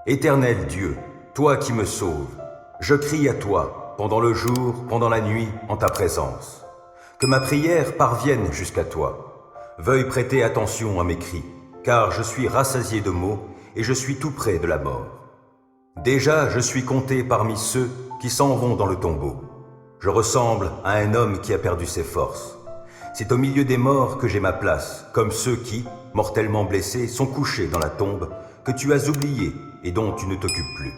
Éternel Dieu, toi qui me sauves, je crie à toi, pendant le jour, pendant la nuit, en ta présence. Que ma prière parvienne jusqu'à toi. Veuille prêter attention à mes cris, car je suis rassasié de maux et je suis tout près de la mort. Déjà, je suis compté parmi ceux qui s'en vont dans le tombeau. Je ressemble à un homme qui a perdu ses forces. C'est au milieu des morts que j'ai ma place, comme ceux qui, mortellement blessés, sont couchés dans la tombe, que tu as oubliés et dont tu ne t'occupes plus.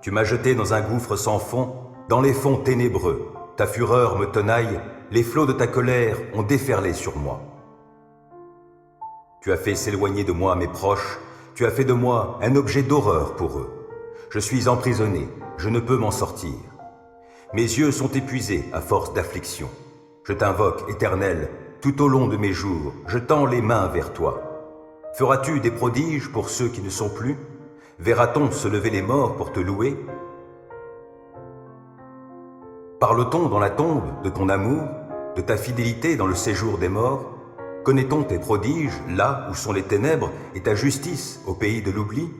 Tu m'as jeté dans un gouffre sans fond, dans les fonds ténébreux. Ta fureur me tenaille, les flots de ta colère ont déferlé sur moi. Tu as fait s'éloigner de moi mes proches, tu as fait de moi un objet d'horreur pour eux. Je suis emprisonné, je ne peux m'en sortir. Mes yeux sont épuisés à force d'affliction. Je t'invoque, Éternel, tout au long de mes jours, je tends les mains vers toi. Feras-tu des prodiges pour ceux qui ne sont plus? Verra-t-on se lever les morts pour te louer? Parle-t-on dans la tombe de ton amour, de ta fidélité dans le séjour des morts? Connaît-on tes prodiges là où sont les ténèbres et ta justice au pays de l'oubli?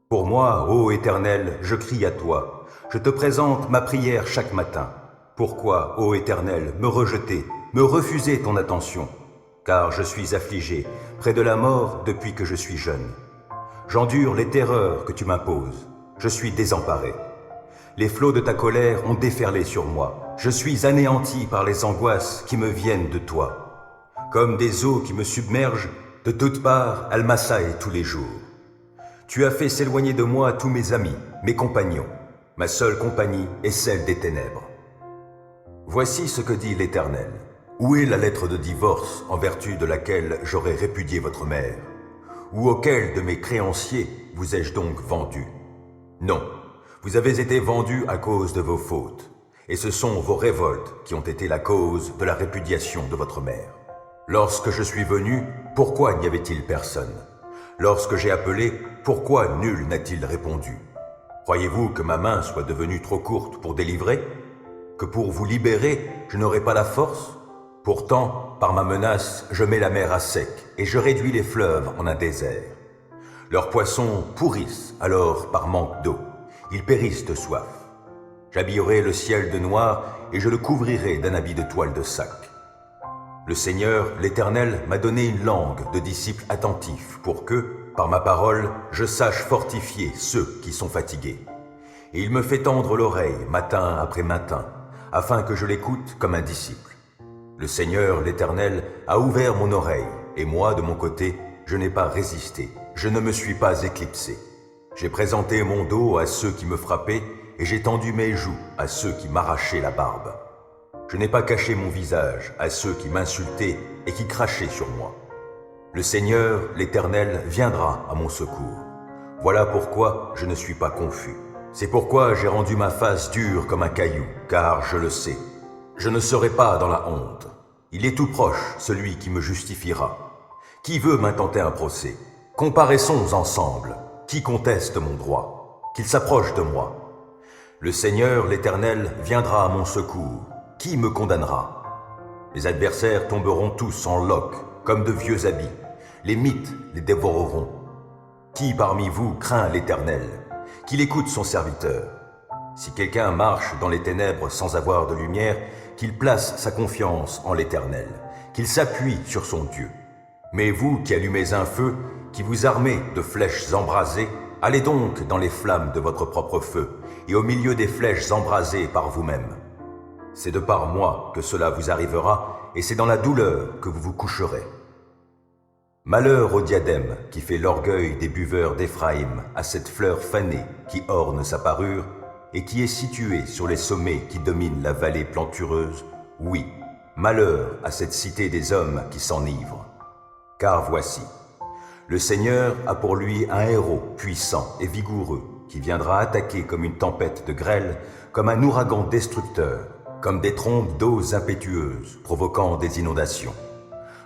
Pour moi, ô Éternel, je crie à toi. Je te présente ma prière chaque matin. Pourquoi, ô Éternel, me rejeter, me refuser ton attention? Car je suis affligé, près de la mort depuis que je suis jeune. J'endure les terreurs que tu m'imposes. Je suis désemparé. Les flots de ta colère ont déferlé sur moi. Je suis anéanti par les angoisses qui me viennent de toi. Comme des eaux qui me submergent, de toutes parts, elles m'assaillent tous les jours. Tu as fait s'éloigner de moi tous mes amis, mes compagnons. Ma seule compagnie est celle des ténèbres. Voici ce que dit l'Éternel. Où est la lettre de divorce en vertu de laquelle j'aurais répudié votre mère? Ou auquel de mes créanciers vous ai-je donc vendu? Non, vous avez été vendu à cause de vos fautes, et ce sont vos révoltes qui ont été la cause de la répudiation de votre mère. Lorsque je suis venu, pourquoi n'y avait-il personne? Lorsque j'ai appelé, pourquoi nul n'a-t-il répondu? Croyez-vous que ma main soit devenue trop courte pour délivrer? Que pour vous libérer, je n'aurai pas la force? Pourtant, par ma menace, je mets la mer à sec et je réduis les fleuves en un désert. Leurs poissons pourrissent alors par manque d'eau. Ils périssent de soif. J'habillerai le ciel de noir et je le couvrirai d'un habit de toile de sac. Le Seigneur, l'Éternel, m'a donné une langue de disciples attentifs pour que, par ma parole, je sache fortifier ceux qui sont fatigués. Et il me fait tendre l'oreille matin après matin, afin que je l'écoute comme un disciple. Le Seigneur, l'Éternel, a ouvert mon oreille, et moi, de mon côté, je n'ai pas résisté, je ne me suis pas éclipsé. J'ai présenté mon dos à ceux qui me frappaient, et j'ai tendu mes joues à ceux qui m'arrachaient la barbe. Je n'ai pas caché mon visage à ceux qui m'insultaient et qui crachaient sur moi. Le Seigneur, l'Éternel, viendra à mon secours. Voilà pourquoi je ne suis pas confus. C'est pourquoi j'ai rendu ma face dure comme un caillou, car je le sais. Je ne serai pas dans la honte. Il est tout proche, celui qui me justifiera. Qui veut m'intenter un procès? Comparaissons ensemble. Qui conteste mon droit? Qu'il s'approche de moi. Le Seigneur, l'Éternel, viendra à mon secours. Qui me condamnera? Les adversaires tomberont tous en loques, comme de vieux habits. Les mythes les dévoreront. Qui parmi vous craint l'Éternel? Qu'il écoute son serviteur. Si quelqu'un marche dans les ténèbres sans avoir de lumière, qu'il place sa confiance en l'Éternel, qu'il s'appuie sur son Dieu. Mais vous qui allumez un feu, qui vous armez de flèches embrasées, allez donc dans les flammes de votre propre feu, et au milieu des flèches embrasées par vous-même. C'est de par moi que cela vous arrivera, et c'est dans la douleur que vous vous coucherez. Malheur au diadème qui fait l'orgueil des buveurs d'Éphraïm, à cette fleur fanée qui orne sa parure, et qui est située sur les sommets qui dominent la vallée plantureuse, oui, malheur à cette cité des hommes qui s'enivrent. Car voici, le Seigneur a pour lui un héros puissant et vigoureux qui viendra attaquer comme une tempête de grêle, comme un ouragan destructeur, comme des trombes d'eaux impétueuses provoquant des inondations.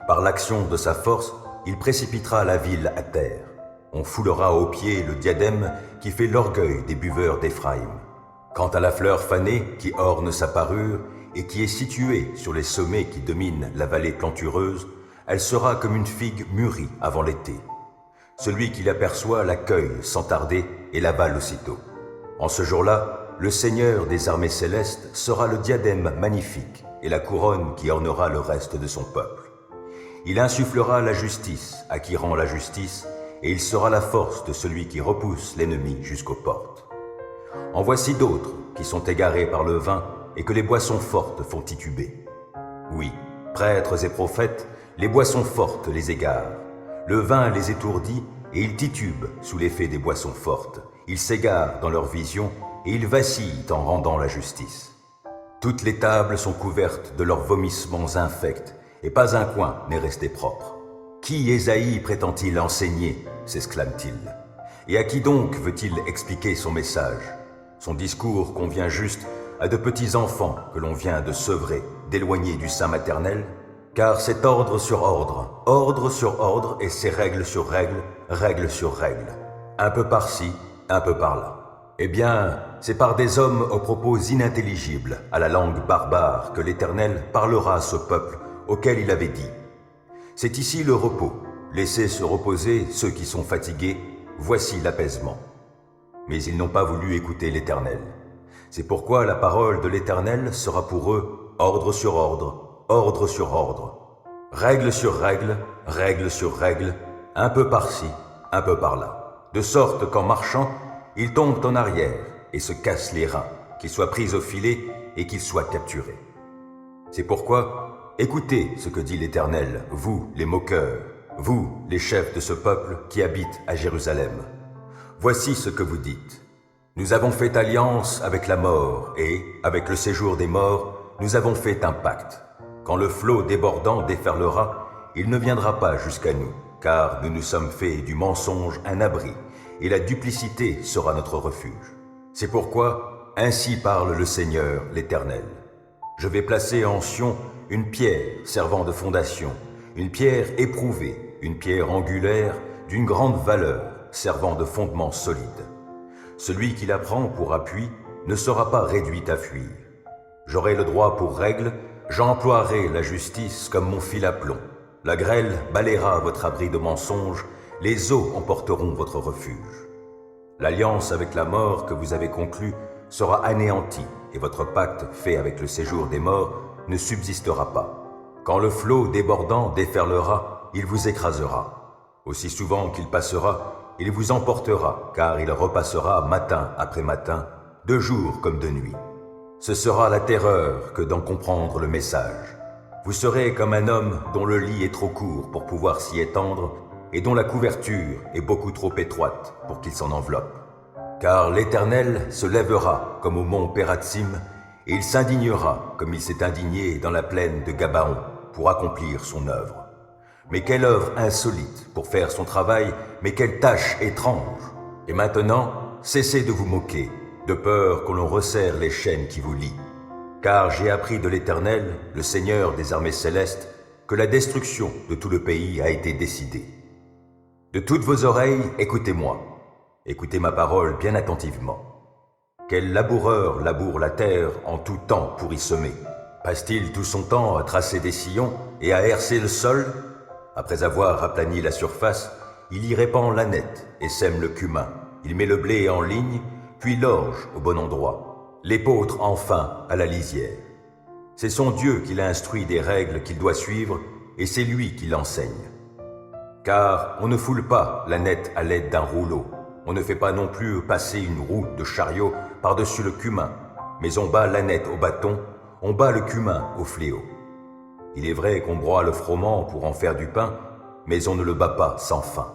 Par l'action de sa force, il précipitera la ville à terre. On foulera aux pieds le diadème qui fait l'orgueil des buveurs d'Éphraïm. Quant à la fleur fanée qui orne sa parure et qui est située sur les sommets qui dominent la vallée plantureuse, elle sera comme une figue mûrie avant l'été. Celui qui l'aperçoit l'accueille sans tarder et l'avale aussitôt. En ce jour-là, le Seigneur des armées célestes sera le diadème magnifique et la couronne qui ornera le reste de son peuple. Il insufflera la justice à qui rend la justice, et il sera la force de celui qui repousse l'ennemi jusqu'aux portes. En voici d'autres qui sont égarés par le vin et que les boissons fortes font tituber. Oui, prêtres et prophètes, les boissons fortes les égarent. Le vin les étourdit et ils titubent sous l'effet des boissons fortes. Ils s'égarent dans leur vision et ils vacillent en rendant la justice. Toutes les tables sont couvertes de leurs vomissements infects et pas un coin n'est resté propre. Qui Ésaïe prétend-il enseigner, s'exclame-t-il. Et à qui donc veut-il expliquer son message? Son discours convient juste à de petits enfants que l'on vient de sevrer, d'éloigner du sein maternel, car c'est ordre sur ordre et c'est règle sur règle sur règle, un peu par-ci, un peu par-là. Eh bien, c'est par des hommes aux propos inintelligibles, à la langue barbare, que l'Éternel parlera à ce peuple auquel il avait dit: c'est ici le repos, laissez se reposer ceux qui sont fatigués, voici l'apaisement. Mais ils n'ont pas voulu écouter l'Éternel. C'est pourquoi la parole de l'Éternel sera pour eux ordre sur ordre, règle sur règle, un peu par-ci, un peu par-là, de sorte qu'en marchant, ils tombent en arrière et se cassent les reins, qu'ils soient pris au filet et qu'ils soient capturés. C'est pourquoi, écoutez ce que dit l'Éternel, vous les moqueurs, vous les chefs de ce peuple qui habitent à Jérusalem. Voici ce que vous dites. Nous avons fait alliance avec la mort et, avec le séjour des morts, nous avons fait un pacte. Quand le flot débordant déferlera, il ne viendra pas jusqu'à nous, car nous nous sommes fait du mensonge un abri, et la duplicité sera notre refuge. C'est pourquoi, ainsi parle le Seigneur, l'Éternel. Je vais placer en Sion une pierre servant de fondation, une pierre éprouvée, une pierre angulaire d'une grande valeur, servant de fondement solide. Celui qui la prend pour appui ne sera pas réduit à fuir. J'aurai le droit pour règle, j'emploierai la justice comme mon fil à plomb. La grêle balayera votre abri de mensonges, les eaux emporteront votre refuge. L'alliance avec la mort que vous avez conclue sera anéantie, et votre pacte fait avec le séjour des morts ne subsistera pas. Quand le flot débordant déferlera, il vous écrasera. Aussi souvent qu'il passera, il vous emportera, car il repassera matin après matin, de jour comme de nuit. Ce sera la terreur que d'en comprendre le message. Vous serez comme un homme dont le lit est trop court pour pouvoir s'y étendre et dont la couverture est beaucoup trop étroite pour qu'il s'en enveloppe. Car l'Éternel se lèvera comme au mont Pératsim et il s'indignera comme il s'est indigné dans la plaine de Gabaon pour accomplir son œuvre. Mais quelle œuvre insolite pour faire son travail, mais quelle tâche étrange! Et maintenant, cessez de vous moquer, de peur qu'on l'on resserre les chaînes qui vous lient. Car j'ai appris de l'Éternel, le Seigneur des armées célestes, que la destruction de tout le pays a été décidée. De toutes vos oreilles, écoutez-moi. Écoutez ma parole bien attentivement. Quel laboureur laboure la terre en tout temps pour y semer? Passe-t-il tout son temps à tracer des sillons et à herser le sol? Après avoir aplani la surface, il y répand l'ânette et sème le cumin. Il met le blé en ligne, puis l'orge au bon endroit, l'épeautre enfin à la lisière. C'est son Dieu qui l'a instruit des règles qu'il doit suivre, et c'est lui qui l'enseigne. Car on ne foule pas l'ânette à l'aide d'un rouleau, on ne fait pas non plus passer une roue de chariot par-dessus le cumin, mais on bat l'ânette au bâton, on bat le cumin au fléau. Il est vrai qu'on broie le froment pour en faire du pain, mais on ne le bat pas sans fin.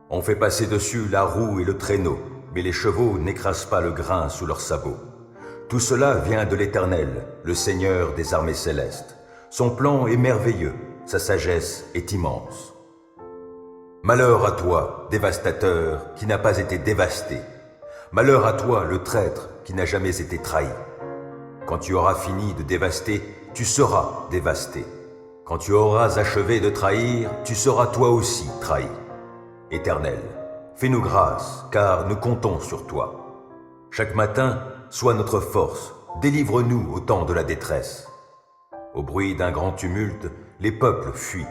On fait passer dessus la roue et le traîneau, mais les chevaux n'écrasent pas le grain sous leurs sabots. Tout cela vient de l'Éternel, le Seigneur des armées célestes. Son plan est merveilleux, sa sagesse est immense. Malheur à toi, dévastateur, qui n'a pas été dévasté. Malheur à toi, le traître, qui n'a jamais été trahi. Quand tu auras fini de dévaster, tu seras dévasté. Quand tu auras achevé de trahir, tu seras toi aussi trahi. Éternel, fais-nous grâce, car nous comptons sur toi. Chaque matin, sois notre force, délivre-nous au temps de la détresse. Au bruit d'un grand tumulte, les peuples fuient.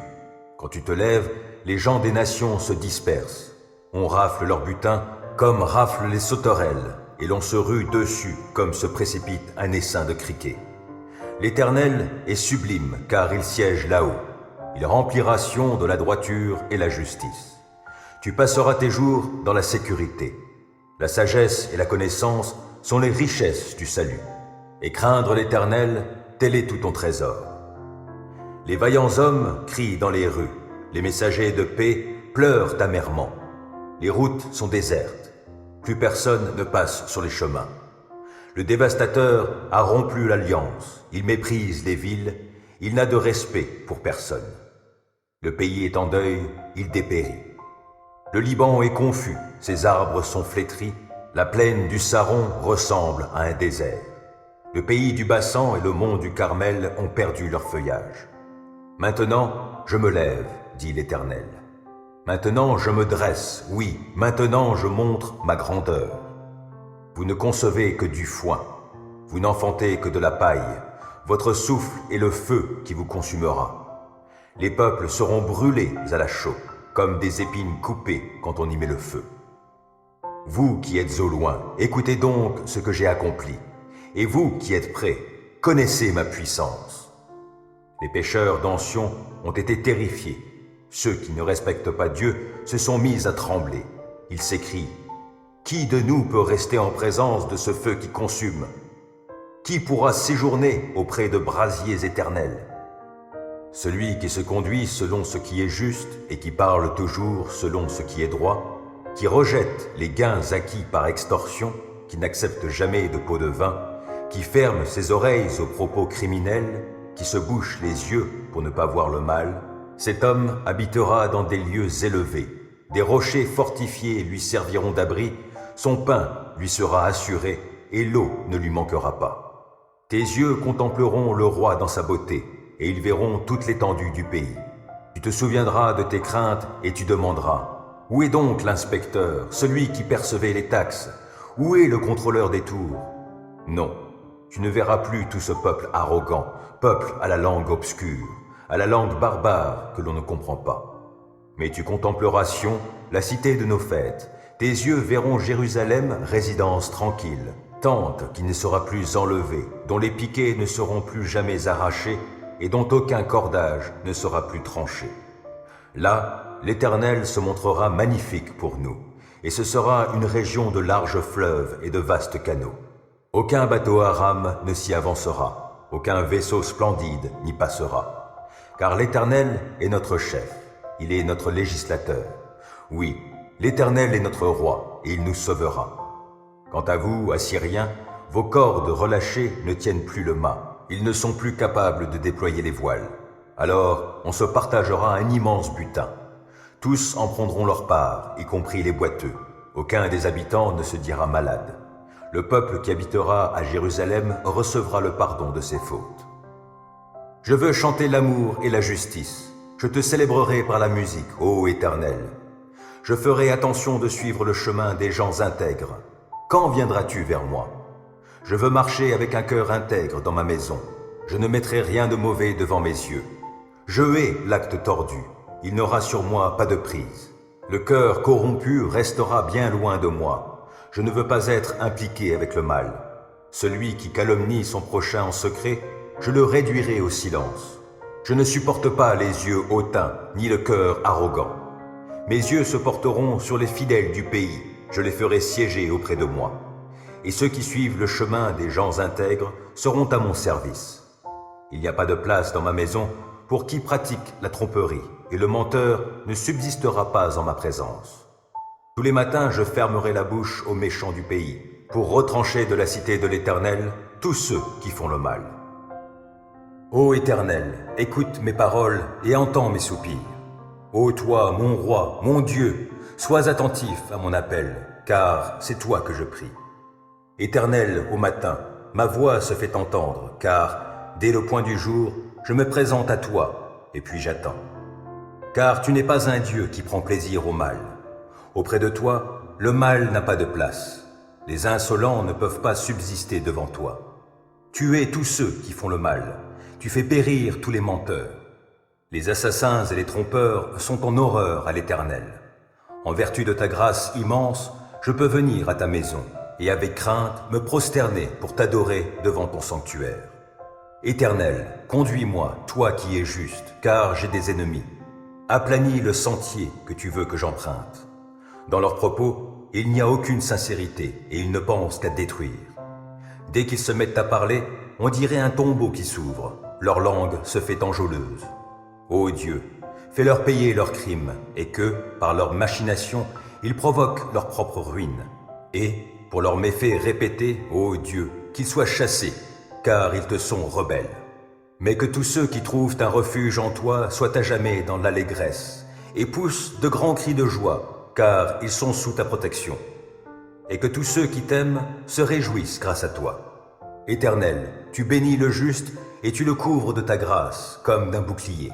Quand tu te lèves, les gens des nations se dispersent. On rafle leur butin comme raflent les sauterelles, et l'on se rue dessus comme se précipite un essaim de criquets. L'Éternel est sublime, car il siège là-haut. Il remplira Sion de la droiture et la justice. Tu passeras tes jours dans la sécurité. La sagesse et la connaissance sont les richesses du salut. Et craindre l'Éternel, tel est tout ton trésor. Les vaillants hommes crient dans les rues. Les messagers de paix pleurent amèrement. Les routes sont désertes. Plus personne ne passe sur les chemins. Le dévastateur a rompu l'alliance. Il méprise les villes. Il n'a de respect pour personne. Le pays est en deuil, il dépérit. Le Liban est confus, ses arbres sont flétris. La plaine du Saron ressemble à un désert. Le pays du Bassan et le mont du Carmel ont perdu leur feuillage. Maintenant, je me lève, dit l'Éternel. Maintenant, je me dresse, oui, maintenant je montre ma grandeur. Vous ne concevez que du foin, vous n'enfantez que de la paille, votre souffle est le feu qui vous consumera. Les peuples seront brûlés à la chaux, comme des épines coupées quand on y met le feu. Vous qui êtes au loin, écoutez donc ce que j'ai accompli, et vous qui êtes près, connaissez ma puissance. Les pécheurs d'Ansion ont été terrifiés. Ceux qui ne respectent pas Dieu se sont mis à trembler. Ils s'écrient « Qui de nous peut rester en présence de ce feu qui consume? Qui pourra séjourner auprès de brasiers éternels? Celui qui se conduit selon ce qui est juste et qui parle toujours selon ce qui est droit, qui rejette les gains acquis par extorsion, qui n'accepte jamais de pot de vin, qui ferme ses oreilles aux propos criminels, qui se bouche les yeux pour ne pas voir le mal, cet homme habitera dans des lieux élevés. Des rochers fortifiés lui serviront d'abri, son pain lui sera assuré et l'eau ne lui manquera pas. Tes yeux contempleront le roi dans sa beauté et ils verront toute l'étendue du pays. Tu te souviendras de tes craintes et tu demanderas « Où est donc l'inspecteur, celui qui percevait les taxes? Où est le contrôleur des tours ?» Non, tu ne verras plus tout ce peuple arrogant, peuple à la langue obscure, à la langue barbare que l'on ne comprend pas. Mais tu contempleras Sion, la cité de nos fêtes. Tes yeux verront Jérusalem, résidence tranquille, tente qui ne sera plus enlevée, dont les piquets ne seront plus jamais arrachés et dont aucun cordage ne sera plus tranché. Là, l'Éternel se montrera magnifique pour nous, et ce sera une région de larges fleuves et de vastes canaux. Aucun bateau à rame ne s'y avancera, aucun vaisseau splendide n'y passera. Car l'Éternel est notre chef, il est notre législateur. Oui, l'Éternel est notre roi, et il nous sauvera. Quant à vous, Assyriens, vos cordes relâchées ne tiennent plus le mât. Ils ne sont plus capables de déployer les voiles. Alors, on se partagera un immense butin. Tous en prendront leur part, y compris les boiteux. Aucun des habitants ne se dira malade. Le peuple qui habitera à Jérusalem recevra le pardon de ses fautes. Je veux chanter l'amour et la justice. Je te célébrerai par la musique, ô Éternel. Je ferai attention de suivre le chemin des gens intègres. Quand viendras-tu vers moi? Je veux marcher avec un cœur intègre dans ma maison. Je ne mettrai rien de mauvais devant mes yeux. Je hais l'acte tordu. Il n'aura sur moi pas de prise. Le cœur corrompu restera bien loin de moi. Je ne veux pas être impliqué avec le mal. Celui qui calomnie son prochain en secret, je le réduirai au silence. Je ne supporte pas les yeux hautains, ni le cœur arrogant. Mes yeux se porteront sur les fidèles du pays, je les ferai siéger auprès de moi. Et ceux qui suivent le chemin des gens intègres seront à mon service. Il n'y a pas de place dans ma maison pour qui pratique la tromperie, et le menteur ne subsistera pas en ma présence. Tous les matins, je fermerai la bouche aux méchants du pays, pour retrancher de la cité de l'Éternel tous ceux qui font le mal. Ô Éternel, écoute mes paroles et entends mes soupirs. Ô toi, mon roi, mon Dieu, sois attentif à mon appel, car c'est toi que je prie. Éternel, au matin, ma voix se fait entendre, car, dès le point du jour, je me présente à toi, et puis j'attends. Car tu n'es pas un Dieu qui prend plaisir au mal. Auprès de toi, le mal n'a pas de place. Les insolents ne peuvent pas subsister devant toi. Tu hais tous ceux qui font le mal. Tu fais périr tous les menteurs. Les assassins et les trompeurs sont en horreur à l'Éternel. En vertu de ta grâce immense, je peux venir à ta maison et avec crainte me prosterner pour t'adorer devant ton sanctuaire. Éternel, conduis-moi, toi qui es juste, car j'ai des ennemis. Aplanis le sentier que tu veux que j'emprunte. Dans leurs propos, il n'y a aucune sincérité et ils ne pensent qu'à détruire. Dès qu'ils se mettent à parler, on dirait un tombeau qui s'ouvre. Leur langue se fait enjôleuse. Ô Dieu, fais-leur payer leurs crimes et que, par leurs machinations, ils provoquent leur propre ruine. Et, pour leurs méfaits répétés, ô Dieu, qu'ils soient chassés, car ils te sont rebelles. Mais que tous ceux qui trouvent un refuge en toi soient à jamais dans l'allégresse et poussent de grands cris de joie, car ils sont sous ta protection. Et que tous ceux qui t'aiment se réjouissent grâce à toi. Éternel, tu bénis le juste et tu le couvres de ta grâce comme d'un bouclier.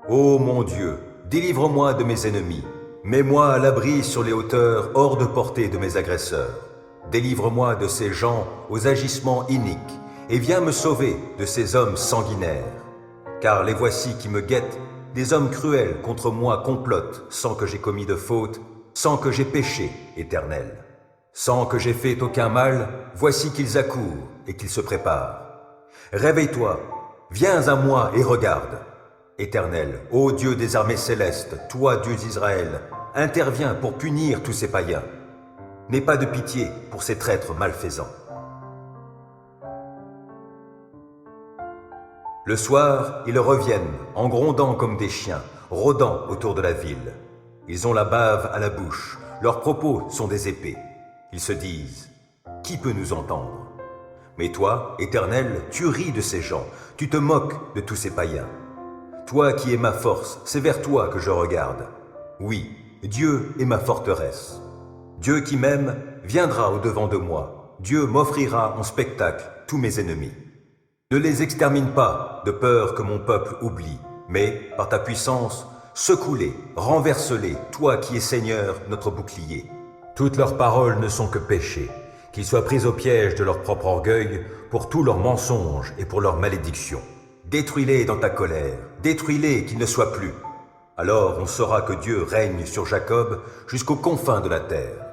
Ô mon Dieu, délivre-moi de mes ennemis, mets-moi à l'abri sur les hauteurs hors de portée de mes agresseurs. Délivre-moi de ces gens aux agissements iniques et viens me sauver de ces hommes sanguinaires. Car les voici qui me guettent, des hommes cruels contre moi complotent sans que j'aie commis de faute, sans que j'aie péché, Éternel. Sans que j'aie fait aucun mal, voici qu'ils accourent et qu'ils se préparent. Réveille-toi, viens à moi et regarde. Éternel, ô Dieu des armées célestes, toi Dieu d'Israël, interviens pour punir tous ces païens. N'aie pas de pitié pour ces traîtres malfaisants. Le soir, ils reviennent, en grondant comme des chiens, rôdant autour de la ville. Ils ont la bave à la bouche, leurs propos sont des épées. Ils se disent, « Qui peut nous entendre ?» Mais toi, Éternel, tu ris de ces gens, tu te moques de tous ces païens. Toi qui es ma force, c'est vers toi que je regarde. Oui, Dieu est ma forteresse. Dieu qui m'aime viendra au-devant de moi. Dieu m'offrira en spectacle tous mes ennemis. Ne les extermine pas, de peur que mon peuple oublie, mais, par ta puissance, secoue-les, renverse-les, toi qui es Seigneur, notre bouclier. Toutes leurs paroles ne sont que péchés, qu'ils soient pris au piège de leur propre orgueil, pour tous leurs mensonges et pour leurs malédictions. Détruis-les dans ta colère, détruis-les qu'ils ne soient plus. Alors on saura que Dieu règne sur Jacob jusqu'aux confins de la terre.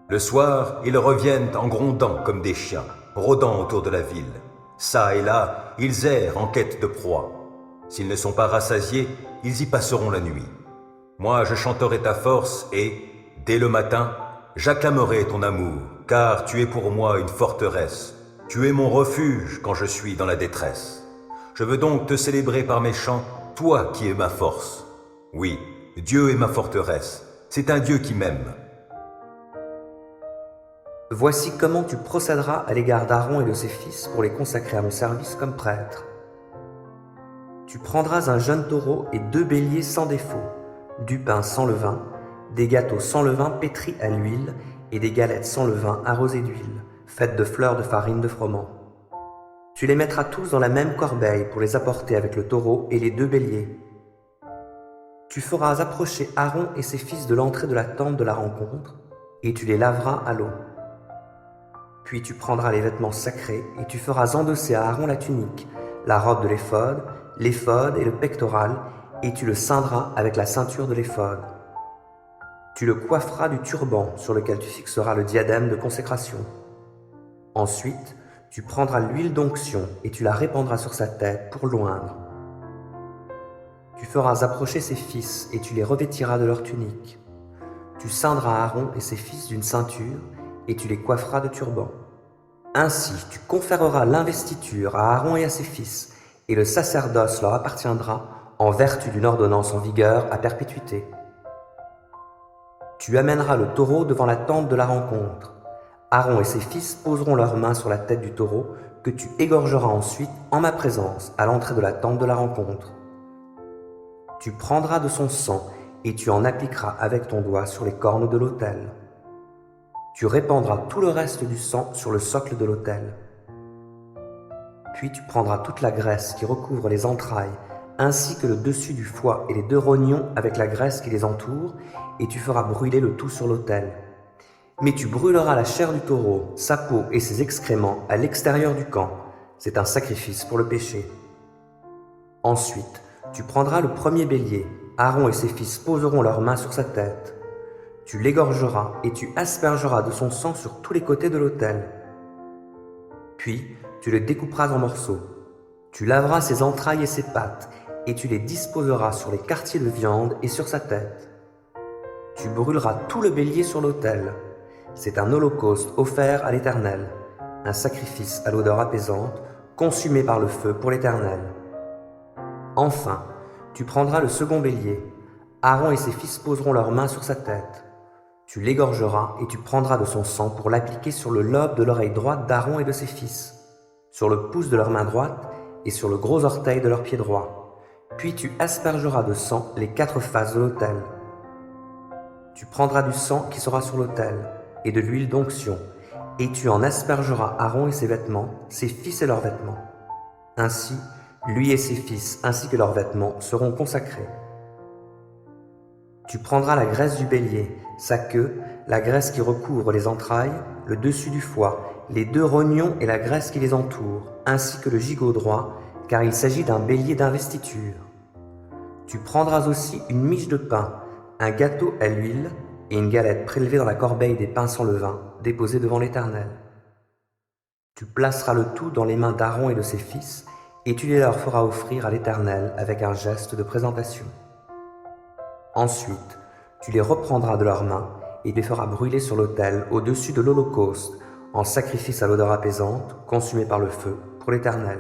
Le soir, ils reviennent en grondant comme des chiens, rôdant autour de la ville. Ça et là, ils errent en quête de proie. S'ils ne sont pas rassasiés, ils y passeront la nuit. Moi, je chanterai ta force et, dès le matin, j'acclamerai ton amour, car tu es pour moi une forteresse. Tu es mon refuge quand je suis dans la détresse. Je veux donc te célébrer par mes chants, toi qui es ma force. Oui, Dieu est ma forteresse. C'est un Dieu qui m'aime. Voici comment tu procéderas à l'égard d'Aaron et de ses fils pour les consacrer à mon service comme prêtres. Tu prendras un jeune taureau et 2 béliers sans défaut, du pain sans levain, des gâteaux sans levain pétris à l'huile et des galettes sans levain arrosées d'huile, faites de fleurs de farine de froment. Tu les mettras tous dans la même corbeille pour les apporter avec le taureau et les 2 béliers. Tu feras approcher Aaron et ses fils de l'entrée de la tente de la rencontre et tu les laveras à l'eau. Puis tu prendras les vêtements sacrés et tu feras endosser à Aaron la tunique, la robe de l'éphod et le pectoral, et tu le ceindras avec la ceinture de l'éphod. Tu le coifferas du turban sur lequel tu fixeras le diadème de consécration. Ensuite, tu prendras l'huile d'onction et tu la répandras sur sa tête pour l'oindre. Tu feras approcher ses fils et tu les revêtiras de leur tunique. Tu ceindras Aaron et ses fils d'une ceinture et tu les coifferas de turbans. Ainsi, tu conféreras l'investiture à Aaron et à ses fils, et le sacerdoce leur appartiendra en vertu d'une ordonnance en vigueur à perpétuité. Tu amèneras le taureau devant la tente de la rencontre. Aaron et ses fils poseront leurs mains sur la tête du taureau que tu égorgeras ensuite en ma présence à l'entrée de la tente de la rencontre. Tu prendras de son sang et tu en appliqueras avec ton doigt sur les cornes de l'autel. Tu répandras tout le reste du sang sur le socle de l'autel. Puis tu prendras toute la graisse qui recouvre les entrailles, ainsi que le dessus du foie et les 2 rognons avec la graisse qui les entoure, et tu feras brûler le tout sur l'autel. Mais tu brûleras la chair du taureau, sa peau et ses excréments à l'extérieur du camp. C'est un sacrifice pour le péché. Ensuite, Tu prendras le premier bélier, Aaron et ses fils poseront leurs mains sur sa tête. Tu l'égorgeras et tu aspergeras de son sang sur tous les côtés de l'autel. Puis tu le découperas en morceaux. Tu laveras ses entrailles et ses pattes, et tu les disposeras sur les quartiers de viande et sur sa tête. Tu brûleras tout le bélier sur l'autel. C'est un holocauste offert à l'Éternel, un sacrifice à l'odeur apaisante, consumé par le feu pour l'Éternel. Enfin, tu prendras le second bélier. Aaron et ses fils poseront leurs mains sur sa tête. Tu l'égorgeras et tu prendras de son sang pour l'appliquer sur le lobe de l'oreille droite d'Aaron et de ses fils, sur le pouce de leur main droite et sur le gros orteil de leur pied droit. Puis tu aspergeras de sang les 4 faces de l'autel. Tu prendras du sang qui sera sur l'autel et de l'huile d'onction, et tu en aspergeras Aaron et ses vêtements, ses fils et leurs vêtements. Ainsi, lui et ses fils, ainsi que leurs vêtements, seront consacrés. Tu prendras la graisse du bélier, sa queue, la graisse qui recouvre les entrailles, le dessus du foie, les 2 rognons et la graisse qui les entoure, ainsi que le gigot droit, car il s'agit d'un bélier d'investiture. Tu prendras aussi une miche de pain, un gâteau à l'huile et une galette prélevée dans la corbeille des pains sans levain, déposée devant l'Éternel. Tu placeras le tout dans les mains d'Aaron et de ses fils, et tu les leur feras offrir à l'Éternel avec un geste de présentation. Ensuite, tu les reprendras de leurs mains et les feras brûler sur l'autel au-dessus de l'holocauste, en sacrifice à l'odeur apaisante, consumé par le feu, pour l'Éternel.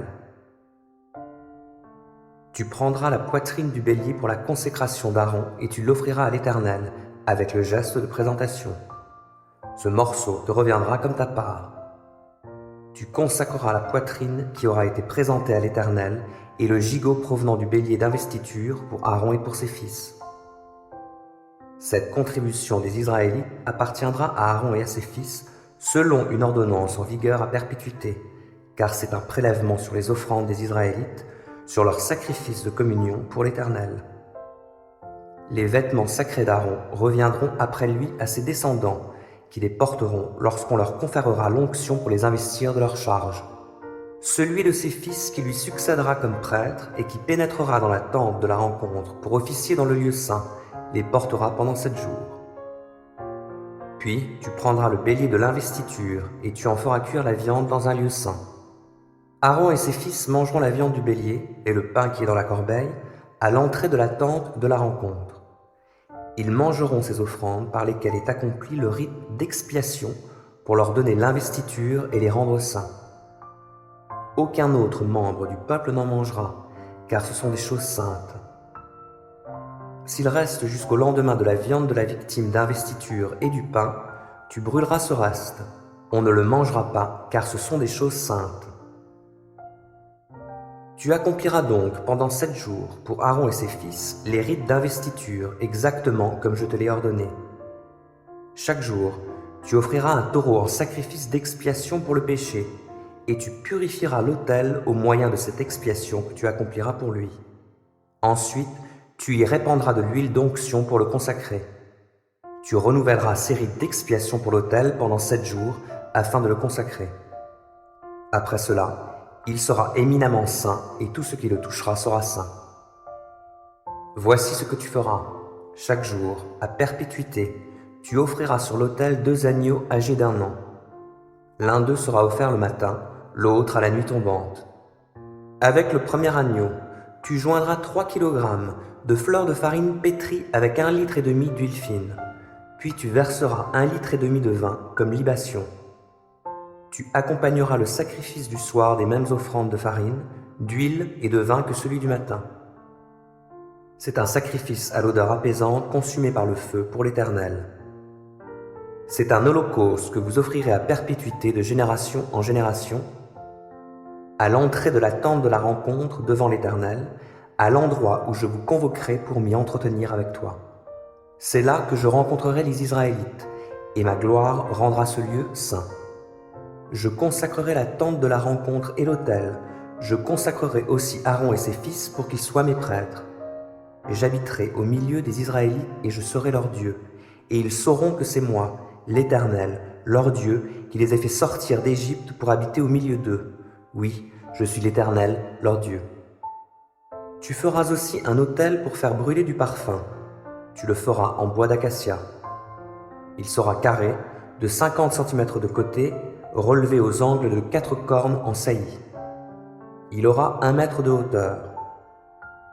Tu prendras la poitrine du bélier pour la consécration d'Aaron et tu l'offriras à l'Éternel avec le geste de présentation. Ce morceau te reviendra comme ta part. Tu consacreras la poitrine qui aura été présentée à l'Éternel et le gigot provenant du bélier d'investiture pour Aaron et pour ses fils. Cette contribution des Israélites appartiendra à Aaron et à ses fils selon une ordonnance en vigueur à perpétuité, car c'est un prélèvement sur les offrandes des Israélites, sur leur sacrifice de communion pour l'Éternel. Les vêtements sacrés d'Aaron reviendront après lui à ses descendants, qui les porteront lorsqu'on leur conférera l'onction pour les investir de leur charge. Celui de ses fils qui lui succédera comme prêtre et qui pénétrera dans la tente de la rencontre pour officier dans le lieu saint, les portera pendant 7 jours. Puis tu prendras le bélier de l'investiture et tu en feras cuire la viande dans un lieu saint. Aaron et ses fils mangeront la viande du bélier et le pain qui est dans la corbeille à l'entrée de la tente de la rencontre. Ils mangeront ces offrandes par lesquelles est accompli le rite d'expiation pour leur donner l'investiture et les rendre saints. Aucun autre membre du peuple n'en mangera, car ce sont des choses saintes. S'il reste jusqu'au lendemain de la viande de la victime d'investiture et du pain, tu brûleras ce reste. On ne le mangera pas, car ce sont des choses saintes. Tu accompliras donc pendant 7 jours pour Aaron et ses fils les rites d'investiture exactement comme je te l'ai ordonné. Chaque jour, tu offriras un taureau en sacrifice d'expiation pour le péché, et tu purifieras l'autel au moyen de cette expiation que tu accompliras pour lui. Ensuite, tu y répandras de l'huile d'onction pour le consacrer. Tu renouvelleras ces rites d'expiation pour l'autel pendant 7 jours afin de le consacrer. Après cela, il sera éminemment saint et tout ce qui le touchera sera saint. Voici ce que tu feras. Chaque jour, à perpétuité, tu offriras sur l'autel 2 agneaux âgés d'1 an. L'un d'eux sera offert le matin, l'autre à la nuit tombante. Avec le premier agneau, tu joindras 3 kg de fleur de farine pétrie avec 1,5 litre d'huile fine. Puis tu verseras 1,5 litre de vin comme libation. Tu accompagneras le sacrifice du soir des mêmes offrandes de farine, d'huile et de vin que celui du matin. C'est un sacrifice à l'odeur apaisante consumé par le feu pour l'Éternel. C'est un holocauste que vous offrirez à perpétuité de génération en génération, à l'entrée de la tente de la rencontre devant l'Éternel, à l'endroit où je vous convoquerai pour m'y entretenir avec toi. C'est là que je rencontrerai les Israélites, et ma gloire rendra ce lieu saint. Je consacrerai la tente de la rencontre et l'autel. Je consacrerai aussi Aaron et ses fils pour qu'ils soient mes prêtres. J'habiterai au milieu des Israélites et je serai leur Dieu. Et ils sauront que c'est moi, l'Éternel, leur Dieu, qui les ai fait sortir d'Égypte pour habiter au milieu d'eux. Oui, je suis l'Éternel, leur Dieu. Tu feras aussi un autel pour faire brûler du parfum. Tu le feras en bois d'acacia. Il sera carré, de 50 cm de côté, relevé aux angles de 4 cornes en saillie. Il aura 1 mètre de hauteur.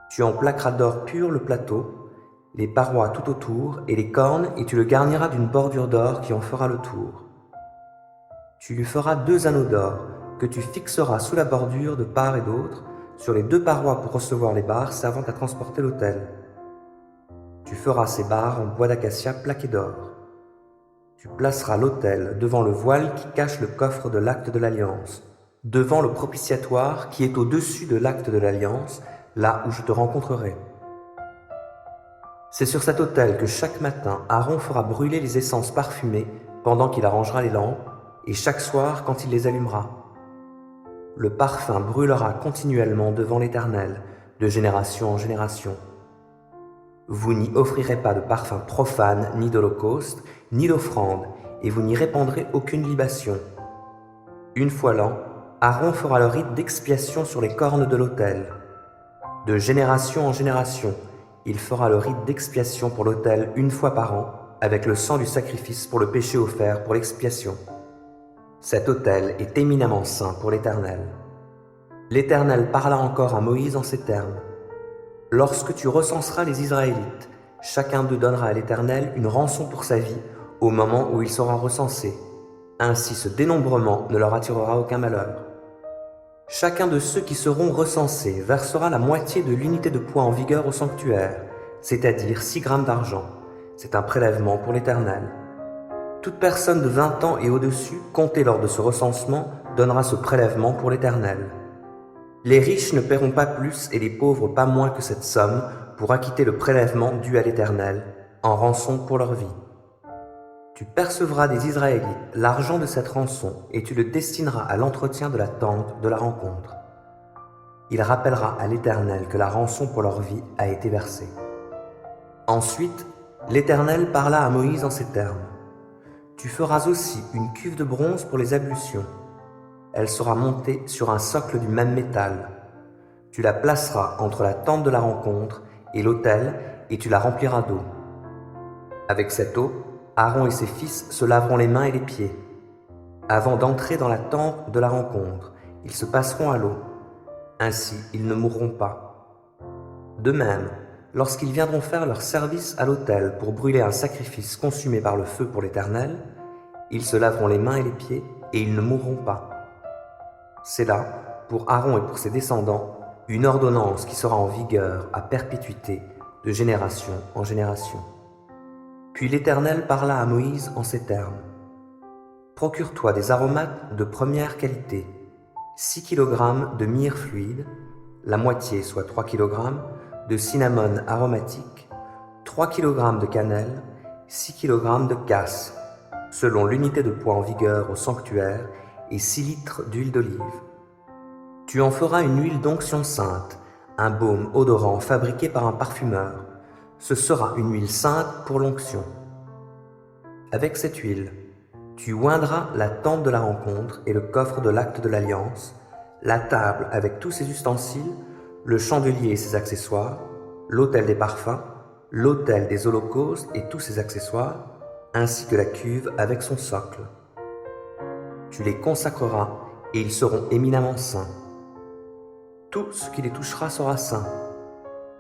Tu en plaqueras d'or pur le plateau, les parois tout autour et les cornes, et tu le garniras d'une bordure d'or qui en fera le tour. Tu lui feras 2 anneaux d'or, que tu fixeras sous la bordure de part et d'autre, sur les 2 parois pour recevoir les barres servant à transporter l'autel. Tu feras ces barres en bois d'acacia plaqué d'or. Tu placeras l'autel devant le voile qui cache le coffre de l'acte de l'Alliance, devant le propitiatoire qui est au-dessus de l'acte de l'Alliance, là où je te rencontrerai. C'est sur cet autel que chaque matin Aaron fera brûler les essences parfumées pendant qu'il arrangera les lampes, et chaque soir quand il les allumera. Le parfum brûlera continuellement devant l'Éternel, de génération en génération. Vous n'y offrirez pas de parfum profane, ni d'holocauste, ni d'offrande, et vous n'y répandrez aucune libation. Une fois l'an, Aaron fera le rite d'expiation sur les cornes de l'autel. De génération en génération, il fera le rite d'expiation pour l'autel 1 fois par an, avec le sang du sacrifice pour le péché offert pour l'expiation. Cet autel est éminemment saint pour l'Éternel. L'Éternel parla encore à Moïse en ces termes. Lorsque tu recenseras les Israélites, chacun d'eux donnera à l'Éternel une rançon pour sa vie au moment où il sera recensé. Ainsi ce dénombrement ne leur attirera aucun malheur. Chacun de ceux qui seront recensés versera la moitié de l'unité de poids en vigueur au sanctuaire, c'est-à-dire 6 grammes d'argent. C'est un prélèvement pour l'Éternel. Toute personne de 20 ans et au-dessus, comptée lors de ce recensement, donnera ce prélèvement pour l'Éternel. Les riches ne paieront pas plus et les pauvres pas moins que cette somme pour acquitter le prélèvement dû à l'Éternel, en rançon pour leur vie. Tu percevras des Israélites l'argent de cette rançon et tu le destineras à l'entretien de la tente de la rencontre. Il rappellera à l'Éternel que la rançon pour leur vie a été versée. Ensuite, l'Éternel parla à Moïse en ces termes. Tu feras aussi une cuve de bronze pour les ablutions. Elle sera montée sur un socle du même métal. Tu la placeras entre la tente de la rencontre et l'autel et tu la rempliras d'eau. Avec cette eau, Aaron et ses fils se laveront les mains et les pieds. Avant d'entrer dans la tente de la rencontre, ils se passeront à l'eau. Ainsi, ils ne mourront pas. De même, lorsqu'ils viendront faire leur service à l'autel pour brûler un sacrifice consumé par le feu pour l'Éternel, ils se laveront les mains et les pieds et ils ne mourront pas. C'est là, pour Aaron et pour ses descendants, une ordonnance qui sera en vigueur à perpétuité, de génération en génération. Puis l'Éternel parla à Moïse en ces termes. Procure-toi des aromates de première qualité, 6 kg de myrrhe fluide, la moitié, soit 3 kg, de cinnamome aromatique, 3 kg de cannelle, 6 kg de cassis, selon l'unité de poids en vigueur au sanctuaire, et 6 litres d'huile d'olive. Tu en feras une huile d'onction sainte, un baume odorant fabriqué par un parfumeur. Ce sera une huile sainte pour l'onction. Avec cette huile, tu oindras la tente de la rencontre et le coffre de l'acte de l'Alliance, la table avec tous ses ustensiles, le chandelier et ses accessoires, l'autel des parfums, l'autel des holocaustes et tous ses accessoires, ainsi que la cuve avec son socle. Tu les consacreras et ils seront éminemment saints. Tout ce qui les touchera sera saint.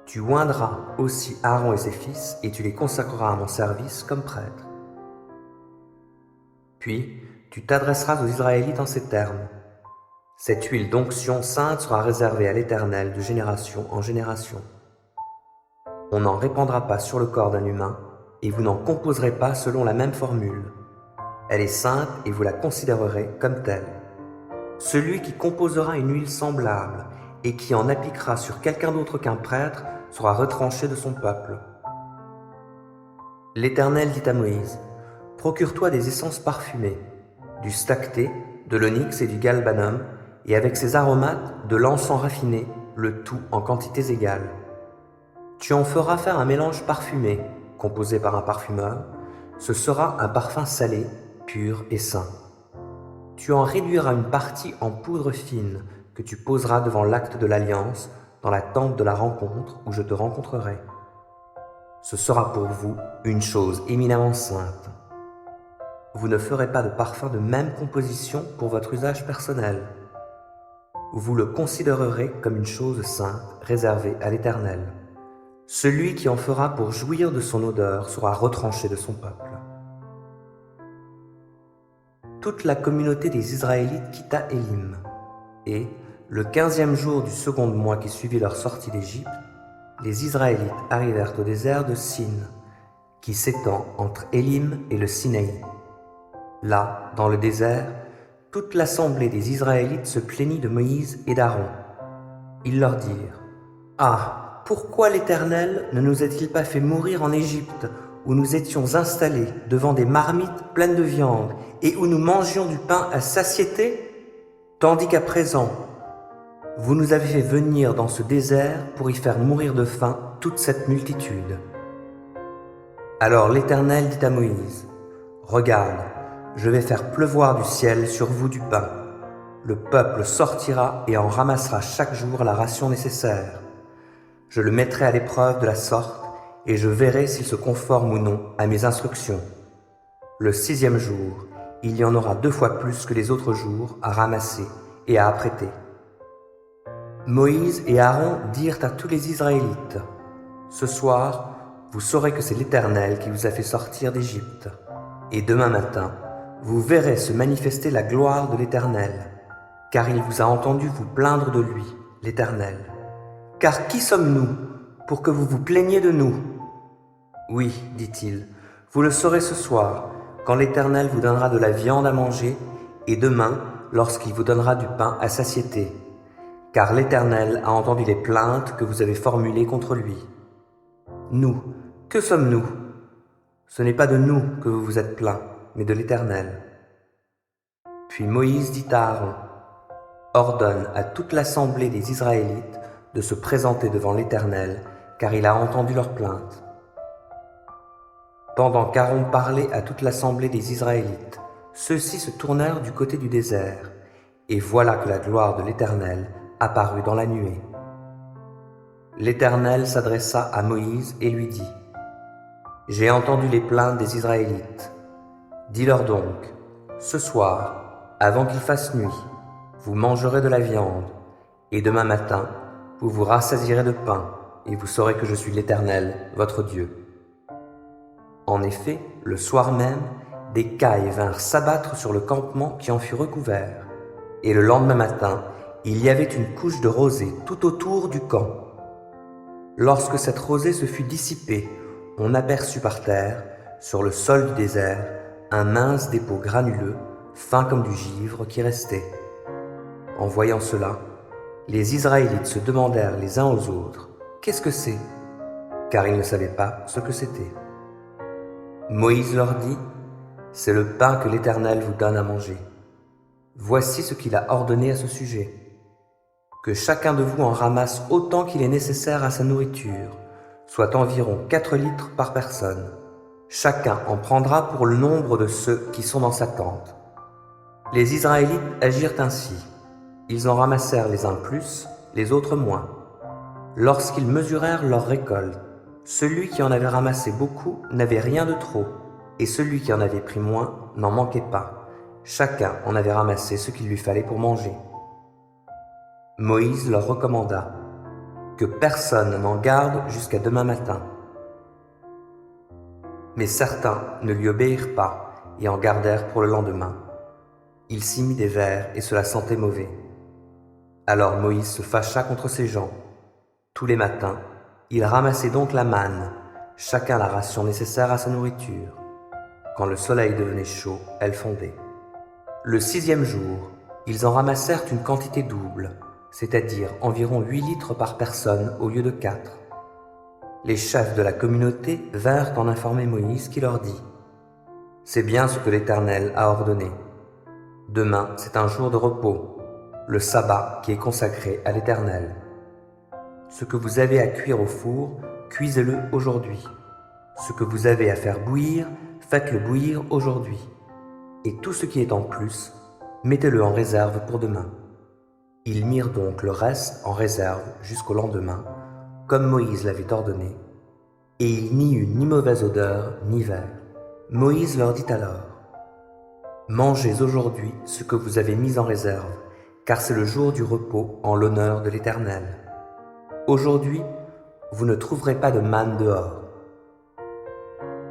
Tu oindras aussi Aaron et ses fils et tu les consacreras à mon service comme prêtres. Puis tu t'adresseras aux Israélites en ces termes. Cette huile d'onction sainte sera réservée à l'Éternel de génération en génération. On n'en répandra pas sur le corps d'un humain et vous n'en composerez pas selon la même formule. Elle est sainte et vous la considérerez comme telle. Celui qui composera une huile semblable et qui en appliquera sur quelqu'un d'autre qu'un prêtre sera retranché de son peuple. L'Éternel dit à Moïse, « Procure-toi des essences parfumées, du stacté, de l'onyx et du galbanum, et avec ses aromates, de l'encens raffiné, le tout en quantités égales. Tu en feras faire un mélange parfumé, composé par un parfumeur. Ce sera un parfum salé, pur et saint. Tu en réduiras une partie en poudre fine que tu poseras devant l'acte de l'Alliance, dans la tente de la rencontre où je te rencontrerai. Ce sera pour vous une chose éminemment sainte. Vous ne ferez pas de parfum de même composition pour votre usage personnel. Vous le considérerez comme une chose sainte réservée à l'Éternel. Celui qui en fera pour jouir de son odeur sera retranché de son peuple. Toute la communauté des Israélites quitta Élim, et, le 15e jour du second mois qui suivit leur sortie d'Égypte, les Israélites arrivèrent au désert de Sin, qui s'étend entre Élim et le Sinaï. Là, dans le désert, toute l'assemblée des Israélites se plaignit de Moïse et d'Aaron. Ils leur dirent : « Ah, pourquoi l'Éternel ne nous a-t-il pas fait mourir en Égypte, où nous étions installés devant des marmites pleines de viande et où nous mangions du pain à satiété, tandis qu'à présent, vous nous avez fait venir dans ce désert pour y faire mourir de faim toute cette multitude. » Alors l'Éternel dit à Moïse : « Regarde, je vais faire pleuvoir du ciel sur vous du pain. Le peuple sortira et en ramassera chaque jour la ration nécessaire. Je le mettrai à l'épreuve de la sorte, et je verrai s'il se conforme ou non à mes instructions. Le 6e jour, il y en aura 2 fois plus que les autres jours à ramasser et à apprêter. » Moïse et Aaron dirent à tous les Israélites : « Ce soir, vous saurez que c'est l'Éternel qui vous a fait sortir d'Égypte. Et demain matin, vous verrez se manifester la gloire de l'Éternel, car il vous a entendu vous plaindre de lui, l'Éternel. Car qui sommes-nous pour que vous vous plaigniez de nous ? Oui, dit-il, vous le saurez ce soir, quand l'Éternel vous donnera de la viande à manger, et demain, lorsqu'il vous donnera du pain à satiété. Car l'Éternel a entendu les plaintes que vous avez formulées contre lui. Nous, que sommes-nous ? Ce n'est pas de nous que vous vous êtes plaints, mais de l'Éternel. » Puis Moïse dit à Aaron : « Ordonne à toute l'assemblée des Israélites de se présenter devant l'Éternel, car il a entendu leurs plaintes. » Pendant qu'Aaron parlait à toute l'assemblée des Israélites, ceux-ci se tournèrent du côté du désert, et voilà que la gloire de l'Éternel apparut dans la nuée. L'Éternel s'adressa à Moïse et lui dit : « J'ai entendu les plaintes des Israélites. Dis-leur donc, ce soir, avant qu'il fasse nuit, vous mangerez de la viande, et demain matin, vous vous rassasierez de pain, et vous saurez que je suis l'Éternel, votre Dieu. » En effet, le soir même, des cailles vinrent s'abattre sur le campement qui en fut recouvert, et le lendemain matin, il y avait une couche de rosée tout autour du camp. Lorsque cette rosée se fut dissipée, on aperçut par terre, sur le sol du désert, un mince dépôt granuleux, fin comme du givre, qui restait. En voyant cela, les Israélites se demandèrent les uns aux autres : « Qu'est-ce que c'est ?» Car ils ne savaient pas ce que c'était. Moïse leur dit : « C'est le pain que l'Éternel vous donne à manger. Voici ce qu'il a ordonné à ce sujet. Que chacun de vous en ramasse autant qu'il est nécessaire à sa nourriture, soit environ 4 litres par personne. Chacun en prendra pour le nombre de ceux qui sont dans sa tente. » Les Israélites agirent ainsi. Ils en ramassèrent les uns plus, les autres moins. Lorsqu'ils mesurèrent leur récolte, celui qui en avait ramassé beaucoup n'avait rien de trop, et celui qui en avait pris moins n'en manquait pas. Chacun en avait ramassé ce qu'il lui fallait pour manger. Moïse leur recommanda que personne n'en garde jusqu'à demain matin. Mais certains ne lui obéirent pas et en gardèrent pour le lendemain. Il s'y mit des vers et cela sentait mauvais. Alors Moïse se fâcha contre ces gens. Tous les matins, il ramassait donc la manne, chacun la ration nécessaire à sa nourriture. Quand le soleil devenait chaud, elle fondait. Le 6e jour, ils en ramassèrent une quantité double, c'est-à-dire environ 8 litres par personne au lieu de 4. Les chefs de la communauté vinrent en informer Moïse qui leur dit : « C'est bien ce que l'Éternel a ordonné. Demain, c'est un jour de repos, le sabbat qui est consacré à l'Éternel. Ce que vous avez à cuire au four, cuisez-le aujourd'hui. Ce que vous avez à faire bouillir, faites-le bouillir aujourd'hui. Et tout ce qui est en plus, mettez-le en réserve pour demain. Ils mirent donc le reste en réserve jusqu'au lendemain, comme Moïse l'avait ordonné, et il n'y eut ni mauvaise odeur, ni ver. Moïse leur dit alors: Mangez aujourd'hui ce que vous avez mis en réserve, car c'est le jour du repos en l'honneur de l'Éternel. Aujourd'hui, vous ne trouverez pas de manne dehors.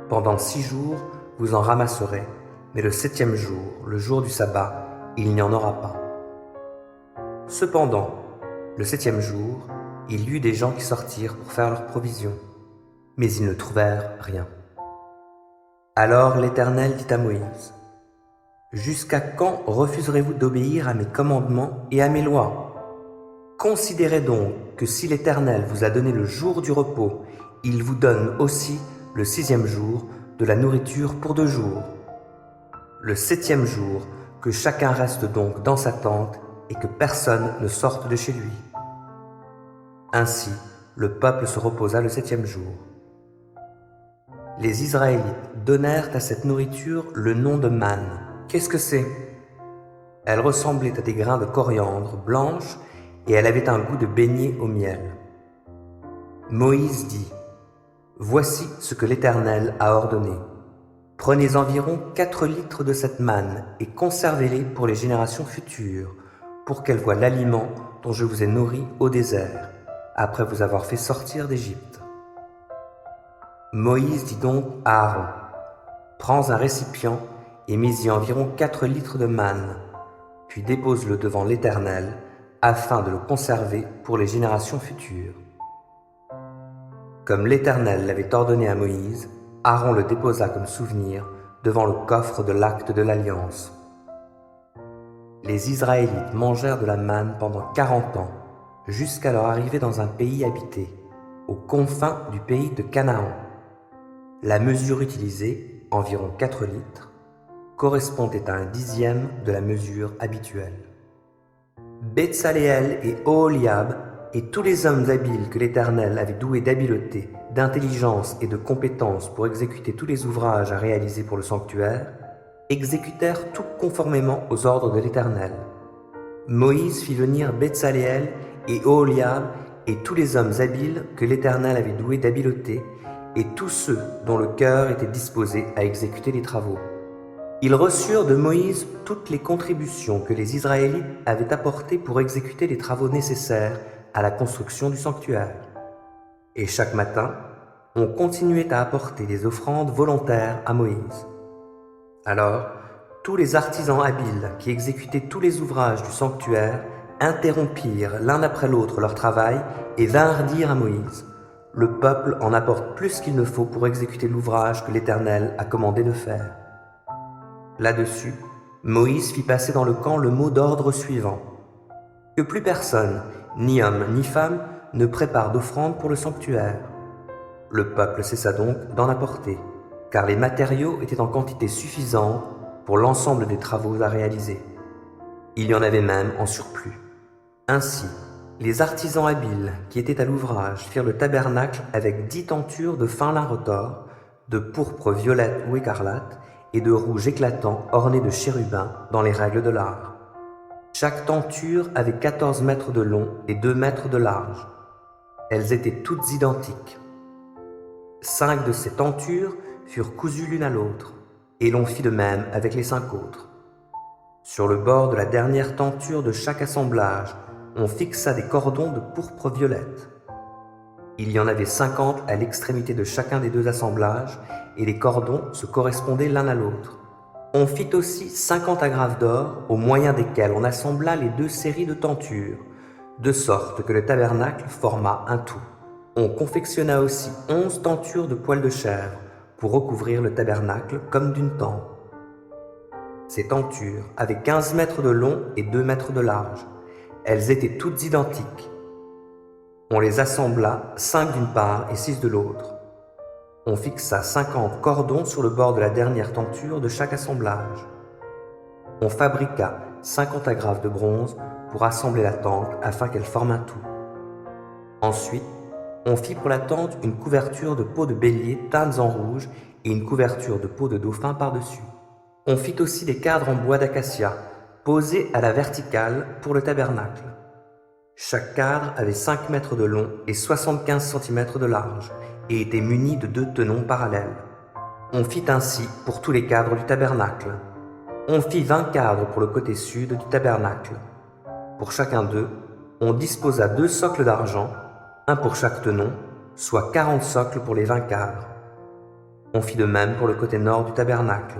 Pendant 6 jours, vous en ramasserez, mais le 7e jour, le jour du sabbat, il n'y en aura pas. Cependant, le 7e jour, il y eut des gens qui sortirent pour faire leurs provisions, mais ils ne trouvèrent rien. Alors l'Éternel dit à Moïse: Jusqu'à quand refuserez-vous d'obéir à mes commandements et à mes lois? Considérez donc que si l'Éternel vous a donné le jour du repos, il vous donne aussi le 6e jour de la nourriture pour 2 jours. Le 7e jour, que chacun reste donc dans sa tente et que personne ne sorte de chez lui. Ainsi, le peuple se reposa le 7e jour. Les Israélites donnèrent à cette nourriture le nom de manne. Qu'est-ce que c'est? Elle ressemblait à des grains de coriandre blanches et elle avait un goût de beignet au miel. Moïse dit: Voici ce que l'Éternel a ordonné. Prenez environ 4 litres de cette manne et conservez-les pour les générations futures, pour qu'elles voient l'aliment dont je vous ai nourri au désert, après vous avoir fait sortir d'Égypte. Moïse dit donc à Aaron: Prends un récipient et mets-y environ 4 litres de manne, puis dépose-le devant l'Éternel, afin de le conserver pour les générations futures. Comme l'Éternel l'avait ordonné à Moïse, Aaron le déposa comme souvenir devant le coffre de l'acte de l'Alliance. Les Israélites mangèrent de la manne pendant 40 ans, jusqu'à leur arrivée dans un pays habité, aux confins du pays de Canaan. La mesure utilisée, environ 4 litres, correspondait à un 10e de la mesure habituelle. Betsaléel et Oholiab et tous les hommes habiles que l'Éternel avait doués d'habileté, d'intelligence et de compétence pour exécuter tous les ouvrages à réaliser pour le sanctuaire, exécutèrent tout conformément aux ordres de l'Éternel. Moïse fit venir Betsaléel et Oholiab et tous les hommes habiles que l'Éternel avait doués d'habileté, et tous ceux dont le cœur était disposé à exécuter les travaux. Ils reçurent de Moïse toutes les contributions que les Israélites avaient apportées pour exécuter les travaux nécessaires à la construction du sanctuaire. Et chaque matin, on continuait à apporter des offrandes volontaires à Moïse. Alors, tous les artisans habiles qui exécutaient tous les ouvrages du sanctuaire interrompirent l'un après l'autre leur travail et vinrent dire à Moïse: Le peuple en apporte plus qu'il ne faut pour exécuter l'ouvrage que l'Éternel a commandé de faire. Là-dessus, Moïse fit passer dans le camp le mot d'ordre suivant: Que plus personne, ni homme ni femme, ne prépare d'offrande pour le sanctuaire. Le peuple cessa donc d'en apporter, car les matériaux étaient en quantité suffisante pour l'ensemble des travaux à réaliser. Il y en avait même en surplus. Ainsi, les artisans habiles qui étaient à l'ouvrage firent le tabernacle avec 10 tentures de fin lin retors, de pourpre violette ou écarlate, et de rouge éclatant ornées de chérubins dans les règles de l'art. Chaque tenture avait 14 mètres de long et 2 mètres de large. Elles étaient toutes identiques. 5 de ces tentures furent cousues l'une à l'autre, et l'on fit de même avec les 5 autres. Sur le bord de la dernière tenture de chaque assemblage, on fixa des cordons de pourpre violette. Il y en avait 50 à l'extrémité de chacun des 2 assemblages, et les cordons se correspondaient l'un à l'autre. On fit aussi 50 agrafes d'or, au moyen desquelles on assembla les 2 séries de tentures, de sorte que le tabernacle forma un tout. On confectionna aussi 11 tentures de poils de chèvre, pour recouvrir le tabernacle comme d'une tente. Ces tentures avaient 15 mètres de long et 2 mètres de large. Elles étaient toutes identiques. On les assembla 5 d'une part et 6 de l'autre. On fixa 50 cordons sur le bord de la dernière tenture de chaque assemblage. On fabriqua 50 agrafes de bronze pour assembler la tente afin qu'elle forme un tout. Ensuite, on fit pour la tente une couverture de peaux de bélier teintes en rouge et une couverture de peau de dauphin par-dessus. On fit aussi des cadres en bois d'acacia, posés à la verticale pour le tabernacle. Chaque cadre avait 5 mètres de long et 75 centimètres de large et était muni de 2 tenons parallèles. On fit ainsi pour tous les cadres du tabernacle. On fit 20 cadres pour le côté sud du tabernacle. Pour chacun d'eux, on disposa 2 socles d'argent, un pour chaque tenon, soit 40 socles pour les 20 cadres. On fit de même pour le côté nord du tabernacle,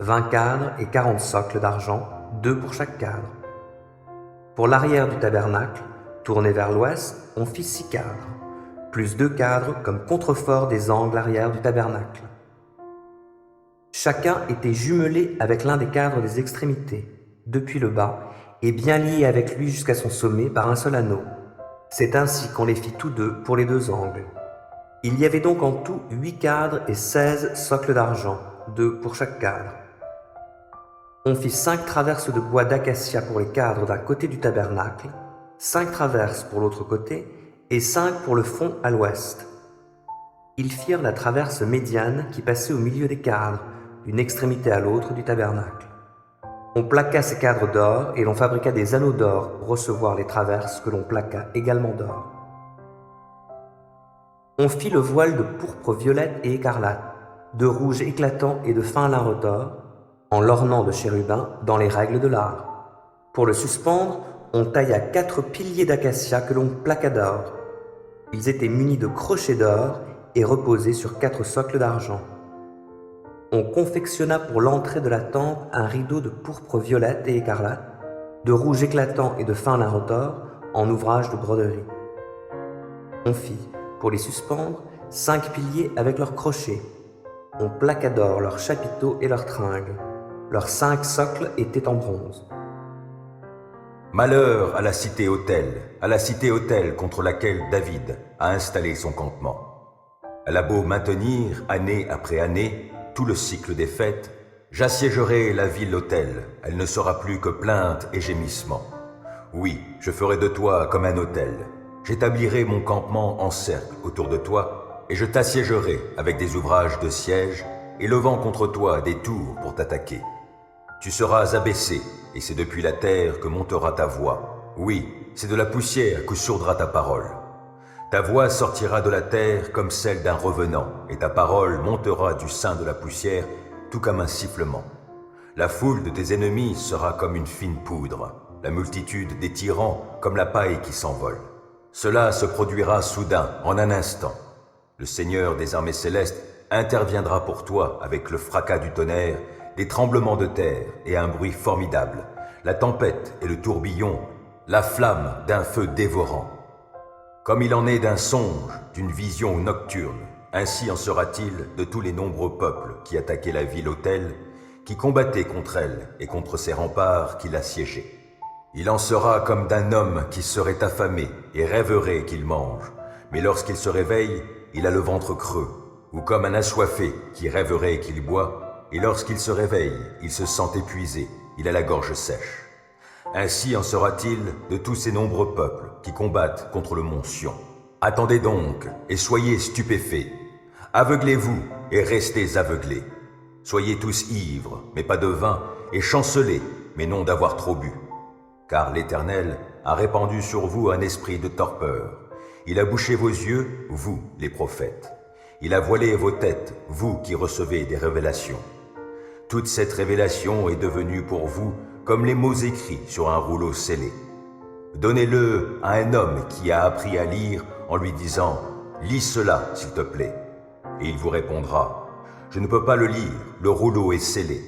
20 cadres et 40 socles d'argent, 2 pour chaque cadre. Pour l'arrière du tabernacle, tourné vers l'ouest, on fit 6 cadres, plus 2 cadres comme contrefort des angles arrière du tabernacle. Chacun était jumelé avec l'un des cadres des extrémités, depuis le bas, et bien lié avec lui jusqu'à son sommet par un seul anneau. C'est ainsi qu'on les fit tous deux pour les 2 angles. Il y avait donc en tout 8 cadres et 16 socles d'argent, 2 pour chaque cadre. On fit 5 traverses de bois d'acacia pour les cadres d'un côté du tabernacle, 5 traverses pour l'autre côté, et 5 pour le fond à l'ouest. Ils firent la traverse médiane qui passait au milieu des cadres, d'une extrémité à l'autre du tabernacle. On plaqua ces cadres d'or et l'on fabriqua des anneaux d'or pour recevoir les traverses que l'on plaqua également d'or. On fit le voile de pourpre violette et écarlate, de rouge éclatant et de fin lin retors, en l'ornant de chérubins dans les règles de l'art. Pour le suspendre, on tailla 4 piliers d'acacia que l'on plaqua d'or. Ils étaient munis de crochets d'or et reposaient sur 4 socles d'argent. On confectionna pour l'entrée de la tente un rideau de pourpre violette et écarlate, de rouge éclatant et de fin lin retors en ouvrage de broderie. On fit, pour les suspendre, 5 piliers avec leurs crochets. On plaqua d'or leurs chapiteaux et leurs tringles. Leurs 5 socles étaient en bronze. Malheur à la cité-autel contre laquelle David a installé son campement. Elle a beau maintenir, année après année, tout le cycle des fêtes, j'assiégerai la ville-autel, elle ne sera plus que plainte et gémissement. Oui, je ferai de toi comme un autel, j'établirai mon campement en cercle autour de toi, et je t'assiégerai avec des ouvrages de siège, élevant contre toi des tours pour t'attaquer. Tu seras abaissé, et c'est depuis la terre que montera ta voix. Oui, c'est de la poussière que sourdra ta parole. Ta voix sortira de la terre comme celle d'un revenant, et ta parole montera du sein de la poussière, tout comme un sifflement. La foule de tes ennemis sera comme une fine poudre, la multitude des tyrans comme la paille qui s'envole. Cela se produira soudain, en un instant. Le Seigneur des armées célestes interviendra pour toi avec le fracas du tonnerre, des tremblements de terre et un bruit formidable, la tempête et le tourbillon, la flamme d'un feu dévorant. Comme il en est d'un songe, d'une vision nocturne, ainsi en sera-t-il de tous les nombreux peuples qui attaquaient la ville-autel, qui combattaient contre elle et contre ses remparts qui l'assiégeaient. Il en sera comme d'un homme qui serait affamé et rêverait qu'il mange, mais lorsqu'il se réveille, il a le ventre creux, ou comme un assoiffé qui rêverait qu'il boit, et lorsqu'il se réveille, il se sent épuisé, il a la gorge sèche. Ainsi en sera-t-il de tous ces nombreux peuples qui combattent contre le mont Sion. Attendez donc et soyez stupéfaits. Aveuglez-vous et restez aveuglés. Soyez tous ivres, mais pas de vin, et chancelez, mais non d'avoir trop bu. Car l'Éternel a répandu sur vous un esprit de torpeur. Il a bouché vos yeux, vous, les prophètes. Il a voilé vos têtes, vous qui recevez des révélations. Toute cette révélation est devenue pour vous comme les mots écrits sur un rouleau scellé. Donnez-le à un homme qui a appris à lire en lui disant « Lis cela, s'il te plaît ». Et il vous répondra « Je ne peux pas le lire, le rouleau est scellé ».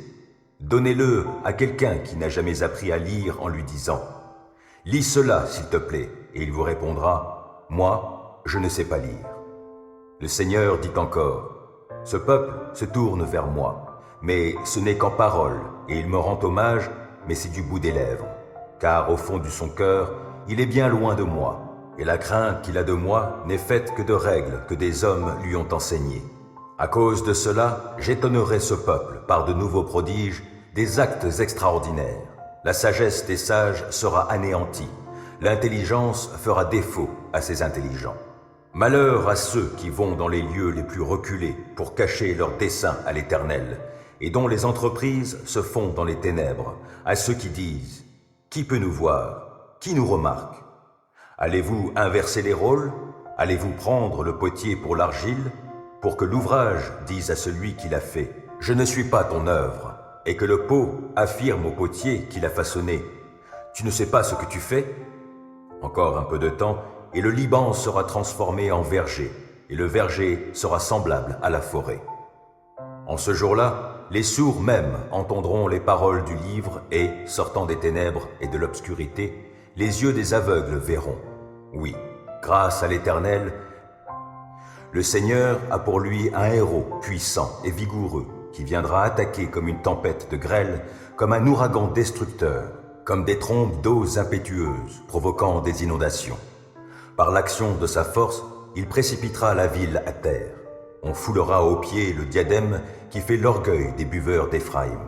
Donnez-le à quelqu'un qui n'a jamais appris à lire en lui disant « Lis cela, s'il te plaît ». Et il vous répondra « Moi, je ne sais pas lire ». Le Seigneur dit encore « Ce peuple se tourne vers moi, mais ce n'est qu'en parole, et il me rend hommage, mais c'est du bout des lèvres. Car au fond de son cœur, il est bien loin de moi, et la crainte qu'il a de moi n'est faite que de règles que des hommes lui ont enseignées. À cause de cela, j'étonnerai ce peuple par de nouveaux prodiges, des actes extraordinaires. La sagesse des sages sera anéantie, l'intelligence fera défaut à ces intelligents. Malheur à ceux qui vont dans les lieux les plus reculés pour cacher leurs desseins à l'Éternel, et dont les entreprises se font dans les ténèbres, à ceux qui disent « Qui peut nous voir? Qui nous remarque ?» Allez-vous inverser les rôles? Allez-vous prendre le potier pour l'argile, pour que l'ouvrage dise à celui qui l'a fait, « Je ne suis pas ton œuvre », et que le pot affirme au potier qui l'a façonné, « Tu ne sais pas ce que tu fais ?» Encore un peu de temps, et le Liban sera transformé en verger, et le verger sera semblable à la forêt. En ce jour-là, les sourds même entendront les paroles du livre et, sortant des ténèbres et de l'obscurité, les yeux des aveugles verront. Oui, grâce à l'Éternel, le Seigneur a pour lui un héros puissant et vigoureux qui viendra attaquer comme une tempête de grêle, comme un ouragan destructeur, comme des trombes d'eaux impétueuses provoquant des inondations. Par l'action de sa force, il précipitera la ville à terre. On foulera aux pieds le diadème qui fait l'orgueil des buveurs d'Éphraïm.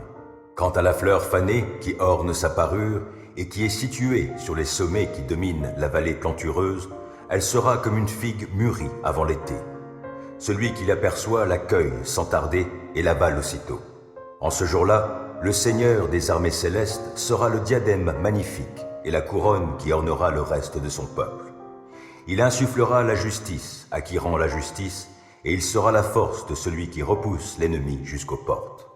Quant à la fleur fanée qui orne sa parure et qui est située sur les sommets qui dominent la vallée plantureuse, elle sera comme une figue mûrie avant l'été. Celui qui l'aperçoit la cueille sans tarder et l'avale aussitôt. En ce jour-là, le Seigneur des armées célestes sera le diadème magnifique et la couronne qui ornera le reste de son peuple. Il insufflera la justice à qui rend la justice, et il sera la force de celui qui repousse l'ennemi jusqu'aux portes.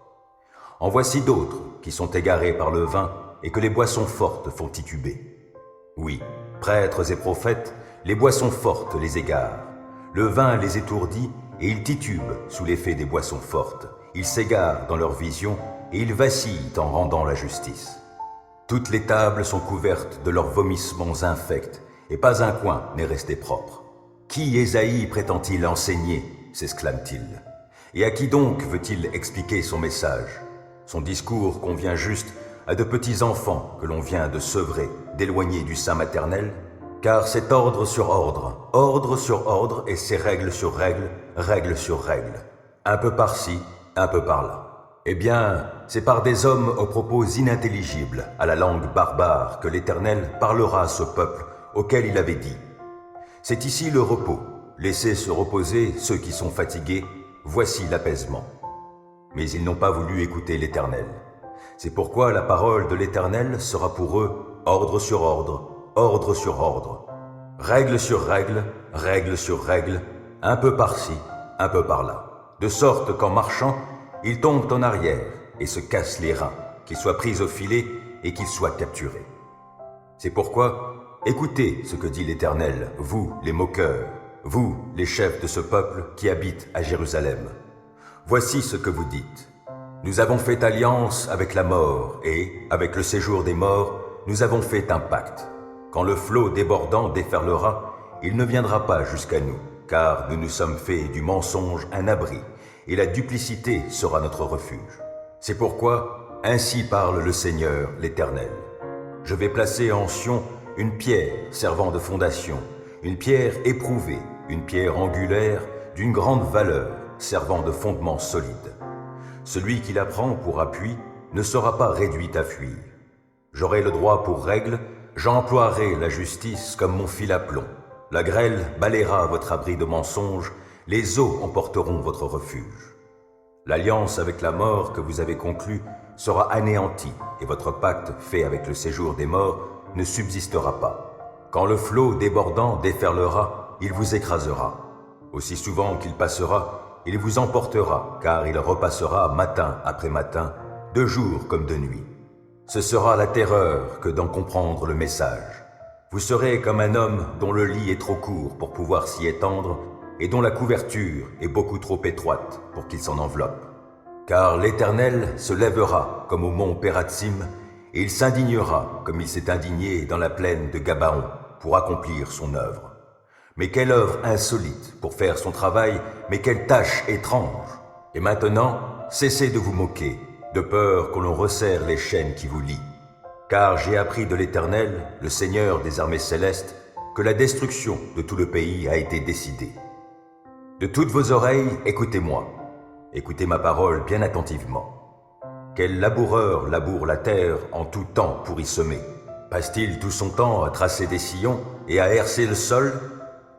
En voici d'autres qui sont égarés par le vin et que les boissons fortes font tituber. Oui, prêtres et prophètes, les boissons fortes les égarent. Le vin les étourdit et ils titubent sous l'effet des boissons fortes. Ils s'égarent dans leur vision et ils vacillent en rendant la justice. Toutes les tables sont couvertes de leurs vomissements infects et pas un coin n'est resté propre. Qui Ésaïe prétend-il enseigner ? S'exclame-t-il. Et à qui donc veut-il expliquer son message? Son discours convient juste à de petits enfants que l'on vient de sevrer, d'éloigner du sein maternel, car c'est ordre sur ordre et c'est règle sur règle sur règle, un peu par-ci, un peu par-là. Eh bien, c'est par des hommes aux propos inintelligibles, à la langue barbare, que l'Éternel parlera à ce peuple auquel il avait dit. C'est ici le repos, laissez se reposer ceux qui sont fatigués, voici l'apaisement. Mais ils n'ont pas voulu écouter l'Éternel. C'est pourquoi la parole de l'Éternel sera pour eux ordre sur ordre, règle sur règle, un peu par-ci, un peu par-là, de sorte qu'en marchant, ils tombent en arrière et se cassent les reins, qu'ils soient pris au filet et qu'ils soient capturés. C'est pourquoi, écoutez ce que dit l'Éternel, vous les moqueurs, vous les chefs de ce peuple qui habitent à Jérusalem. Voici ce que vous dites. Nous avons fait alliance avec la mort et, avec le séjour des morts, nous avons fait un pacte. Quand le flot débordant déferlera, il ne viendra pas jusqu'à nous, car nous nous sommes fait du mensonge un abri, et la duplicité sera notre refuge. C'est pourquoi, ainsi parle le Seigneur, l'Éternel. Je vais placer en Sion une pierre servant de fondation, une pierre éprouvée, une pierre angulaire d'une grande valeur, servant de fondement solide. Celui qui la prend pour appui ne sera pas réduit à fuir. J'aurai le droit pour règle, j'emploierai la justice comme mon fil à plomb. La grêle balayera votre abri de mensonges, les eaux emporteront votre refuge. L'alliance avec la mort que vous avez conclue sera anéantie et votre pacte fait avec le séjour des morts ne subsistera pas. Quand le flot débordant déferlera, il vous écrasera. Aussi souvent qu'il passera, il vous emportera, car il repassera matin après matin, de jour comme de nuit. Ce sera la terreur que d'en comprendre le message. Vous serez comme un homme dont le lit est trop court pour pouvoir s'y étendre et dont la couverture est beaucoup trop étroite pour qu'il s'en enveloppe. Car l'Éternel se lèvera comme au mont Pératsim et il s'indignera comme il s'est indigné dans la plaine de Gabaon pour accomplir son œuvre. Mais quelle œuvre insolite pour faire son travail, mais quelle tâche étrange! Et maintenant, cessez de vous moquer, de peur qu'on l'on resserre les chaînes qui vous lient. Car j'ai appris de l'Éternel, le Seigneur des armées célestes, que la destruction de tout le pays a été décidée. De toutes vos oreilles, écoutez-moi. Écoutez ma parole bien attentivement. Quel laboureur laboure la terre en tout temps pour y semer? Passe-t-il tout son temps à tracer des sillons et à hercer le sol?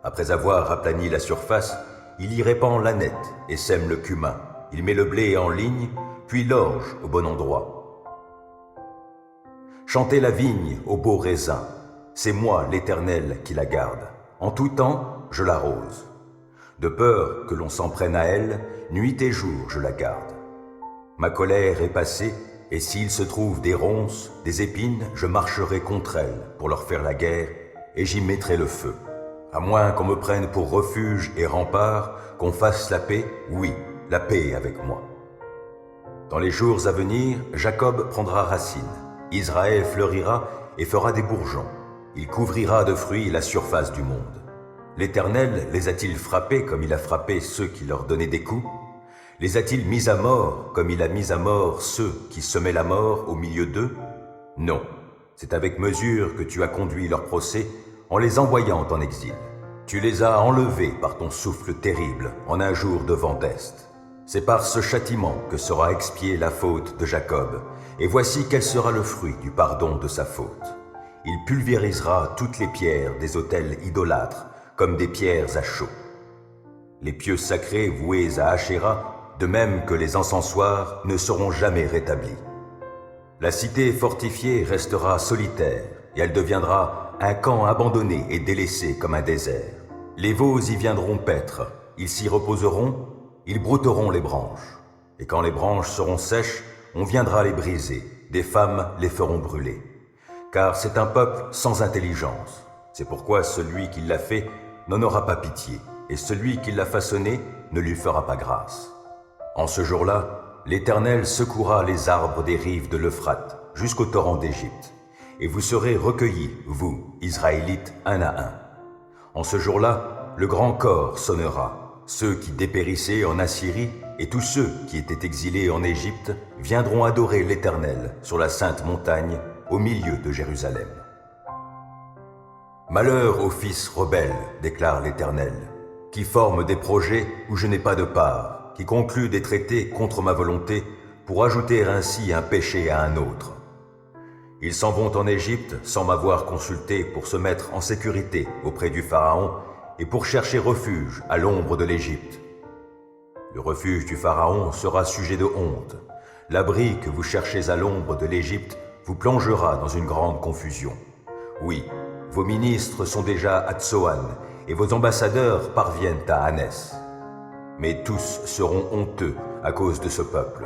Après avoir aplani la surface, il y répand l'ânette et sème le cumin. Il met le blé en ligne, puis l'orge au bon endroit. Chantez la vigne au beau raisin. C'est moi, l'Éternel, qui la garde. En tout temps, je l'arrose. De peur que l'on s'en prenne à elle, nuit et jour je la garde. Ma colère est passée, et s'il se trouve des ronces, des épines, je marcherai contre elles pour leur faire la guerre, et j'y mettrai le feu. À moins qu'on me prenne pour refuge et rempart, qu'on fasse la paix, oui, la paix avec moi. Dans les jours à venir, Jacob prendra racine, Israël fleurira et fera des bourgeons. Il couvrira de fruits la surface du monde. L'Éternel les a-t-il frappés comme il a frappé ceux qui leur donnaient des coups? Les a-t-il mis à mort comme il a mis à mort ceux qui semaient la mort au milieu d'eux? Non, c'est avec mesure que tu as conduit leur procès en les envoyant en exil. Tu les as enlevés par ton souffle terrible en un jour de vent d'Est. C'est par ce châtiment que sera expiée la faute de Jacob, et voici quel sera le fruit du pardon de sa faute. Il pulvérisera toutes les pierres des autels idolâtres comme des pierres à chaux. Les pieux sacrés voués à Ashéra, de même que les encensoirs, ne seront jamais rétablis. La cité fortifiée restera solitaire, et elle deviendra un camp abandonné et délaissé comme un désert. Les veaux y viendront paître, ils s'y reposeront, ils brouteront les branches. Et quand les branches seront sèches, on viendra les briser, des femmes les feront brûler. Car c'est un peuple sans intelligence. C'est pourquoi celui qui l'a fait n'en aura pas pitié, et celui qui l'a façonné ne lui fera pas grâce. En ce jour-là, l'Éternel secouera les arbres des rives de l'Euphrate jusqu'au torrent d'Égypte, et vous serez recueillis, vous, Israélites, un à un. En ce jour-là, le grand corps sonnera. Ceux qui dépérissaient en Assyrie et tous ceux qui étaient exilés en Égypte viendront adorer l'Éternel sur la sainte montagne au milieu de Jérusalem. Malheur aux fils rebelles, déclare l'Éternel, qui forment des projets où je n'ai pas de part, qui concluent des traités contre ma volonté pour ajouter ainsi un péché à un autre. Ils s'en vont en Égypte sans m'avoir consulté pour se mettre en sécurité auprès du Pharaon et pour chercher refuge à l'ombre de l'Égypte. Le refuge du Pharaon sera sujet de honte. L'abri que vous cherchez à l'ombre de l'Égypte vous plongera dans une grande confusion. Oui, vos ministres sont déjà à Tsoan et vos ambassadeurs parviennent à Anès. Mais tous seront honteux à cause de ce peuple.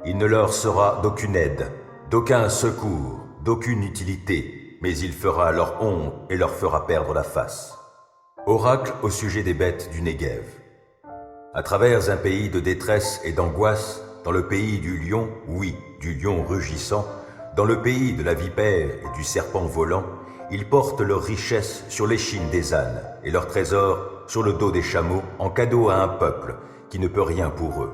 Il ne leur sera d'aucune aide, d'aucun secours, d'aucune utilité, mais il fera leur honte et leur fera perdre la face. Oracle au sujet des bêtes du Néguev. À travers un pays de détresse et d'angoisse, dans le pays du lion, oui, du lion rugissant, dans le pays de la vipère et du serpent volant, ils portent leurs richesses sur l'échine des ânes et leurs trésors sur le dos des chameaux en cadeau à un peuple qui ne peut rien pour eux.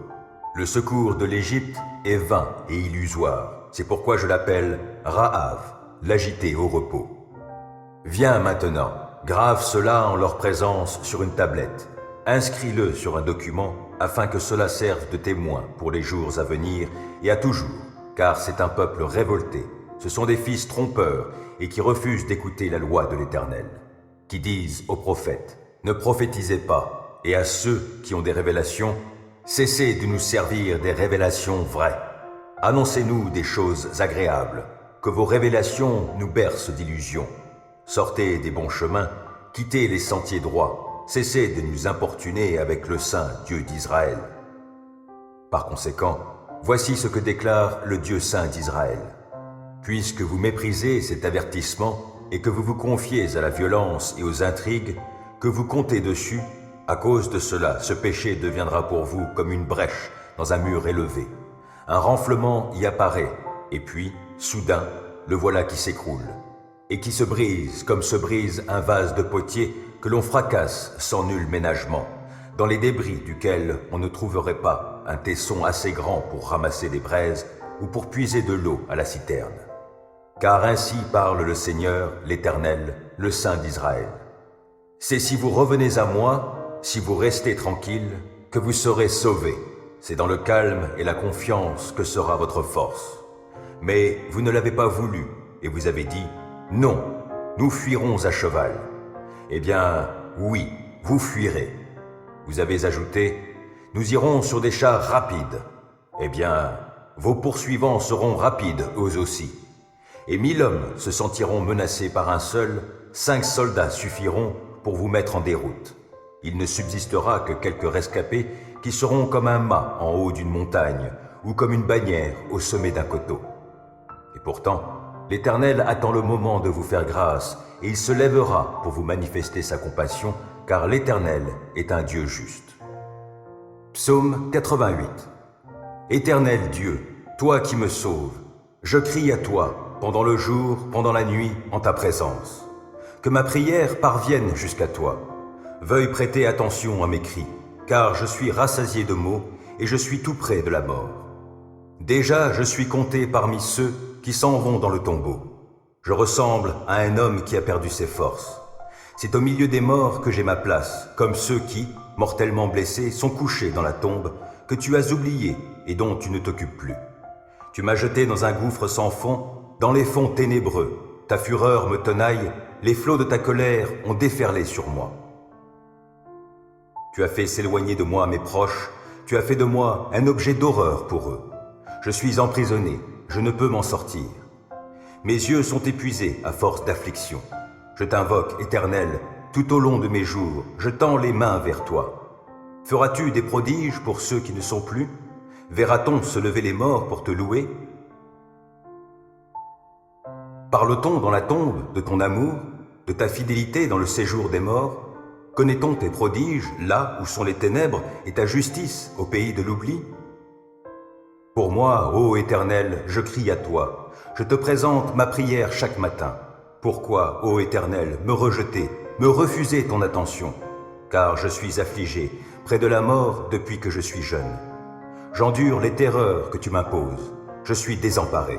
Le secours de l'Égypte est vain et illusoire. C'est pourquoi je l'appelle Rahav, l'agité au repos. Viens maintenant, grave cela en leur présence sur une tablette. Inscris-le sur un document afin que cela serve de témoin pour les jours à venir et à toujours, car c'est un peuple révolté. Ce sont des fils trompeurs et qui refusent d'écouter la loi de l'Éternel, qui disent aux prophètes, ne prophétisez pas, et à ceux qui ont des révélations, cessez de nous servir des révélations vraies. Annoncez-nous des choses agréables, que vos révélations nous bercent d'illusions. Sortez des bons chemins, quittez les sentiers droits, cessez de nous importuner avec le saint Dieu d'Israël. Par conséquent, voici ce que déclare le Dieu saint d'Israël. Puisque vous méprisez cet avertissement et que vous vous confiez à la violence et aux intrigues, que vous comptez dessus, à cause de cela, ce péché deviendra pour vous comme une brèche dans un mur élevé. Un renflement y apparaît, et puis, soudain, le voilà qui s'écroule, et qui se brise comme se brise un vase de potier que l'on fracasse sans nul ménagement, dans les débris duquel on ne trouverait pas un tesson assez grand pour ramasser les braises ou pour puiser de l'eau à la citerne. Car ainsi parle le Seigneur, l'Éternel, le Saint d'Israël. C'est si vous revenez à moi, si vous restez tranquille, que vous serez sauvés. C'est dans le calme et la confiance que sera votre force. Mais vous ne l'avez pas voulu, et vous avez dit, non, nous fuirons à cheval. Eh bien, oui, vous fuirez. Vous avez ajouté, nous irons sur des chars rapides. Eh bien, vos poursuivants seront rapides eux aussi. Et 1000 hommes se sentiront menacés par un seul, 5 soldats suffiront pour vous mettre en déroute. Il ne subsistera que quelques rescapés qui seront comme un mât en haut d'une montagne ou comme une bannière au sommet d'un coteau. Et pourtant, l'Éternel attend le moment de vous faire grâce et il se lèvera pour vous manifester sa compassion, car l'Éternel est un Dieu juste. Psaume 88. Éternel Dieu, toi qui me sauves, je crie à toi, pendant le jour, pendant la nuit, en ta présence. Que ma prière parvienne jusqu'à toi. Veuille prêter attention à mes cris, car je suis rassasié de maux et je suis tout près de la mort. Déjà, je suis compté parmi ceux qui s'en vont dans le tombeau. Je ressemble à un homme qui a perdu ses forces. C'est au milieu des morts que j'ai ma place, comme ceux qui, mortellement blessés, sont couchés dans la tombe, que tu as oubliés et dont tu ne t'occupes plus. Tu m'as jeté dans un gouffre sans fond, dans les fonds ténébreux. Ta fureur me tenaille, les flots de ta colère ont déferlé sur moi. Tu as fait s'éloigner de moi mes proches, tu as fait de moi un objet d'horreur pour eux. Je suis emprisonné, je ne peux m'en sortir. Mes yeux sont épuisés à force d'affliction. Je t'invoque, Éternel, tout au long de mes jours, je tends les mains vers toi. Feras-tu des prodiges pour ceux qui ne sont plus? Verra-t-on se lever les morts pour te louer? Parle-t-on dans la tombe de ton amour, de ta fidélité dans le séjour des morts? Connaît-on tes prodiges là où sont les ténèbres et ta justice au pays de l'oubli? Pour moi, ô Éternel, je crie à toi. Je te présente ma prière chaque matin. Pourquoi, ô Éternel, me rejeter, me refuser ton attention? Car je suis affligé, près de la mort depuis que je suis jeune. J'endure les terreurs que tu m'imposes. Je suis désemparé.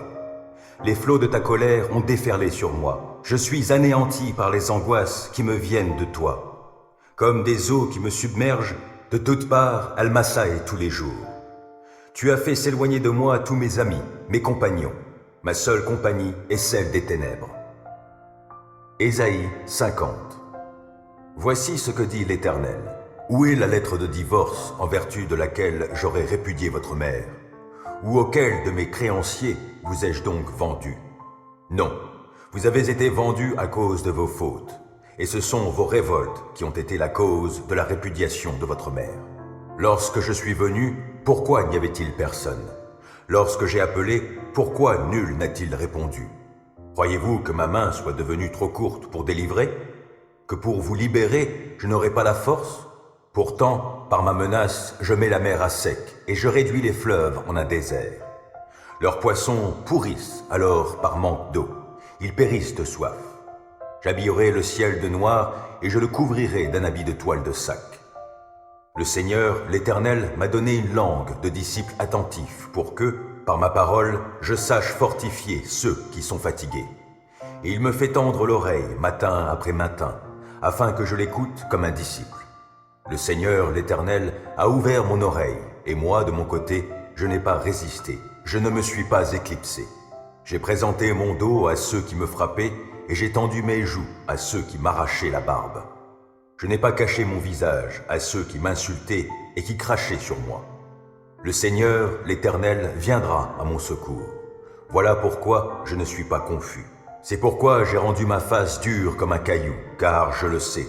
Les flots de ta colère ont déferlé sur moi. Je suis anéanti par les angoisses qui me viennent de toi. Comme des eaux qui me submergent, de toutes parts, elles m'assaillent tous les jours. Tu as fait s'éloigner de moi tous mes amis, mes compagnons. Ma seule compagnie est celle des ténèbres. Ésaïe 50. Voici ce que dit l'Éternel. Où est la lettre de divorce en vertu de laquelle j'aurais répudié votre mère? Ou auquel de mes créanciers vous ai-je donc vendu? Non, vous avez été vendus à cause de vos fautes, et ce sont vos révoltes qui ont été la cause de la répudiation de votre mère. Lorsque je suis venu, pourquoi n'y avait-il personne? Lorsque j'ai appelé, pourquoi nul n'a-t-il répondu? Croyez-vous que ma main soit devenue trop courte pour délivrer? Que pour vous libérer, je n'aurai pas la force? Pourtant, par ma menace, je mets la mer à sec et je réduis les fleuves en un désert. Leurs poissons pourrissent alors par manque d'eau. Ils périssent de soif. J'habillerai le ciel de noir et je le couvrirai d'un habit de toile de sac. Le Seigneur, l'Éternel, m'a donné une langue de disciples attentifs pour que, par ma parole, je sache fortifier ceux qui sont fatigués. Et il me fait tendre l'oreille matin après matin, afin que je l'écoute comme un disciple. Le Seigneur, l'Éternel, a ouvert mon oreille, et moi, de mon côté, je n'ai pas résisté, je ne me suis pas éclipsé. J'ai présenté mon dos à ceux qui me frappaient, et j'ai tendu mes joues à ceux qui m'arrachaient la barbe. Je n'ai pas caché mon visage à ceux qui m'insultaient et qui crachaient sur moi. Le Seigneur, l'Éternel, viendra à mon secours. Voilà pourquoi je ne suis pas confus. C'est pourquoi j'ai rendu ma face dure comme un caillou, car je le sais.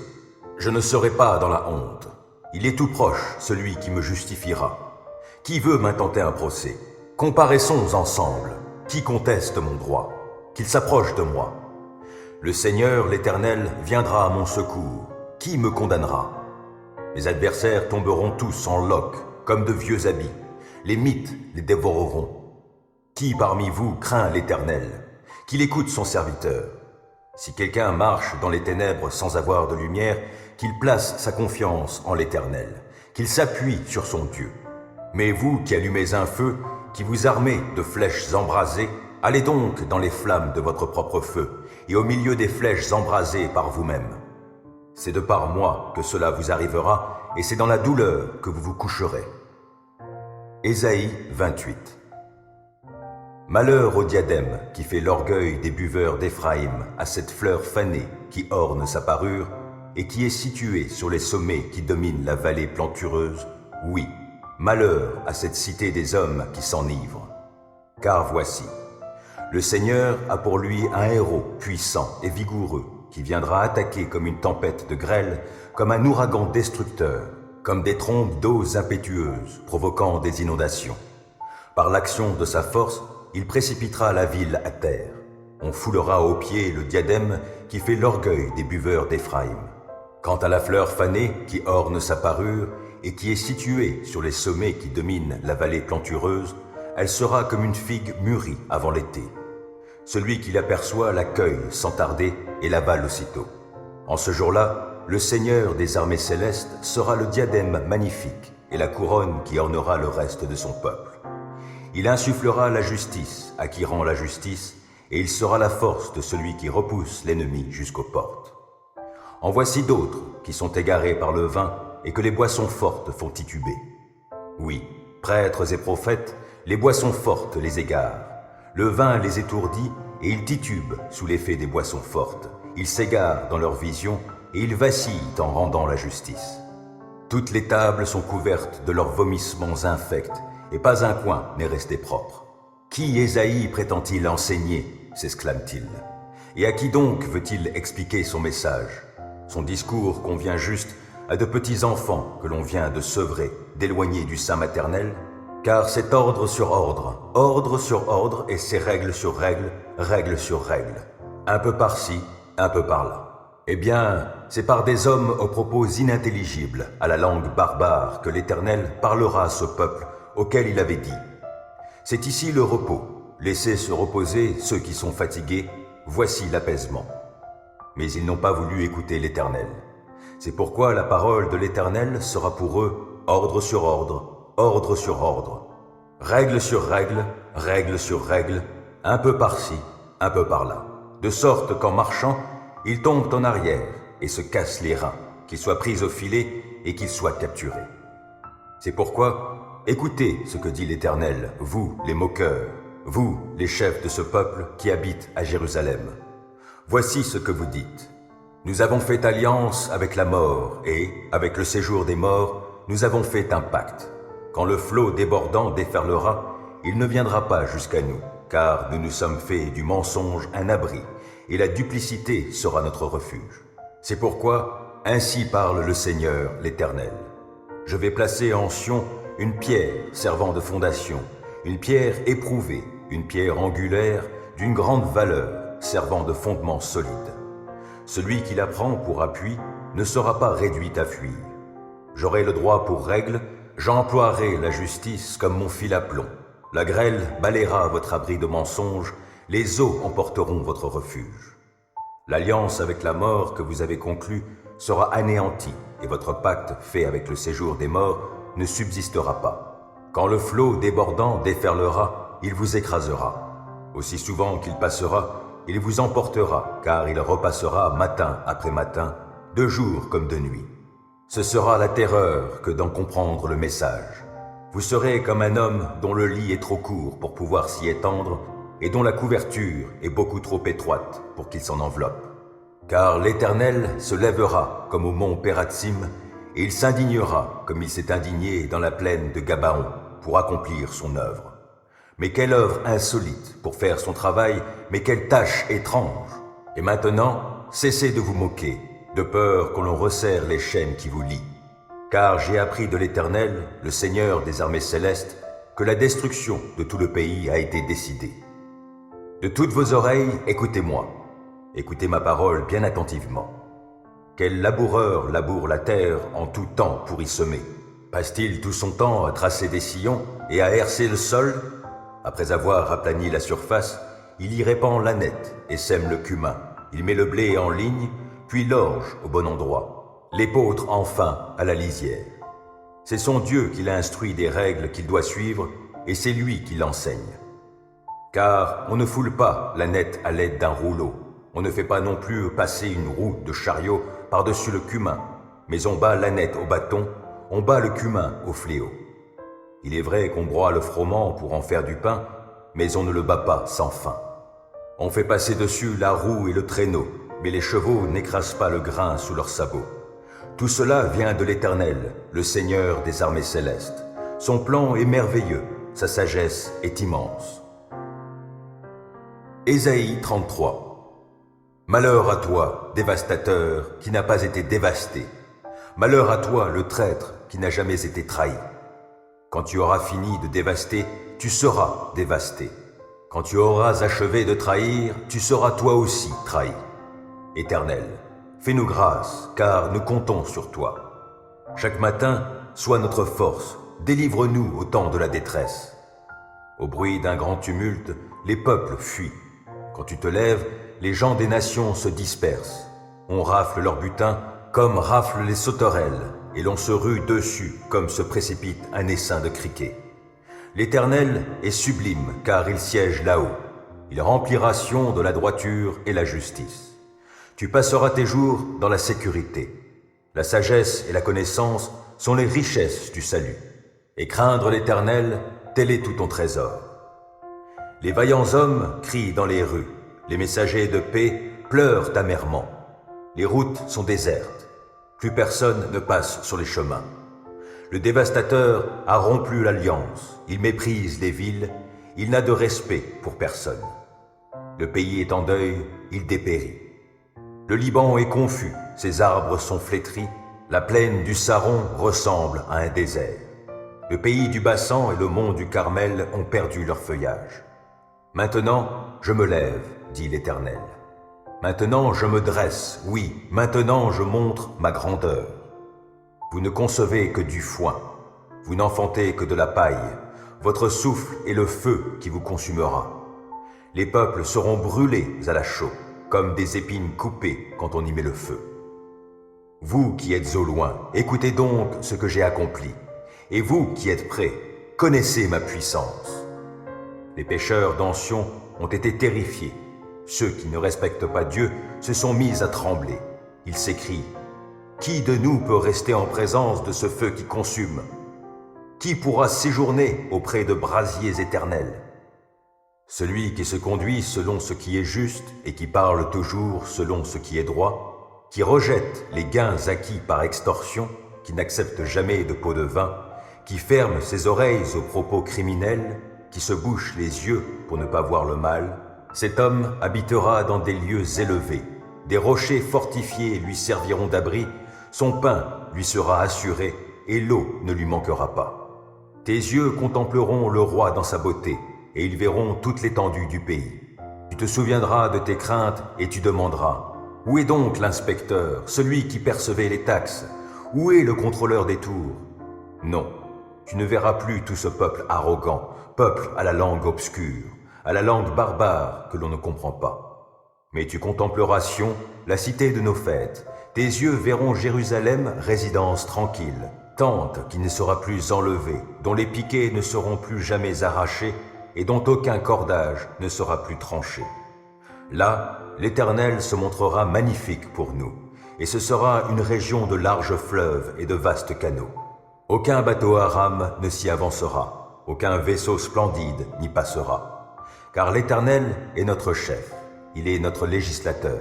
Je ne serai pas dans la honte. Il est tout proche, celui qui me justifiera. Qui veut m'intenter un procès? Comparaissons ensemble. Qui conteste mon droit? Qu'il s'approche de moi. Le Seigneur, l'Éternel, viendra à mon secours. Qui me condamnera? Mes adversaires tomberont tous en loques, comme de vieux habits. Les mythes les dévoreront. Qui parmi vous craint l'Éternel? Qu'il écoute son serviteur. Si quelqu'un marche dans les ténèbres sans avoir de lumière, qu'il place sa confiance en l'Éternel, qu'il s'appuie sur son Dieu. Mais vous qui allumez un feu, qui vous armez de flèches embrasées, allez donc dans les flammes de votre propre feu, et au milieu des flèches embrasées par vous-même. C'est de par moi que cela vous arrivera, et c'est dans la douleur que vous vous coucherez. Ésaïe 28. Malheur au diadème qui fait l'orgueil des buveurs d'Éphraïm, à cette fleur fanée qui orne sa parure et qui est située sur les sommets qui dominent la vallée plantureuse. Oui, malheur à cette cité des hommes qui s'enivrent. Car voici, Le Seigneur a pour lui un héros puissant et vigoureux qui viendra attaquer comme une tempête de grêle, comme un ouragan destructeur, comme des trombes d'eaux impétueuses provoquant des inondations. Par l'action de sa force, il précipitera la ville à terre. On foulera aux pieds le diadème qui fait l'orgueil des buveurs d'Éphraïm. Quant à la fleur fanée qui orne sa parure et qui est située sur les sommets qui dominent la vallée plantureuse, elle sera comme une figue mûrie avant l'été. Celui qui l'aperçoit l'accueille sans tarder et l'avale aussitôt. En ce jour-là, le Seigneur des armées célestes sera le diadème magnifique et la couronne qui ornera le reste de son peuple. Il insufflera la justice à qui rend la justice, et il sera la force de celui qui repousse l'ennemi jusqu'aux portes. En voici d'autres qui sont égarés par le vin et que les boissons fortes font tituber. Oui, prêtres et prophètes, les boissons fortes les égarent. Le vin les étourdit et ils titubent sous l'effet des boissons fortes. Ils s'égarent dans leur vision et ils vacillent en rendant la justice. Toutes les tables sont couvertes de leurs vomissements infects et pas un coin n'est resté propre. Qui Ésaïe prétend-il enseigner ? S'exclame-t-il. Et à qui donc veut-il expliquer son message ? Son discours convient juste à de petits enfants que l'on vient de sevrer, d'éloigner du sein maternel, car c'est ordre sur ordre et c'est règle sur règle, règle sur règle, un peu par-ci, un peu par-là. Eh bien, c'est par des hommes aux propos inintelligibles, à la langue barbare, que l'Éternel parlera à ce peuple auquel il avait dit. C'est ici le repos, laissez se reposer ceux qui sont fatigués, voici l'apaisement. Mais ils n'ont pas voulu écouter l'Éternel. C'est pourquoi la parole de l'Éternel sera pour eux ordre sur ordre, règle sur règle, règle sur règle, un peu par-ci, un peu par-là, de sorte qu'en marchant, ils tombent en arrière et se cassent les reins, qu'ils soient pris au filet et qu'ils soient capturés. C'est pourquoi, écoutez ce que dit l'Éternel, vous les moqueurs, vous les chefs de ce peuple qui habitent à Jérusalem. Voici ce que vous dites. Nous avons fait alliance avec la mort et, avec le séjour des morts, nous avons fait un pacte. Quand le flot débordant déferlera, il ne viendra pas jusqu'à nous, car nous nous sommes fait du mensonge un abri, et la duplicité sera notre refuge. C'est pourquoi, ainsi parle le Seigneur, l'Éternel. Je vais placer en Sion une pierre servant de fondation, une pierre éprouvée, une pierre angulaire d'une grande valeur, servant de fondement solide. Celui qui la prend pour appui ne sera pas réduit à fuir. J'aurai le droit pour règle, j'emploierai la justice comme mon fil à plomb. La grêle balayera votre abri de mensonges, les eaux emporteront votre refuge. L'alliance avec la mort que vous avez conclue sera anéantie et votre pacte fait avec le séjour des morts ne subsistera pas. Quand le flot débordant déferlera, il vous écrasera. Aussi souvent qu'il passera, il vous emportera, car il repassera matin après matin, de jour comme de nuit. Ce sera la terreur que d'en comprendre le message. Vous serez comme un homme dont le lit est trop court pour pouvoir s'y étendre et dont la couverture est beaucoup trop étroite pour qu'il s'en enveloppe. Car l'Éternel se lèvera comme au mont Pératsim et il s'indignera comme il s'est indigné dans la plaine de Gabaon pour accomplir son œuvre. Mais quelle œuvre insolite pour faire son travail, mais quelle tâche étrange! Et maintenant, cessez de vous moquer, de peur qu'on l'on resserre les chaînes qui vous lient. Car j'ai appris de l'Éternel, le Seigneur des armées célestes, que la destruction de tout le pays a été décidée. De toutes vos oreilles, écoutez-moi. Écoutez ma parole bien attentivement. Quel laboureur laboure la terre en tout temps pour y semer? Passe-t-il tout son temps à tracer des sillons et à herser le sol? Après avoir aplani la surface, il y répand l'ânette et sème le cumin. Il met le blé en ligne, puis l'orge au bon endroit, l'épeautre enfin à la lisière. C'est son Dieu qui l'instruit des règles qu'il doit suivre, et c'est lui qui l'enseigne. Car on ne foule pas l'ânette à l'aide d'un rouleau, on ne fait pas non plus passer une roue de chariot par-dessus le cumin, mais on bat l'ânette au bâton, on bat le cumin au fléau. Il est vrai qu'on broie le froment pour en faire du pain, mais on ne le bat pas sans fin. On fait passer dessus la roue et le traîneau, mais les chevaux n'écrasent pas le grain sous leurs sabots. Tout cela vient de l'Éternel, le Seigneur des armées célestes. Son plan est merveilleux, sa sagesse est immense. Ésaïe 33. Malheur à toi, dévastateur, qui n'a pas été dévasté. Malheur à toi, le traître, qui n'a jamais été trahi. Quand tu auras fini de dévaster, tu seras dévasté. Quand tu auras achevé de trahir, tu seras toi aussi trahi. Éternel, fais-nous grâce, car nous comptons sur toi. Chaque matin, sois notre force, délivre-nous au temps de la détresse. Au bruit d'un grand tumulte, les peuples fuient. Quand tu te lèves, les gens des nations se dispersent. On rafle leur butin comme raflent les sauterelles, et l'on se rue dessus comme se précipite un essaim de criquets. L'Éternel est sublime, car il siège là-haut. Il remplira Sion de la droiture et la justice. Tu passeras tes jours dans la sécurité. La sagesse et la connaissance sont les richesses du salut. Et craindre l'Éternel, tel est tout ton trésor. Les vaillants hommes crient dans les rues. Les messagers de paix pleurent amèrement. Les routes sont désertes. Plus personne ne passe sur les chemins. Le dévastateur a rompu l'alliance. Il méprise les villes. Il n'a de respect pour personne. Le pays est en deuil, il dépérit. Le Liban est confus, ses arbres sont flétris. La plaine du Saron ressemble à un désert. Le pays du Bassan et le mont du Carmel ont perdu leur feuillage. Maintenant, je me lève, dit l'Éternel. Maintenant, je me dresse, oui, maintenant je montre ma grandeur. Vous ne concevez que du foin, vous n'enfantez que de la paille, votre souffle est le feu qui vous consumera. Les peuples seront brûlés à la chaux, comme des épines coupées quand on y met le feu. Vous qui êtes au loin, écoutez donc ce que j'ai accompli, et vous qui êtes près, connaissez ma puissance. Les pécheurs d'Ansion ont été terrifiés. Ceux qui ne respectent pas Dieu se sont mis à trembler. Ils s'écrient « Qui de nous peut rester en présence de ce feu qui consume? Qui pourra séjourner auprès de brasiers éternels? Celui qui se conduit selon ce qui est juste et qui parle toujours selon ce qui est droit, qui rejette les gains acquis par extorsion, qui n'accepte jamais de pot de vin, qui ferme ses oreilles aux propos criminels, qui se bouche les yeux pour ne pas voir le mal, cet homme habitera dans des lieux élevés. Des rochers fortifiés lui serviront d'abri, son pain lui sera assuré et l'eau ne lui manquera pas. Tes yeux contempleront le roi dans sa beauté et ils verront toute l'étendue du pays. Tu te souviendras de tes craintes et tu demanderas « Où est donc l'inspecteur, celui qui percevait les taxes? Où est le contrôleur des tours ?» Non, tu ne verras plus tout ce peuple arrogant, peuple à la langue obscure, à la langue barbare que l'on ne comprend pas. Mais tu contempleras Sion, la cité de nos fêtes. Tes yeux verront Jérusalem, résidence tranquille, tente qui ne sera plus enlevée, dont les piquets ne seront plus jamais arrachés et dont aucun cordage ne sera plus tranché. Là, l'Éternel se montrera magnifique pour nous, et ce sera une région de larges fleuves et de vastes canaux. Aucun bateau à rame ne s'y avancera, aucun vaisseau splendide n'y passera. Car l'Éternel est notre chef, il est notre législateur.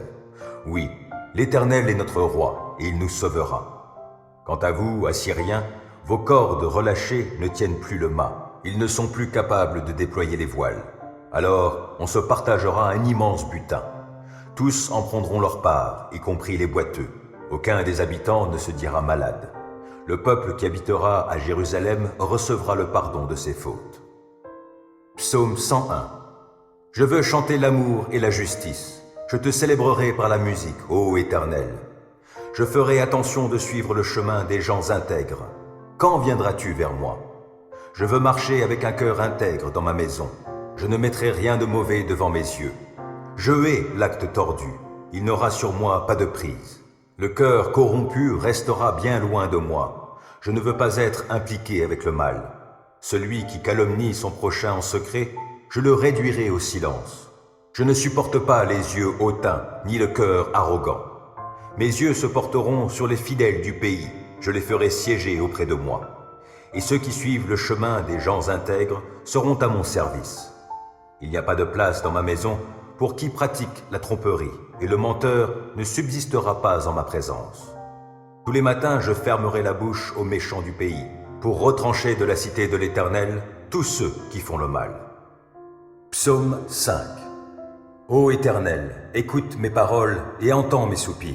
Oui, l'Éternel est notre roi, et il nous sauvera. Quant à vous, Assyriens, vos cordes relâchées ne tiennent plus le mât. Ils ne sont plus capables de déployer les voiles. Alors, on se partagera un immense butin. Tous en prendront leur part, y compris les boiteux. Aucun des habitants ne se dira malade. Le peuple qui habitera à Jérusalem recevra le pardon de ses fautes. Psaume 101. Je veux chanter l'amour et la justice. Je te célébrerai par la musique, ô Éternel. Je ferai attention de suivre le chemin des gens intègres. Quand viendras-tu vers moi? Je veux marcher avec un cœur intègre dans ma maison. Je ne mettrai rien de mauvais devant mes yeux. Je hais l'acte tordu. Il n'aura sur moi pas de prise. Le cœur corrompu restera bien loin de moi. Je ne veux pas être impliqué avec le mal. Celui qui calomnie son prochain en secret, je le réduirai au silence. Je ne supporte pas les yeux hautains, ni le cœur arrogant. Mes yeux se porteront sur les fidèles du pays. Je les ferai siéger auprès de moi. Et ceux qui suivent le chemin des gens intègres seront à mon service. Il n'y a pas de place dans ma maison pour qui pratique la tromperie, et le menteur ne subsistera pas en ma présence. Tous les matins, je fermerai la bouche aux méchants du pays, pour retrancher de la cité de l'Éternel tous ceux qui font le mal. Psaume 5. Ô Éternel, écoute mes paroles et entends mes soupirs.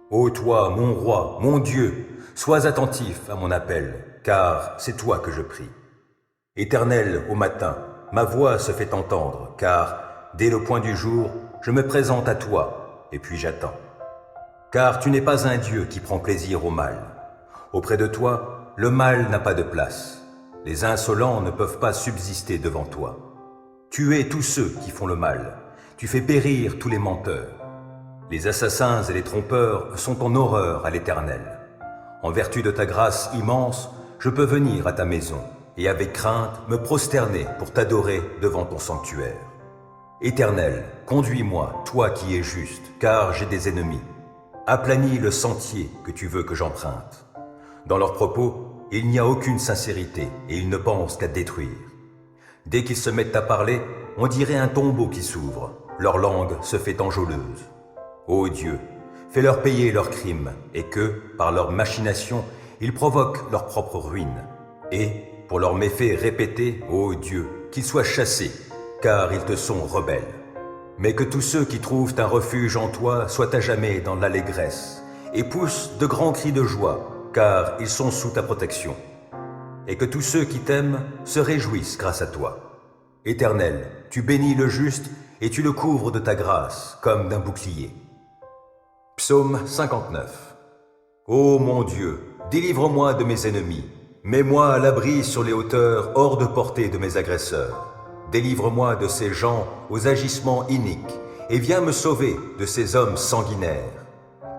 Ô toi, mon roi, mon Dieu, sois attentif à mon appel, car c'est toi que je prie. Éternel, au matin, ma voix se fait entendre, car, dès le point du jour, je me présente à toi, et puis j'attends. Car tu n'es pas un Dieu qui prend plaisir au mal. Auprès de toi, le mal n'a pas de place. Les insolents ne peuvent pas subsister devant toi. Tu hais tous ceux qui font le mal. Tu fais périr tous les menteurs. Les assassins et les trompeurs sont en horreur à l'Éternel. En vertu de ta grâce immense, je peux venir à ta maison et avec crainte me prosterner pour t'adorer devant ton sanctuaire. Éternel, conduis-moi, toi qui es juste, car j'ai des ennemis. Aplanis le sentier que tu veux que j'emprunte. Dans leurs propos, il n'y a aucune sincérité et ils ne pensent qu'à détruire. Dès qu'ils se mettent à parler, on dirait un tombeau qui s'ouvre. Leur langue se fait enjôleuse. Ô Dieu, fais-leur payer leurs crimes et que, par leurs machinations, ils provoquent leur propre ruine. Et, pour leurs méfaits répétés, ô Dieu, qu'ils soient chassés, car ils te sont rebelles. Mais que tous ceux qui trouvent un refuge en toi soient à jamais dans l'allégresse et poussent de grands cris de joie, car ils sont sous ta protection. Et que tous ceux qui t'aiment se réjouissent grâce à toi. Éternel, tu bénis le juste et tu le couvres de ta grâce comme d'un bouclier. Psaume 59. Ô mon Dieu, délivre-moi de mes ennemis, mets-moi à l'abri sur les hauteurs hors de portée de mes agresseurs. Délivre-moi de ces gens aux agissements iniques et viens me sauver de ces hommes sanguinaires.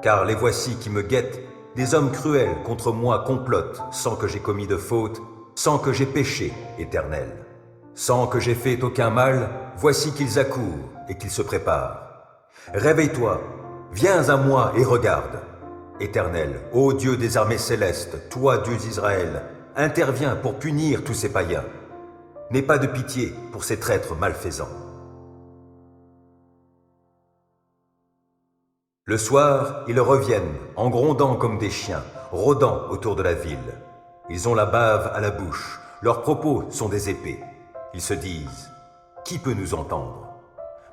Car les voici qui me guettent, des hommes cruels contre moi complotent sans que j'ai commis de faute, sans que j'ai péché, Éternel. Sans que j'ai fait aucun mal, voici qu'ils accourent et qu'ils se préparent. Réveille-toi, viens à moi et regarde. Éternel, ô Dieu des armées célestes, toi Dieu d'Israël, interviens pour punir tous ces païens. N'aie pas de pitié pour ces traîtres malfaisants. Le soir, ils reviennent, en grondant comme des chiens, rôdant autour de la ville. Ils ont la bave à la bouche, leurs propos sont des épées. Ils se disent, « Qui peut nous entendre ?»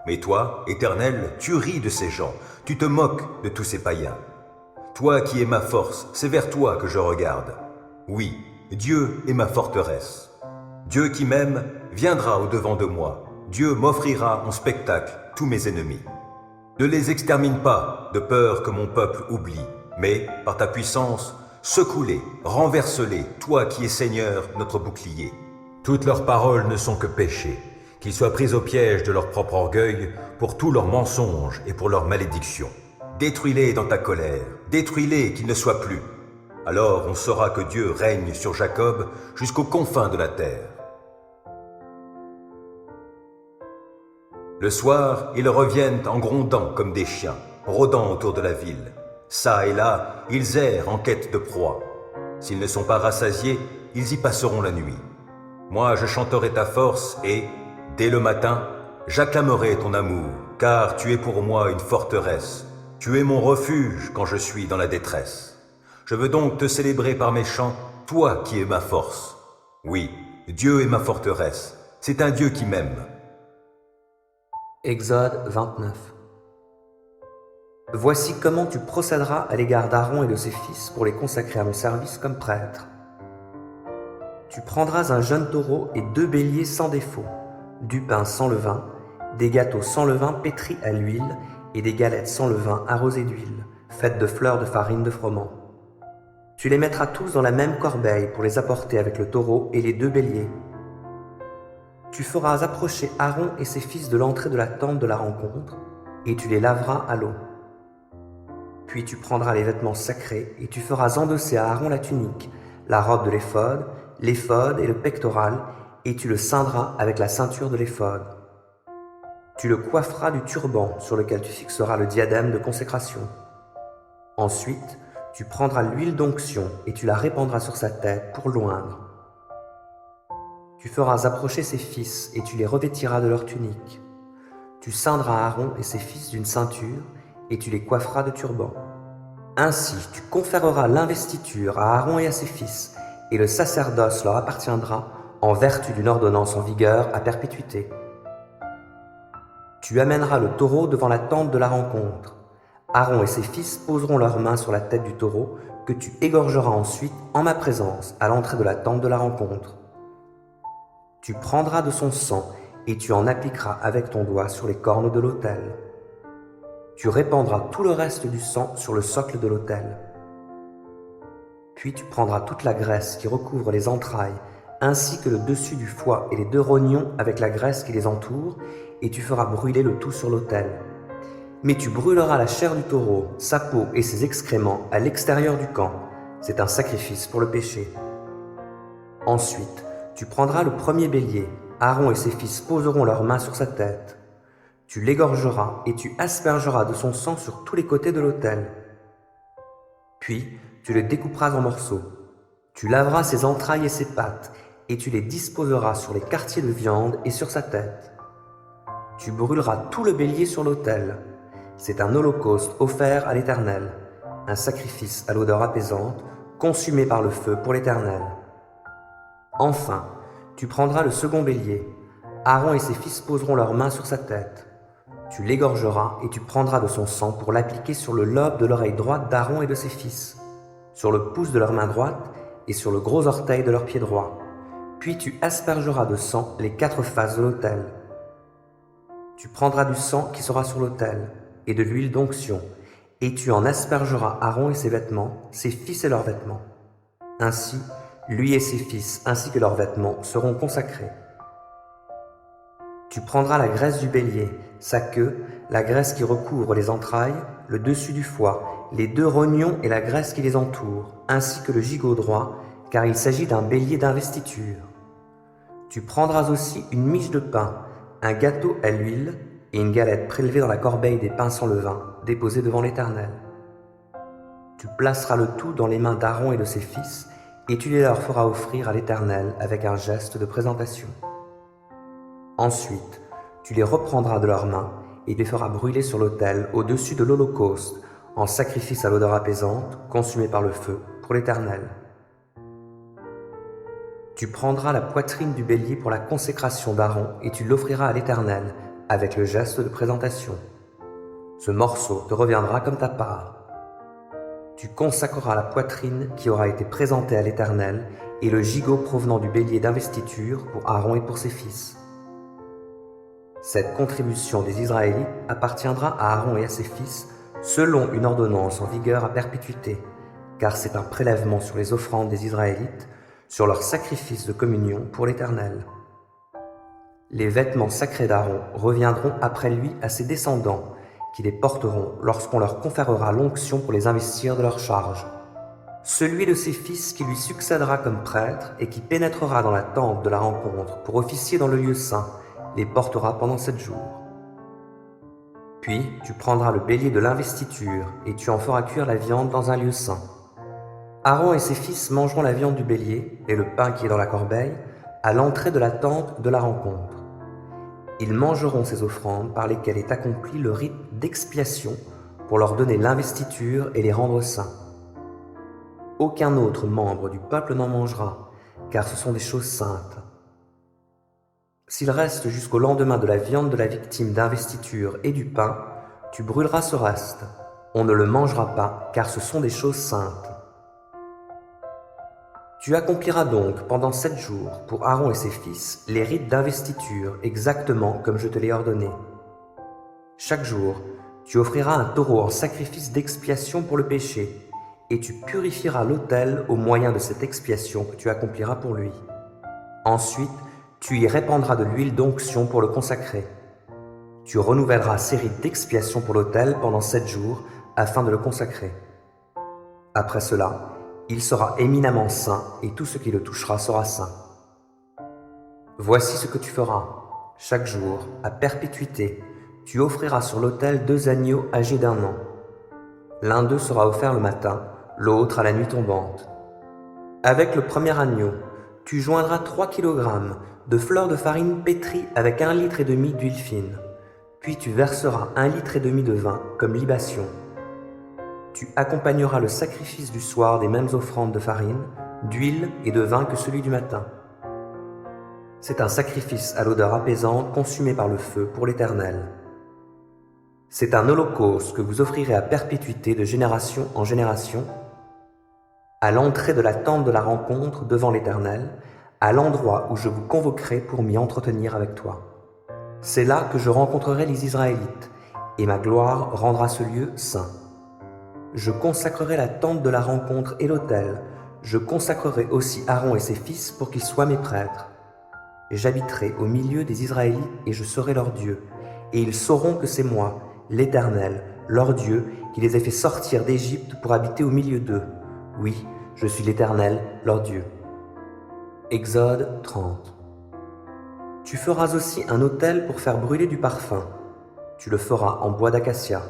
Mais toi, Éternel, tu ris de ces gens, tu te moques de tous ces païens. Toi qui es ma force, c'est vers toi que je regarde. Oui, Dieu est ma forteresse. Dieu qui m'aime viendra au-devant de moi. Dieu m'offrira en spectacle tous mes ennemis. Ne les extermine pas, de peur que mon peuple oublie, mais, par ta puissance, secoue-les, renverse-les, toi qui es Seigneur, notre bouclier. Toutes leurs paroles ne sont que péchés, qu'ils soient pris au piège de leur propre orgueil, pour tous leurs mensonges et pour leurs malédictions. Détruis-les dans ta colère, détruis-les qu'ils ne soient plus. Alors on saura que Dieu règne sur Jacob jusqu'aux confins de la terre. Le soir, ils reviennent en grondant comme des chiens, rôdant autour de la ville. Ça et là, ils errent en quête de proie. S'ils ne sont pas rassasiés, ils y passeront la nuit. Moi, je chanterai ta force et, dès le matin, j'acclamerai ton amour, car tu es pour moi une forteresse. Tu es mon refuge quand je suis dans la détresse. Je veux donc te célébrer par mes chants, toi qui es ma force. Oui, Dieu est ma forteresse. C'est un Dieu qui m'aime. Exode 29. Voici comment tu procéderas à l'égard d'Aaron et de ses fils pour les consacrer à mon service comme prêtres. Tu prendras un jeune taureau et 2 béliers sans défaut, du pain sans levain, des gâteaux sans levain pétris à l'huile et des galettes sans levain arrosées d'huile, faites de fleurs de farine de froment. Tu les mettras tous dans la même corbeille pour les apporter avec le taureau et les 2 béliers. Tu feras approcher Aaron et ses fils de l'entrée de la tente de la rencontre, et tu les laveras à l'eau. Puis tu prendras les vêtements sacrés, et tu feras endosser à Aaron la tunique, la robe de l'éphod et le pectoral, et tu le ceindras avec la ceinture de l'éphod. Tu le coifferas du turban sur lequel tu fixeras le diadème de consécration. Ensuite, tu prendras l'huile d'onction et tu la répandras sur sa tête pour l'oindre. Tu feras approcher ses fils et tu les revêtiras de leur tunique. Tu ceindras Aaron et ses fils d'une ceinture et tu les coifferas de turbans. Ainsi, tu conféreras l'investiture à Aaron et à ses fils, et le sacerdoce leur appartiendra en vertu d'une ordonnance en vigueur à perpétuité. Tu amèneras le taureau devant la tente de la rencontre. Aaron et ses fils poseront leurs mains sur la tête du taureau que tu égorgeras ensuite en ma présence à l'entrée de la tente de la rencontre. Tu prendras de son sang et tu en appliqueras avec ton doigt sur les cornes de l'autel. Tu répandras tout le reste du sang sur le socle de l'autel. Puis tu prendras toute la graisse qui recouvre les entrailles, ainsi que le dessus du foie et les 2 rognons avec la graisse qui les entoure, et tu feras brûler le tout sur l'autel. Mais tu brûleras la chair du taureau, sa peau et ses excréments à l'extérieur du camp. C'est un sacrifice pour le péché. Ensuite, tu prendras le premier bélier. Aaron et ses fils poseront leurs mains sur sa tête. Tu l'égorgeras et tu aspergeras de son sang sur tous les côtés de l'autel. Puis, tu le découperas en morceaux. Tu laveras ses entrailles et ses pattes, et tu les disposeras sur les quartiers de viande et sur sa tête. Tu brûleras tout le bélier sur l'autel. C'est un holocauste offert à l'Éternel, un sacrifice à l'odeur apaisante, consumé par le feu pour l'Éternel. Enfin, tu prendras le second bélier. Aaron et ses fils poseront leurs mains sur sa tête. Tu l'égorgeras et tu prendras de son sang pour l'appliquer sur le lobe de l'oreille droite d'Aaron et de ses fils, sur le pouce de leur main droite et sur le gros orteil de leur pied droit. Puis tu aspergeras de sang les 4 faces de l'autel. Tu prendras du sang qui sera sur l'autel et de l'huile d'onction, et tu en aspergeras Aaron et ses vêtements, ses fils et leurs vêtements. Ainsi, lui et ses fils, ainsi que leurs vêtements, seront consacrés. Tu prendras la graisse du bélier, sa queue, la graisse qui recouvre les entrailles, le dessus du foie, les 2 rognons et la graisse qui les entoure, ainsi que le gigot droit, car il s'agit d'un bélier d'investiture. Tu prendras aussi une miche de pain, un gâteau à l'huile et une galette prélevée dans la corbeille des pains sans levain, déposée devant l'Éternel. Tu placeras le tout dans les mains d'Aaron et de ses fils, et tu les leur feras offrir à l'Éternel avec un geste de présentation. Ensuite, tu les reprendras de leurs mains et les feras brûler sur l'autel au-dessus de l'holocauste, en sacrifice à l'odeur apaisante, consumé par le feu, pour l'Éternel. Tu prendras la poitrine du bélier pour la consécration d'Aaron et tu l'offriras à l'Éternel, avec le geste de présentation. Ce morceau te reviendra comme ta part. Tu consacreras la poitrine qui aura été présentée à l'Éternel et le gigot provenant du bélier d'investiture pour Aaron et pour ses fils. Cette contribution des Israélites appartiendra à Aaron et à ses fils selon une ordonnance en vigueur à perpétuité, car c'est un prélèvement sur les offrandes des Israélites, sur leur sacrifice de communion pour l'Éternel. Les vêtements sacrés d'Aaron reviendront après lui à ses descendants, qui les porteront lorsqu'on leur conférera l'onction pour les investir de leur charge. Celui de ses fils qui lui succédera comme prêtre et qui pénétrera dans la tente de la rencontre pour officier dans le lieu saint, les portera pendant 7 jours. Puis tu prendras le bélier de l'investiture et tu en feras cuire la viande dans un lieu saint. Aaron et ses fils mangeront la viande du bélier et le pain qui est dans la corbeille à l'entrée de la tente de la rencontre. Ils mangeront ces offrandes par lesquelles est accompli le rite d'expiation pour leur donner l'investiture et les rendre saints. Aucun autre membre du peuple n'en mangera, car ce sont des choses saintes. S'il reste jusqu'au lendemain de la viande de la victime d'investiture et du pain, tu brûleras ce reste. On ne le mangera pas, car ce sont des choses saintes. Tu accompliras donc pendant 7 jours pour Aaron et ses fils les rites d'investiture exactement comme je te l'ai ordonné. Chaque jour, tu offriras un taureau en sacrifice d'expiation pour le péché, et tu purifieras l'autel au moyen de cette expiation que tu accompliras pour lui. Ensuite, tu y répandras de l'huile d'onction pour le consacrer. Tu renouvelleras ces rites d'expiation pour l'autel pendant 7 jours afin de le consacrer. Après cela, il sera éminemment saint et tout ce qui le touchera sera saint. Voici ce que tu feras. Chaque jour, à perpétuité, tu offriras sur l'autel 2 agneaux âgés d'1 an. L'un d'eux sera offert le matin, l'autre à la nuit tombante. Avec le premier agneau, tu joindras 3 kg de fleur de farine pétrie avec 1,5 litre d'huile fine. Puis tu verseras 1,5 litre de vin comme libation. Tu accompagneras le sacrifice du soir des mêmes offrandes de farine, d'huile et de vin que celui du matin. C'est un sacrifice à l'odeur apaisante consumé par le feu pour l'Éternel. C'est un holocauste que vous offrirez à perpétuité de génération en génération, à l'entrée de la tente de la rencontre devant l'Éternel, à l'endroit où je vous convoquerai pour m'y entretenir avec toi. C'est là que je rencontrerai les Israélites, et ma gloire rendra ce lieu saint. Je consacrerai la tente de la rencontre et l'autel, je consacrerai aussi Aaron et ses fils pour qu'ils soient mes prêtres. J'habiterai au milieu des Israélites et je serai leur Dieu, et ils sauront que c'est moi, l'Éternel, leur Dieu, qui les ai fait sortir d'Égypte pour habiter au milieu d'eux. Oui, je suis l'Éternel, leur Dieu. Exode 30. Tu feras aussi un autel pour faire brûler du parfum. Tu le feras en bois d'acacia.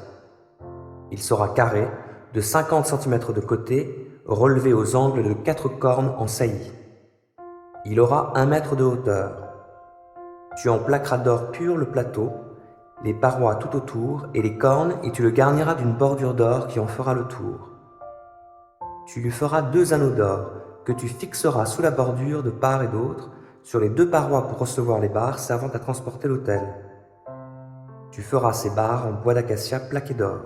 Il sera carré, de 50 cm de côté, relevé aux angles de 4 cornes en saillie. Il aura 1 mètre de hauteur. Tu en plaqueras d'or pur le plateau, les parois tout autour et les cornes, et tu le garniras d'une bordure d'or qui en fera le tour. Tu lui feras 2 anneaux d'or, que tu fixeras sous la bordure de part et d'autre, sur les 2 parois pour recevoir les barres servant à transporter l'autel. Tu feras ces barres en bois d'acacia plaqué d'or.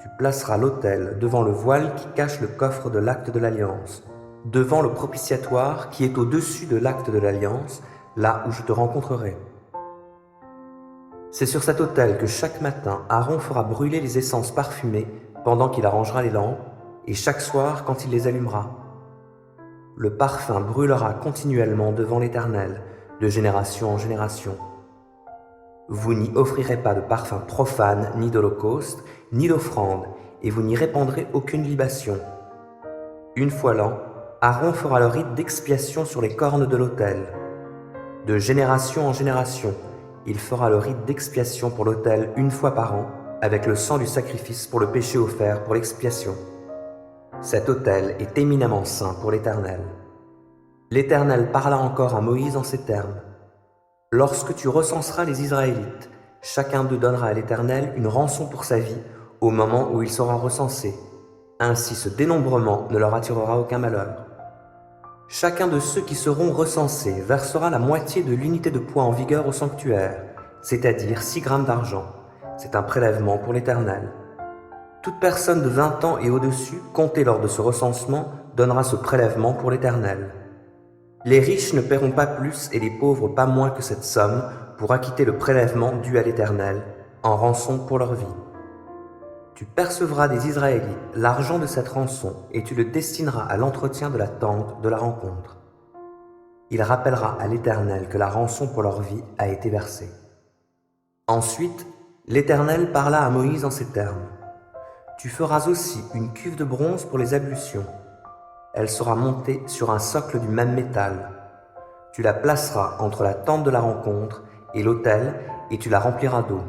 Tu placeras l'autel devant le voile qui cache le coffre de l'acte de l'Alliance, devant le propitiatoire qui est au-dessus de l'acte de l'Alliance, là où je te rencontrerai. C'est sur cet autel que chaque matin Aaron fera brûler les essences parfumées pendant qu'il arrangera les lampes, et chaque soir quand il les allumera. Le parfum brûlera continuellement devant l'Éternel, de génération en génération. Vous n'y offrirez pas de parfum profane, ni d'holocauste, ni d'offrande, et vous n'y répandrez aucune libation. Une fois l'an, Aaron fera le rite d'expiation sur les cornes de l'autel. De génération en génération, il fera le rite d'expiation pour l'autel 1 fois par an, avec le sang du sacrifice pour le péché offert pour l'expiation. Cet autel est éminemment saint pour l'Éternel. L'Éternel parla encore à Moïse en ces termes. Lorsque tu recenseras les Israélites, chacun d'eux donnera à l'Éternel une rançon pour sa vie au moment où il sera recensé. Ainsi ce dénombrement ne leur attirera aucun malheur. Chacun de ceux qui seront recensés versera la moitié de l'unité de poids en vigueur au sanctuaire, c'est-à-dire 6 grammes d'argent. C'est un prélèvement pour l'Éternel. Toute personne de 20 ans et au-dessus, comptée lors de ce recensement, donnera ce prélèvement pour l'Éternel. Les riches ne paieront pas plus et les pauvres pas moins que cette somme pour acquitter le prélèvement dû à l'Éternel, en rançon pour leur vie. Tu percevras des Israélites l'argent de cette rançon et tu le destineras à l'entretien de la tente de la rencontre. Il rappellera à l'Éternel que la rançon pour leur vie a été versée. Ensuite, l'Éternel parla à Moïse en ces termes. Tu feras aussi une cuve de bronze pour les ablutions. Elle sera montée sur un socle du même métal. Tu la placeras entre la tente de la rencontre et l'autel et tu la rempliras d'eau.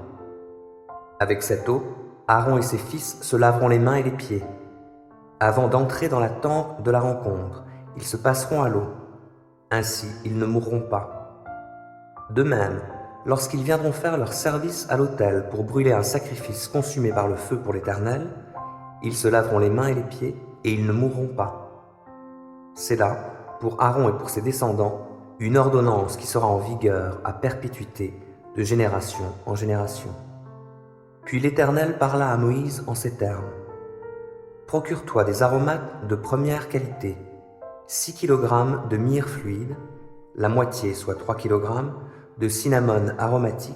Avec cette eau, Aaron et ses fils se laveront les mains et les pieds. Avant d'entrer dans la tente de la rencontre, ils se passeront à l'eau. Ainsi, ils ne mourront pas. De même, lorsqu'ils viendront faire leur service à l'autel pour brûler un sacrifice consumé par le feu pour l'Éternel, ils se laveront les mains et les pieds et ils ne mourront pas. C'est là, pour Aaron et pour ses descendants, une ordonnance qui sera en vigueur à perpétuité, de génération en génération. Puis l'Éternel parla à Moïse en ces termes. Procure-toi des aromates de première qualité, 6 kg de myrrhe fluide, la moitié, soit 3 kg, de cinnamome aromatique,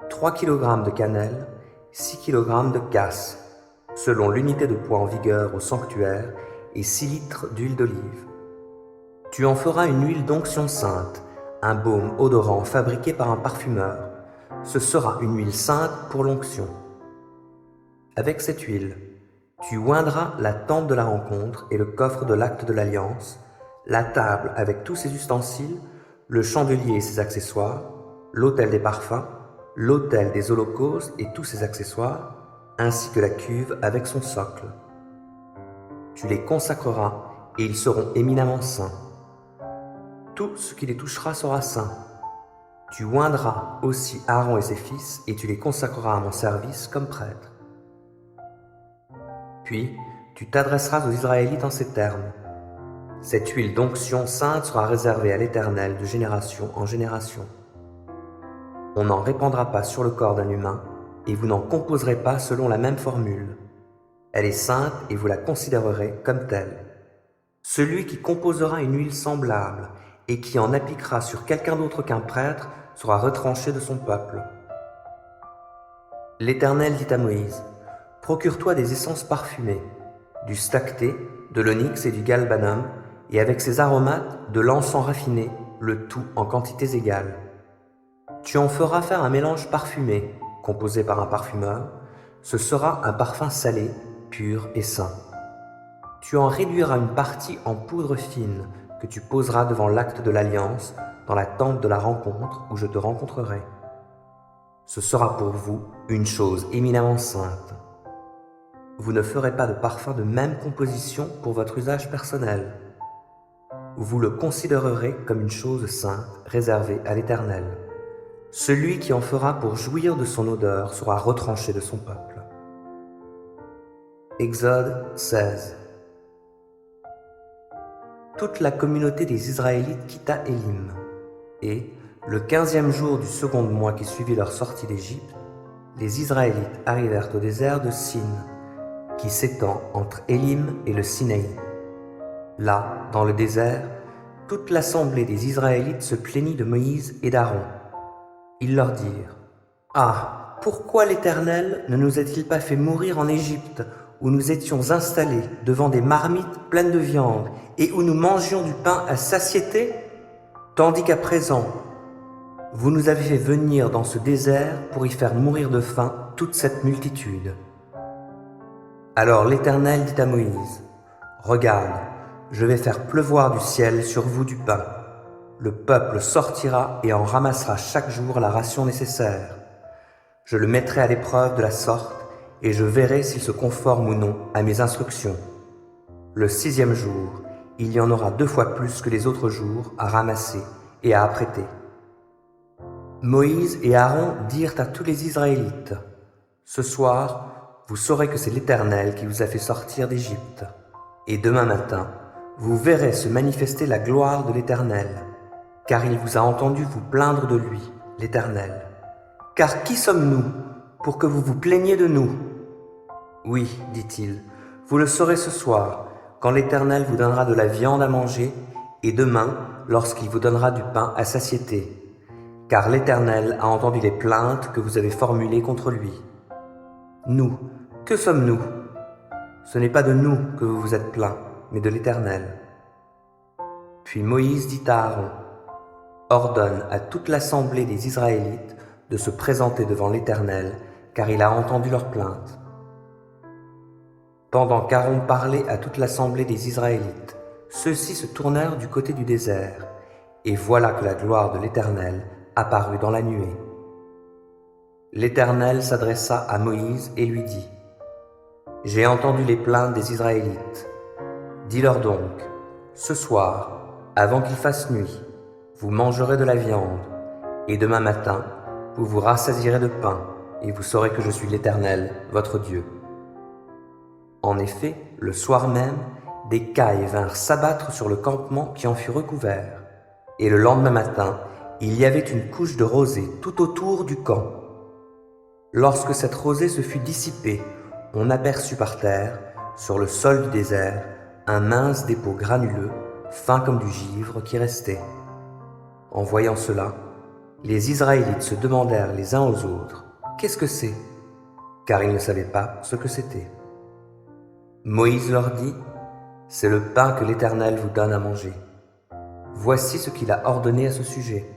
3 kg de cannelle, 6 kg de cassis, selon l'unité de poids en vigueur au sanctuaire, et 6 litres d'huile d'olive. Tu en feras une huile d'onction sainte, un baume odorant fabriqué par un parfumeur. Ce sera une huile sainte pour l'onction. Avec cette huile, tu oindras la tente de la rencontre et le coffre de l'acte de l'Alliance, la table avec tous ses ustensiles, le chandelier et ses accessoires, l'autel des parfums, l'autel des holocaustes et tous ses accessoires, ainsi que la cuve avec son socle. Tu les consacreras et ils seront éminemment saints. Tout ce qui les touchera sera saint. Tu oindras aussi Aaron et ses fils et tu les consacreras à mon service comme prêtres. Puis, tu t'adresseras aux Israélites en ces termes. Cette huile d'onction sainte sera réservée à l'Éternel de génération en génération. On n'en répandra pas sur le corps d'un humain, et vous n'en composerez pas selon la même formule. Elle est sainte et vous la considérerez comme telle. Celui qui composera une huile semblable et qui en appliquera sur quelqu'un d'autre qu'un prêtre sera retranché de son peuple. L'Éternel dit à Moïse, « Procure-toi des essences parfumées, du stacté, de l'onyx et du galbanum, et avec ses aromates, de l'encens raffiné, le tout en quantités égales. Tu en feras faire un mélange parfumé, composé par un parfumeur. Ce sera un parfum salé, pur et saint. Tu en réduiras une partie en poudre fine que tu poseras devant l'acte de l'alliance, dans la tente de la rencontre où je te rencontrerai. Ce sera pour vous une chose éminemment sainte. Vous ne ferez pas de parfum de même composition pour votre usage personnel. Vous le considérerez comme une chose sainte réservée à l'Éternel. Celui qui en fera pour jouir de son odeur sera retranché de son peuple. » Exode 16. Toute la communauté des Israélites quitta Élim, et, le 15e jour du second mois qui suivit leur sortie d'Égypte, les Israélites arrivèrent au désert de Sin, qui s'étend entre Élim et le Sinaï. Là, dans le désert, toute l'assemblée des Israélites se plaignit de Moïse et d'Aaron. Ils leur dirent, « Ah, pourquoi l'Éternel ne nous a-t-il pas fait mourir en Égypte, où nous étions installés devant des marmites pleines de viande, et où nous mangions du pain à satiété, tandis qu'à présent, vous nous avez fait venir dans ce désert pour y faire mourir de faim toute cette multitude. » Alors l'Éternel dit à Moïse, « Regarde, je vais faire pleuvoir du ciel sur vous du pain. Le peuple sortira et en ramassera chaque jour la ration nécessaire. Je le mettrai à l'épreuve de la sorte, et je verrai s'il se conforme ou non à mes instructions. Le 6e jour, il y en aura 2 fois plus que les autres jours à ramasser et à apprêter. » Moïse et Aaron dirent à tous les Israélites, « Ce soir, vous saurez que c'est l'Éternel qui vous a fait sortir d'Égypte. Et demain matin, vous verrez se manifester la gloire de l'Éternel, car il vous a entendu vous plaindre de lui, l'Éternel. Car qui sommes-nous pour que vous vous plaigniez de nous ? Oui, dit-il, vous le saurez ce soir, quand l'Éternel vous donnera de la viande à manger, et demain, lorsqu'il vous donnera du pain à satiété. Car l'Éternel a entendu les plaintes que vous avez formulées contre lui. Nous, que sommes-nous ? Ce n'est pas de nous que vous vous êtes plaints, mais de l'Éternel. » Puis Moïse dit à Aaron, « Ordonne à toute l'assemblée des Israélites de se présenter devant l'Éternel, car il a entendu leurs plaintes. » Pendant qu'Aaron parlait à toute l'assemblée des Israélites, ceux-ci se tournèrent du côté du désert, et voilà que la gloire de l'Éternel apparut dans la nuée. L'Éternel s'adressa à Moïse et lui dit, « J'ai entendu les plaintes des Israélites. Dis-leur donc, ce soir, avant qu'il fasse nuit, vous mangerez de la viande, et demain matin, vous vous rassasierez de pain, et vous saurez que je suis l'Éternel, votre Dieu. » En effet, le soir même, des cailles vinrent s'abattre sur le campement qui en fut recouvert, et le lendemain matin, il y avait une couche de rosée tout autour du camp. Lorsque cette rosée se fut dissipée, on aperçut par terre, sur le sol du désert, un mince dépôt granuleux, fin comme du givre, qui restait. En voyant cela, les Israélites se demandèrent les uns aux autres, « Qu'est-ce que c'est ?» car ils ne savaient pas ce que c'était. Moïse leur dit, « C'est le pain que l'Éternel vous donne à manger. Voici ce qu'il a ordonné à ce sujet.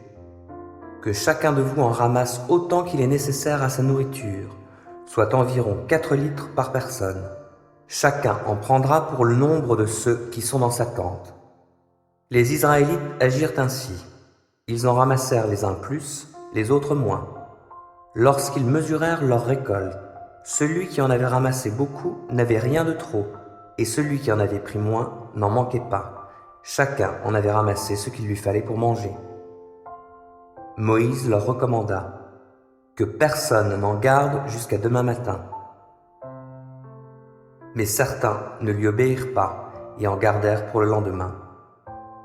Que chacun de vous en ramasse autant qu'il est nécessaire à sa nourriture, soit environ 4 litres par personne. Chacun en prendra pour le nombre de ceux qui sont dans sa tente. » Les Israélites agirent ainsi. Ils en ramassèrent les uns plus, les autres moins. Lorsqu'ils mesurèrent leur récolte, celui qui en avait ramassé beaucoup n'avait rien de trop, et celui qui en avait pris moins n'en manquait pas. Chacun en avait ramassé ce qu'il lui fallait pour manger. Moïse leur recommanda que personne n'en garde jusqu'à demain matin. Mais certains ne lui obéirent pas et en gardèrent pour le lendemain.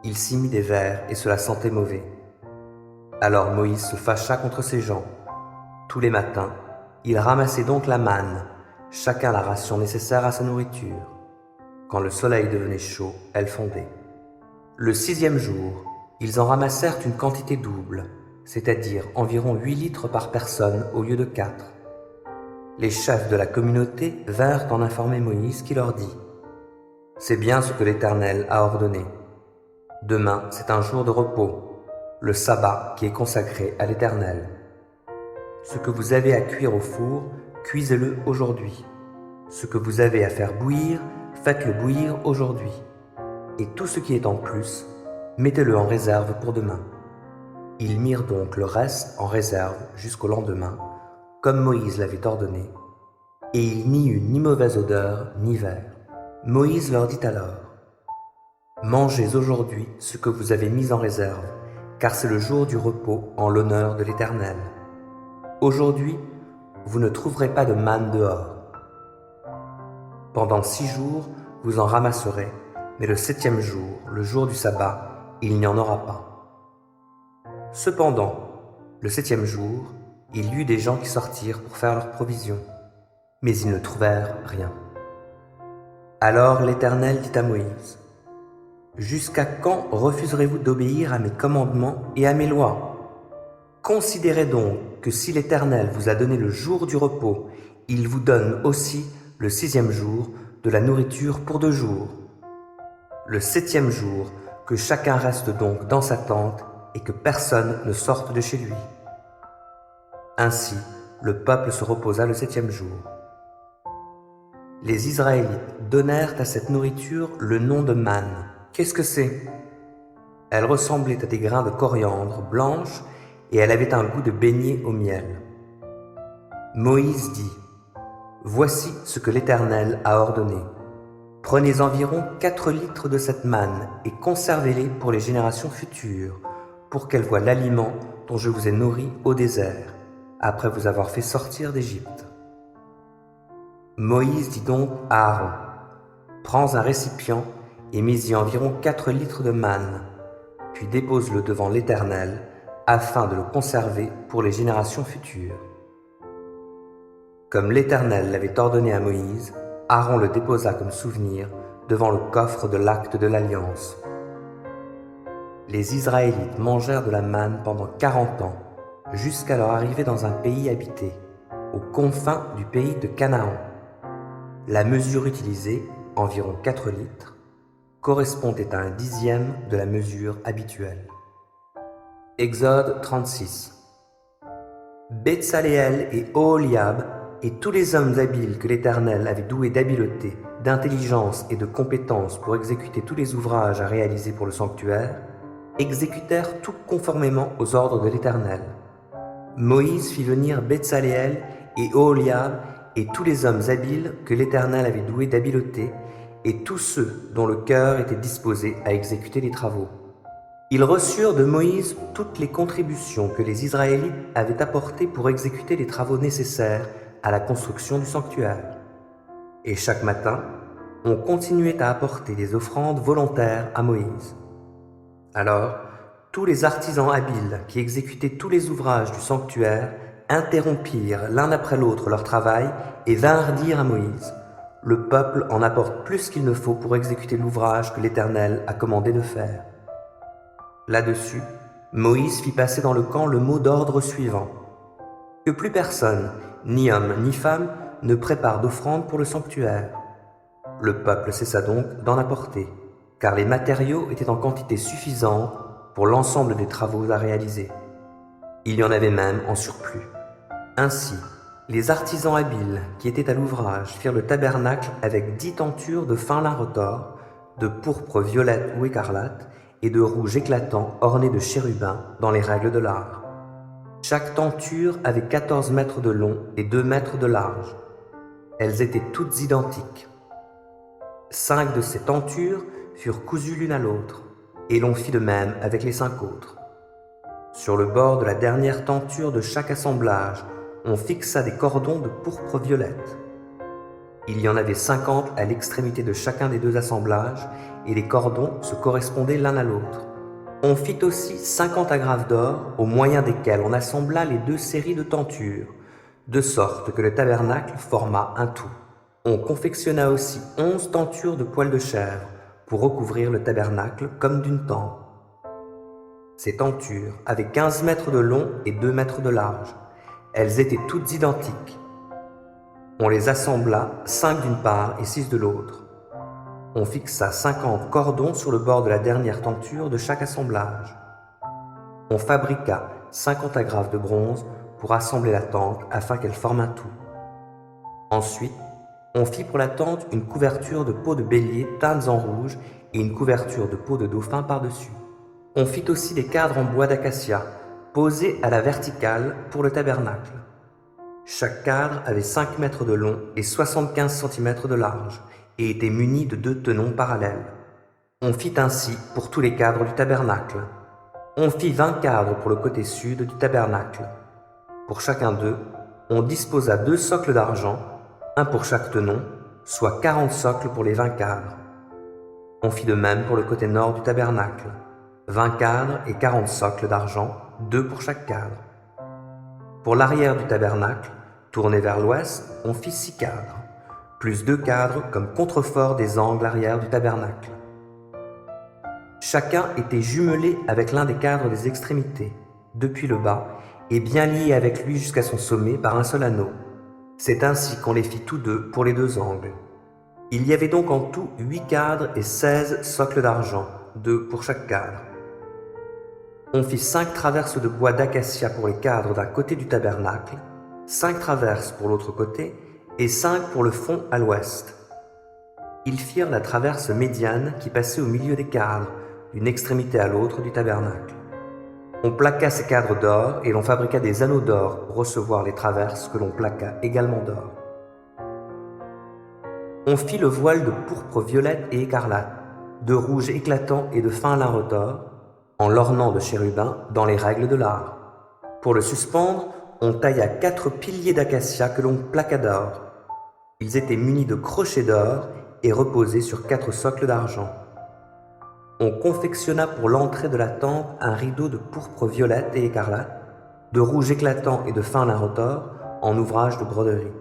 Il s'y mit des vers et cela sentait mauvais. Alors Moïse se fâcha contre ces gens. Tous les matins, Ils ramassaient donc la manne, chacun la ration nécessaire à sa nourriture. Quand le soleil devenait chaud, elle fondait. Le 6e jour, ils en ramassèrent une quantité double, c'est-à-dire environ 8 litres par personne au lieu de 4. Les chefs de la communauté vinrent en informer Moïse qui leur dit « C'est bien ce que l'Éternel a ordonné. Demain, c'est un jour de repos, le sabbat qui est consacré à l'Éternel. Ce que vous avez à cuire au four, cuisez-le aujourd'hui. Ce que vous avez à faire bouillir, faites-le bouillir aujourd'hui. Et tout ce qui est en plus, mettez-le en réserve pour demain. » Ils mirent donc le reste en réserve jusqu'au lendemain, comme Moïse l'avait ordonné, et il n'y eut ni mauvaise odeur, ni ver. Moïse leur dit alors « Mangez aujourd'hui ce que vous avez mis en réserve, car c'est le jour du repos en l'honneur de l'Éternel. Aujourd'hui, vous ne trouverez pas de manne dehors. Pendant 6 jours, vous en ramasserez, mais le 7e jour, le jour du sabbat, il n'y en aura pas. » Cependant, le 7e jour, il y eut des gens qui sortirent pour faire leurs provisions, mais ils ne trouvèrent rien. Alors l'Éternel dit à Moïse, « Jusqu'à quand refuserez-vous d'obéir à mes commandements et à mes lois ? Considérez donc que si l'Éternel vous a donné le jour du repos, il vous donne aussi le 6e jour de la nourriture pour 2 jours. Le 7e jour, que chacun reste donc dans sa tente et que personne ne sorte de chez lui. » Ainsi, le peuple se reposa le 7e jour. Les Israélites donnèrent à cette nourriture le nom de manne. Qu'est-ce que c'est ? Elle ressemblait à des grains de coriandre blanches et elle avait un goût de beignet au miel. Moïse dit « Voici ce que l'Éternel a ordonné. Prenez environ 4 litres de cette manne et conservez-les pour les générations futures, pour qu'elles voient l'aliment dont je vous ai nourri au désert, après vous avoir fait sortir d'Égypte. » Moïse dit donc à Aaron, « Prends un récipient et mets-y environ 4 litres de manne, puis dépose-le devant l'Éternel, afin de le conserver pour les générations futures. » Comme l'Éternel l'avait ordonné à Moïse, Aaron le déposa comme souvenir devant le coffre de l'acte de l'Alliance. Les Israélites mangèrent de la manne pendant 40 ans, jusqu'à leur arrivée dans un pays habité, aux confins du pays de Canaan. La mesure utilisée, environ 4 litres, correspondait à un 10e de la mesure habituelle. Exode 36. Betsaléel et Oholiab et tous les hommes habiles que l'Éternel avait doués d'habileté, d'intelligence et de compétence pour exécuter tous les ouvrages à réaliser pour le sanctuaire, exécutèrent tout conformément aux ordres de l'Éternel. Moïse fit venir Betsaléel et Oholiab et tous les hommes habiles que l'Éternel avait doués d'habileté, et tous ceux dont le cœur était disposé à exécuter les travaux. Ils reçurent de Moïse toutes les contributions que les Israélites avaient apportées pour exécuter les travaux nécessaires à la construction du sanctuaire. Et chaque matin, on continuait à apporter des offrandes volontaires à Moïse. Alors, tous les artisans habiles qui exécutaient tous les ouvrages du sanctuaire interrompirent l'un après l'autre leur travail et vinrent dire à Moïse, « Le peuple en apporte plus qu'il ne faut pour exécuter l'ouvrage que l'Éternel a commandé de faire. » Là-dessus, Moïse fit passer dans le camp le mot d'ordre suivant, « Que plus personne, ni homme ni femme, ne prépare d'offrande pour le sanctuaire. » Le peuple cessa donc d'en apporter, car les matériaux étaient en quantité suffisante pour l'ensemble des travaux à réaliser. Il y en avait même en surplus. Ainsi, les artisans habiles qui étaient à l'ouvrage firent le tabernacle avec 10 tentures de fin lin retors, de pourpre violette ou écarlate, et de rouge éclatant ornées de chérubins dans les règles de l'art. Chaque tenture avait 14 mètres de long et 2 mètres de large. Elles étaient toutes identiques. 5 de ces tentures furent cousues l'une à l'autre, et l'on fit de même avec les 5 autres. Sur le bord de la dernière tenture de chaque assemblage, on fixa des cordons de pourpre violette. Il y en avait 50 à l'extrémité de chacun des 2 assemblages, et les cordons se correspondaient l'un à l'autre. On fit aussi 50 agrafes d'or, au moyen desquelles on assembla les 2 séries de tentures, de sorte que le tabernacle forma un tout. On confectionna aussi 11 tentures de poils de chèvre pour recouvrir le tabernacle comme d'une tente. Ces tentures avaient 15 mètres de long et 2 mètres de large. Elles étaient toutes identiques. On les assembla 5 d'une part et 6 de l'autre. On fixa 50 cordons sur le bord de la dernière tenture de chaque assemblage. On fabriqua 50 agrafes de bronze pour assembler la tente afin qu'elle forme un tout. Ensuite, on fit pour la tente une couverture de peaux de bélier teintes en rouge et une couverture de peau de dauphin par-dessus. On fit aussi des cadres en bois d'acacia, posés à la verticale pour le tabernacle. Chaque cadre avait 5 mètres de long et 75 cm de large, et était muni de 2 tenons parallèles. On fit ainsi pour tous les cadres du tabernacle. On fit 20 cadres pour le côté sud du tabernacle. Pour chacun d'eux, on disposa 2 socles d'argent, un pour chaque tenon, soit 40 socles pour les 20 cadres. On fit de même pour le côté nord du tabernacle, 20 cadres et 40 socles d'argent, 2 pour chaque cadre. Pour l'arrière du tabernacle, tourné vers l'ouest, on fit 6 cadres, plus 2 cadres comme contrefort des angles arrière du tabernacle. Chacun était jumelé avec l'un des cadres des extrémités, depuis le bas, et bien lié avec lui jusqu'à son sommet par un seul anneau. C'est ainsi qu'on les fit tous deux pour les 2 angles. Il y avait donc en tout 8 cadres et 16 socles d'argent, 2 pour chaque cadre. On fit 5 traverses de bois d'acacia pour les cadres d'un côté du tabernacle, 5 traverses pour l'autre côté, et 5 pour le fond à l'ouest. Ils firent la traverse médiane qui passait au milieu des cadres, d'une extrémité à l'autre du tabernacle. On plaqua ces cadres d'or et l'on fabriqua des anneaux d'or pour recevoir les traverses que l'on plaqua également d'or. On fit le voile de pourpre violette et écarlate, de rouge éclatant et de fin lin retors, en l'ornant de chérubins dans les règles de l'art. Pour le suspendre, on tailla 4 piliers d'acacia que l'on plaqua d'or. Ils étaient munis de crochets d'or et reposaient sur 4 socles d'argent. On confectionna pour l'entrée de la tente un rideau de pourpre violette et écarlate, de rouge éclatant et de fin lin retors, en ouvrage de broderie.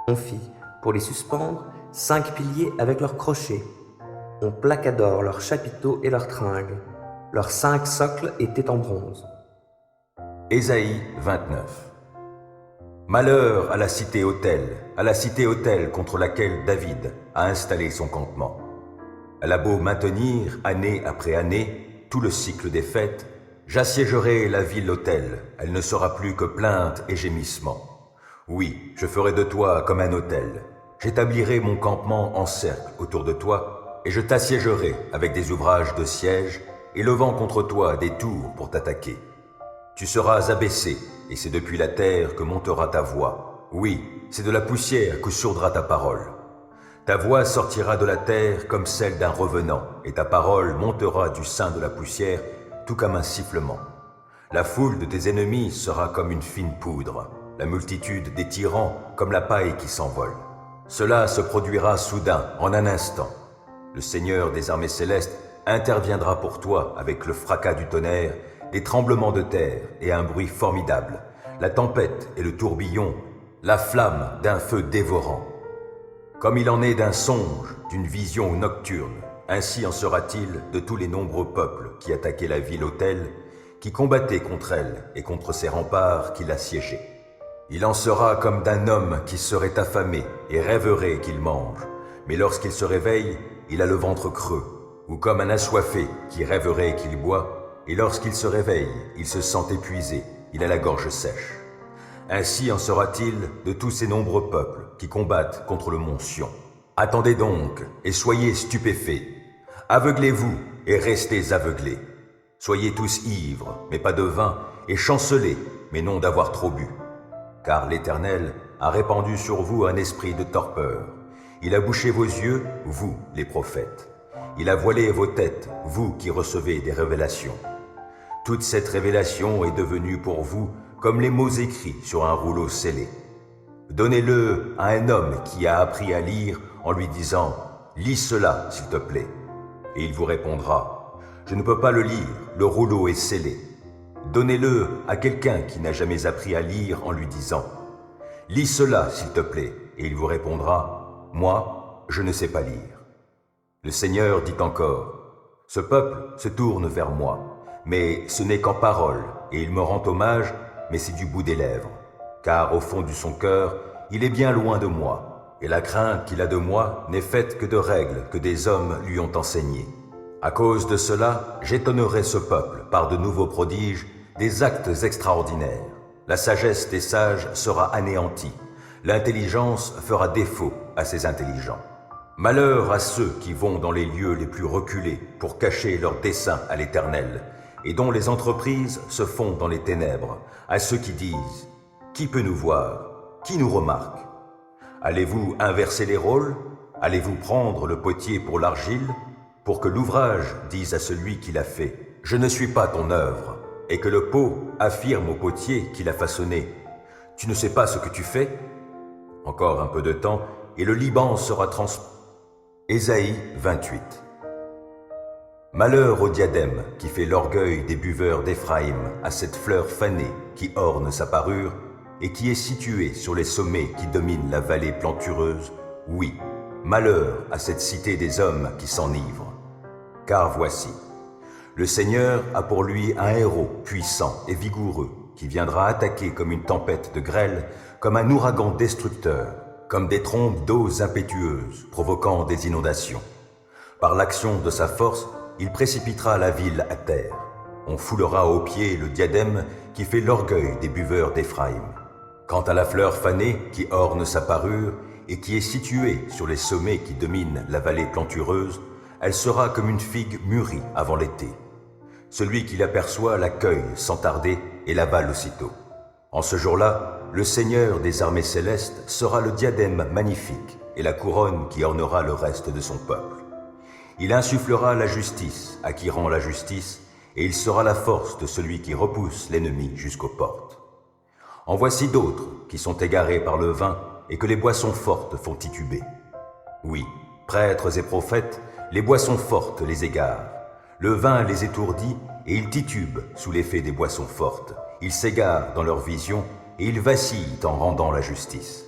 On fit, pour les suspendre, 5 piliers avec leurs crochets. On plaqua d'or leurs chapiteaux et leurs tringles. Leurs 5 socles étaient en bronze. Ésaïe 29. Malheur à la cité-autel contre laquelle David a installé son campement. Elle a beau maintenir, année après année, tout le cycle des fêtes, j'assiégerai la ville-autel, elle ne sera plus que plainte et gémissement. Oui, je ferai de toi comme un autel, j'établirai mon campement en cercle autour de toi, et je t'assiégerai avec des ouvrages de siège, élevant contre toi des tours pour t'attaquer. Tu seras abaissé, et c'est depuis la terre que montera ta voix. Oui, c'est de la poussière que sourdra ta parole. Ta voix sortira de la terre comme celle d'un revenant, et ta parole montera du sein de la poussière, tout comme un sifflement. La foule de tes ennemis sera comme une fine poudre, la multitude des tyrans comme la paille qui s'envole. Cela se produira soudain, en un instant. Le Seigneur des armées célestes interviendra pour toi avec le fracas du tonnerre, des tremblements de terre et un bruit formidable, la tempête et le tourbillon, la flamme d'un feu dévorant. Comme il en est d'un songe, d'une vision nocturne, ainsi en sera-t-il de tous les nombreux peuples qui attaquaient la ville-autel, qui combattaient contre elle et contre ses remparts qui l'assiégeaient. Il en sera comme d'un homme qui serait affamé et rêverait qu'il mange, mais lorsqu'il se réveille, il a le ventre creux, ou comme un assoiffé qui rêverait qu'il boit, et lorsqu'il se réveille, il se sent épuisé, il a la gorge sèche. Ainsi en sera-t-il de tous ces nombreux peuples qui combattent contre le mont Sion. Attendez donc et soyez stupéfaits. Aveuglez-vous et restez aveuglés. Soyez tous ivres, mais pas de vin, et chancelez, mais non d'avoir trop bu. Car l'Éternel a répandu sur vous un esprit de torpeur. Il a bouché vos yeux, vous, les prophètes. Il a voilé vos têtes, vous qui recevez des révélations. Toute cette révélation est devenue pour vous comme les mots écrits sur un rouleau scellé. Donnez-le à un homme qui a appris à lire en lui disant « Lis cela, s'il te plaît ». Et il vous répondra « Je ne peux pas le lire, le rouleau est scellé ». Donnez-le à quelqu'un qui n'a jamais appris à lire en lui disant « Lis cela, s'il te plaît », et il vous répondra « Moi, je ne sais pas lire ». Le Seigneur dit encore « Ce peuple se tourne vers moi, mais ce n'est qu'en parole, et il me rend hommage, mais c'est du bout des lèvres. Car au fond de son cœur, il est bien loin de moi, et la crainte qu'il a de moi n'est faite que de règles que des hommes lui ont enseignées. À cause de cela, j'étonnerai ce peuple par de nouveaux prodiges, des actes extraordinaires. La sagesse des sages sera anéantie, l'intelligence fera défaut à ces intelligents. Malheur à ceux qui vont dans les lieux les plus reculés pour cacher leurs desseins à l'Éternel, et dont les entreprises se font dans les ténèbres, à ceux qui disent « Qui peut nous voir? Qui nous remarque ?» Allez-vous inverser les rôles? Allez-vous prendre le potier pour l'argile? Pour que l'ouvrage dise à celui qui l'a fait « Je ne suis pas ton œuvre », et que le pot affirme au potier qui l'a façonné « Tu ne sais pas ce que tu fais ?» Encore un peu de temps, et le Liban sera Ésaïe 28. Malheur au diadème qui fait l'orgueil des buveurs d'Éphraïm, à cette fleur fanée qui orne sa parure et qui est située sur les sommets qui dominent la vallée plantureuse. Oui, malheur à cette cité des hommes qui s'enivrent. Car voici, le Seigneur a pour lui un héros puissant et vigoureux qui viendra attaquer comme une tempête de grêle, comme un ouragan destructeur, comme des trombes d'eaux impétueuses provoquant des inondations. Par l'action de sa force, il précipitera la ville à terre. On foulera aux pieds le diadème qui fait l'orgueil des buveurs d'Éphraïm. Quant à la fleur fanée qui orne sa parure et qui est située sur les sommets qui dominent la vallée plantureuse, elle sera comme une figue mûrie avant l'été. Celui qui l'aperçoit la cueille sans tarder et l'avale aussitôt. En ce jour-là, le Seigneur des armées célestes sera le diadème magnifique et la couronne qui ornera le reste de son peuple. Il insufflera la justice à qui rend la justice, et il sera la force de celui qui repousse l'ennemi jusqu'aux portes. En voici d'autres qui sont égarés par le vin et que les boissons fortes font tituber. Oui, prêtres et prophètes, les boissons fortes les égarent. Le vin les étourdit et ils titubent sous l'effet des boissons fortes. Ils s'égarent dans leur vision et ils vacillent en rendant la justice.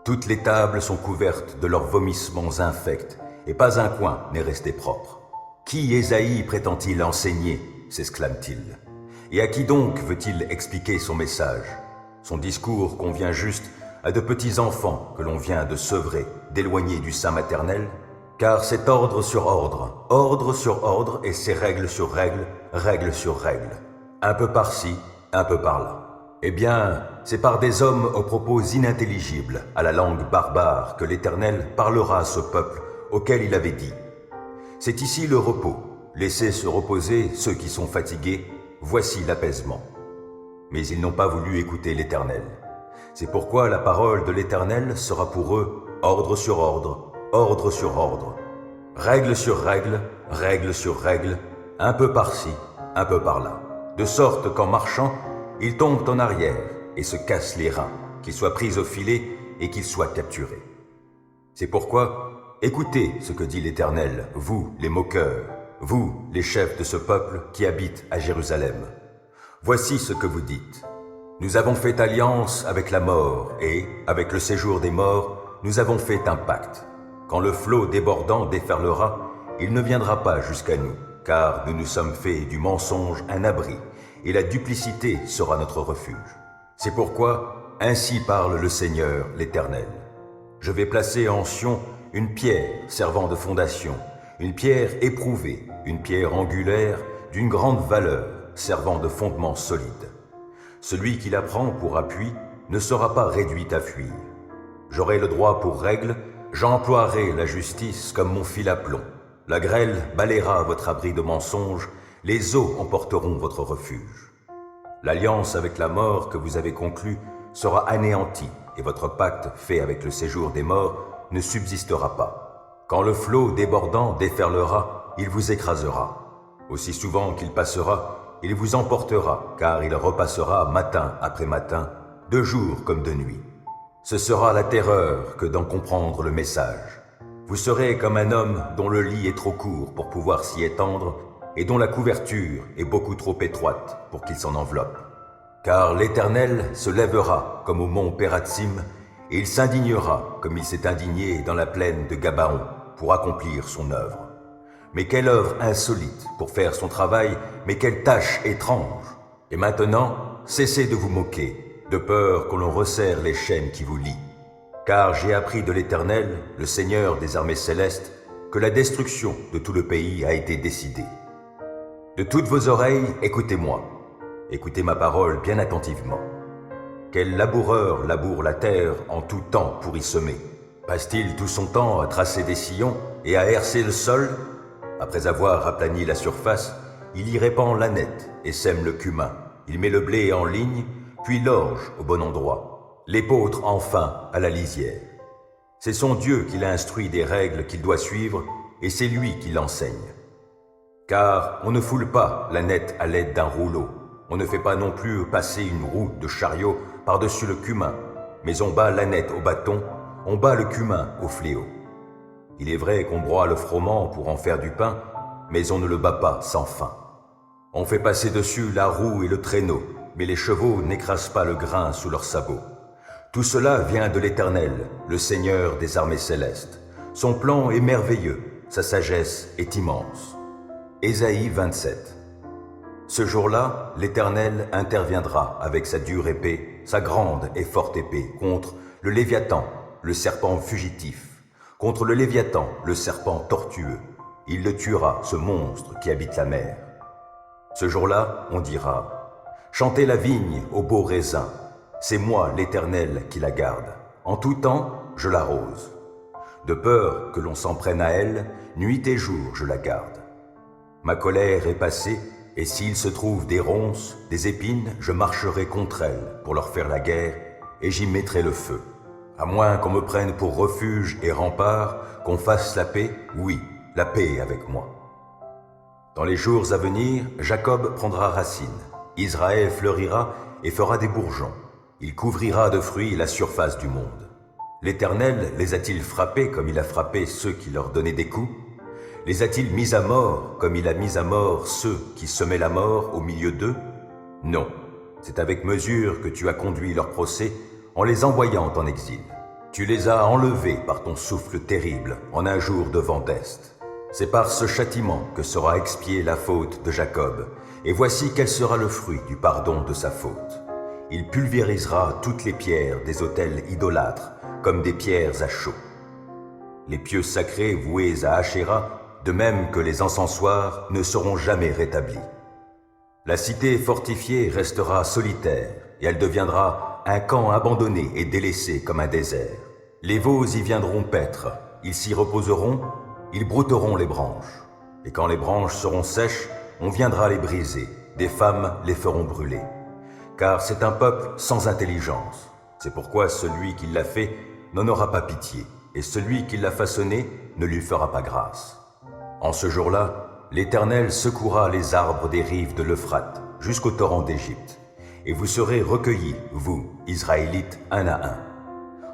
Toutes les tables sont couvertes de leurs vomissements infects et pas un coin n'est resté propre. Qui Ésaïe prétend-il enseigner? S'exclame-t-il. Et à qui donc veut-il expliquer son message? Son discours convient juste à de petits enfants que l'on vient de sevrer, d'éloigner du sein maternel, car c'est ordre sur ordre, et c'est règle sur règle, règle sur règle. Un peu par-ci, un peu par-là. Eh bien, c'est par des hommes aux propos inintelligibles, à la langue barbare, que l'Éternel parlera à ce peuple auquel il avait dit « C'est ici le repos, laissez se reposer ceux qui sont fatigués, voici l'apaisement. » Mais ils n'ont pas voulu écouter l'Éternel. C'est pourquoi la parole de l'Éternel sera pour eux ordre sur ordre, ordre sur ordre, règle sur règle, règle sur règle, un peu par-ci, un peu par-là, de sorte qu'en marchant, ils tombent en arrière et se cassent les reins, qu'ils soient pris au filet et qu'ils soient capturés. C'est pourquoi, écoutez ce que dit l'Éternel, vous les moqueurs, vous les chefs de ce peuple qui habitent à Jérusalem. Voici ce que vous dites. Nous avons fait alliance avec la mort et, avec le séjour des morts, nous avons fait un pacte. Quand le flot débordant déferlera, il ne viendra pas jusqu'à nous, car nous nous sommes fait du mensonge un abri, et la duplicité sera notre refuge. C'est pourquoi, ainsi parle le Seigneur, l'Éternel. Je vais placer en Sion une pierre servant de fondation, une pierre éprouvée, une pierre angulaire d'une grande valeur, servant de fondement solide. Celui qui la prend pour appui ne sera pas réduit à fuir. J'aurai le droit pour règle, j'emploierai la justice comme mon fil à plomb. La grêle balayera votre abri de mensonges, les eaux emporteront votre refuge. L'alliance avec la mort que vous avez conclue sera anéantie, et votre pacte fait avec le séjour des morts ne subsistera pas. Quand le flot débordant déferlera, il vous écrasera. Aussi souvent qu'il passera, il vous emportera, car il repassera matin après matin, de jour comme de nuit. Ce sera la terreur que d'en comprendre le message. Vous serez comme un homme dont le lit est trop court pour pouvoir s'y étendre, et dont la couverture est beaucoup trop étroite pour qu'il s'en enveloppe. Car l'Éternel se lèvera comme au mont Pératsim, et il s'indignera comme il s'est indigné dans la plaine de Gabaon pour accomplir son œuvre. Mais quelle œuvre insolite pour faire son travail, mais quelle tâche étrange! Et maintenant, cessez de vous moquer, de peur qu'on l'on resserre les chaînes qui vous lient. Car j'ai appris de l'Éternel, le Seigneur des armées célestes, que la destruction de tout le pays a été décidée. De toutes vos oreilles, écoutez-moi. Écoutez ma parole bien attentivement. Quel laboureur laboure la terre en tout temps pour y semer? Passe-t-il tout son temps à tracer des sillons et à hercer le sol? Après avoir aplani la surface, il y répand l'ânette et sème le cumin. Il met le blé en ligne, puis l'orge au bon endroit. L'épeautre enfin à la lisière. C'est son Dieu qui l'instruit des règles qu'il doit suivre, et c'est lui qui l'enseigne. Car on ne foule pas l'ânette à l'aide d'un rouleau. On ne fait pas non plus passer une roue de chariot par-dessus le cumin, mais on bat l'ânette au bâton, on bat le cumin au fléau. Il est vrai qu'on broie le froment pour en faire du pain, mais on ne le bat pas sans fin. On fait passer dessus la roue et le traîneau, mais les chevaux n'écrasent pas le grain sous leurs sabots. Tout cela vient de l'Éternel, le Seigneur des armées célestes. Son plan est merveilleux, sa sagesse est immense. Ésaïe 27. Ce jour-là, l'Éternel interviendra avec sa dure épée, sa grande et forte épée, contre le Léviathan, le serpent fugitif, contre le Léviathan, le serpent tortueux. Il le tuera, ce monstre qui habite la mer. Ce jour-là, on dira, « Chantez la vigne au beau raisin, c'est moi l'Éternel qui la garde. En tout temps, je l'arrose. De peur que l'on s'en prenne à elle, nuit et jour je la garde. Ma colère est passée, et s'il se trouve des ronces, des épines, je marcherai contre elles pour leur faire la guerre, et j'y mettrai le feu. À moins qu'on me prenne pour refuge et rempart, qu'on fasse la paix, oui, la paix avec moi. Dans les jours à venir, Jacob prendra racine, Israël fleurira et fera des bourgeons. Il couvrira de fruits la surface du monde. L'Éternel les a-t-il frappés comme il a frappé ceux qui leur donnaient des coups? Les a-t-il mis à mort comme il a mis à mort ceux qui semaient la mort au milieu d'eux? Non, c'est avec mesure que tu as conduit leur procès en les envoyant en exil. Tu les as enlevés par ton souffle terrible en un jour de vent d'Est. C'est par ce châtiment que sera expiée la faute de Jacob, et voici quel sera le fruit du pardon de sa faute. Il pulvérisera toutes les pierres des autels idolâtres comme des pierres à chaux. Les pieux sacrés voués à Ashéra, de même que les encensoirs, ne seront jamais rétablis. La cité fortifiée restera solitaire, et elle deviendra un camp abandonné et délaissé comme un désert. Les veaux y viendront paître, ils s'y reposeront, ils brouteront les branches. Et quand les branches seront sèches, on viendra les briser, des femmes les feront brûler. Car c'est un peuple sans intelligence. C'est pourquoi celui qui l'a fait n'en aura pas pitié, et celui qui l'a façonné ne lui fera pas grâce. En ce jour-là, l'Éternel secouera les arbres des rives de l'Euphrate jusqu'au torrent d'Égypte, et vous serez recueillis, vous, Israélites, un à un.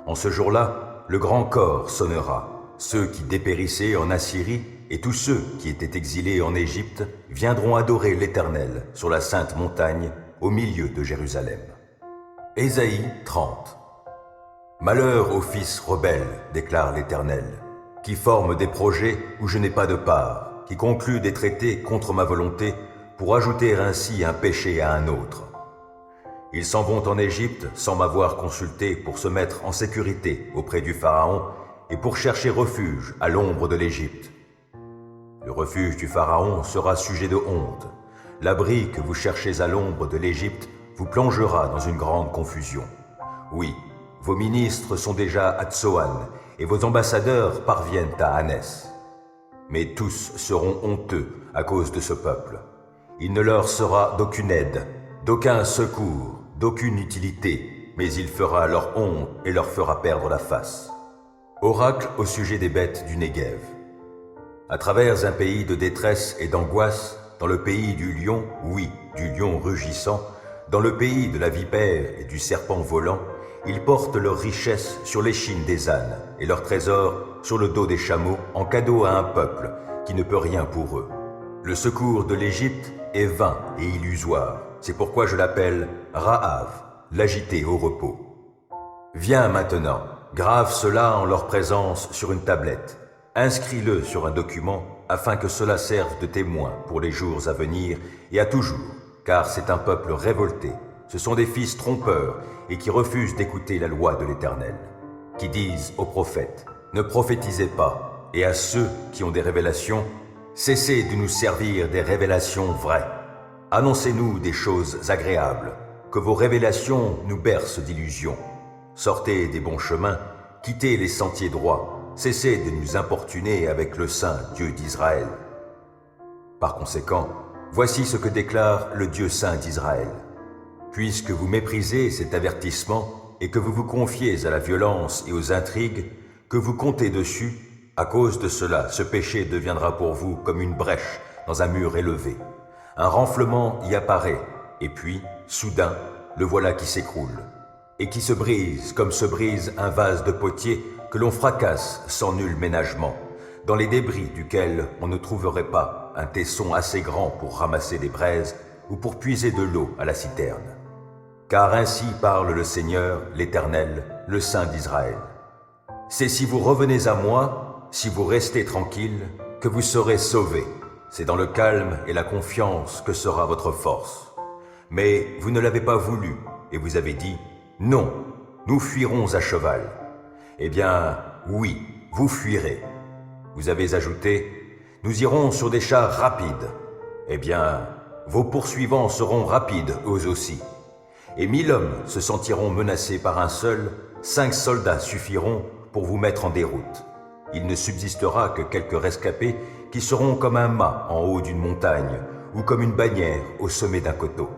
En ce jour-là, le grand corps sonnera. Ceux qui dépérissaient en Assyrie et tous ceux qui étaient exilés en Égypte viendront adorer l'Éternel sur la sainte montagne au milieu de Jérusalem. Ésaïe 30. Malheur aux fils rebelles, déclare l'Éternel, qui forment des projets où je n'ai pas de part, qui concluent des traités contre ma volonté pour ajouter ainsi un péché à un autre. Ils s'en vont en Égypte sans m'avoir consulté pour se mettre en sécurité auprès du Pharaon et pour chercher refuge à l'ombre de l'Égypte. Le refuge du Pharaon sera sujet de honte. L'abri que vous cherchez à l'ombre de l'Égypte vous plongera dans une grande confusion. Oui, vos ministres sont déjà à Tsoan et vos ambassadeurs parviennent à Anès. Mais tous seront honteux à cause de ce peuple. Il ne leur sera d'aucune aide, d'aucun secours, d'aucune utilité, mais il fera leur honte et leur fera perdre la face. Oracle au sujet des bêtes du Néguev. À travers un pays de détresse et d'angoisse, dans le pays du lion, oui, du lion rugissant, dans le pays de la vipère et du serpent volant, ils portent leurs richesses sur l'échine des ânes et leurs trésors sur le dos des chameaux en cadeau à un peuple qui ne peut rien pour eux. Le secours de l'Égypte est vain et illusoire. C'est pourquoi je l'appelle Rahav, l'agité au repos. Viens maintenant, grave cela en leur présence sur une tablette. Inscris-le sur un document afin que cela serve de témoin pour les jours à venir et à toujours, car c'est un peuple révolté. Ce sont des fils trompeurs et qui refusent d'écouter la loi de l'Éternel, qui disent aux prophètes, ne prophétisez pas, et à ceux qui ont des révélations, cessez de nous servir des révélations vraies. Annoncez-nous des choses agréables, que vos révélations nous bercent d'illusions. Sortez des bons chemins, quittez les sentiers droits, cessez de nous importuner avec le Saint Dieu d'Israël. Par conséquent, voici ce que déclare le Dieu Saint d'Israël. Puisque vous méprisez cet avertissement et que vous vous confiez à la violence et aux intrigues, que vous comptez dessus, à cause de cela, ce péché deviendra pour vous comme une brèche dans un mur élevé. Un renflement y apparaît, et puis, soudain, le voilà qui s'écroule, et qui se brise comme se brise un vase de potier que l'on fracasse sans nul ménagement, dans les débris duquel on ne trouverait pas un tesson assez grand pour ramasser des braises ou pour puiser de l'eau à la citerne. Car ainsi parle le Seigneur, l'Éternel, le Saint d'Israël. C'est si vous revenez à moi, si vous restez tranquille, que vous serez sauvés. C'est dans le calme et la confiance que sera votre force. Mais vous ne l'avez pas voulu, et vous avez dit, non, nous fuirons à cheval. Eh bien, oui, vous fuirez. Vous avez ajouté, nous irons sur des chars rapides. Eh bien, vos poursuivants seront rapides eux aussi. Et 1000 hommes se sentiront menacés par un seul, 5 soldats suffiront pour vous mettre en déroute. Il ne subsistera que quelques rescapés qui seront comme un mât en haut d'une montagne ou comme une bannière au sommet d'un coteau.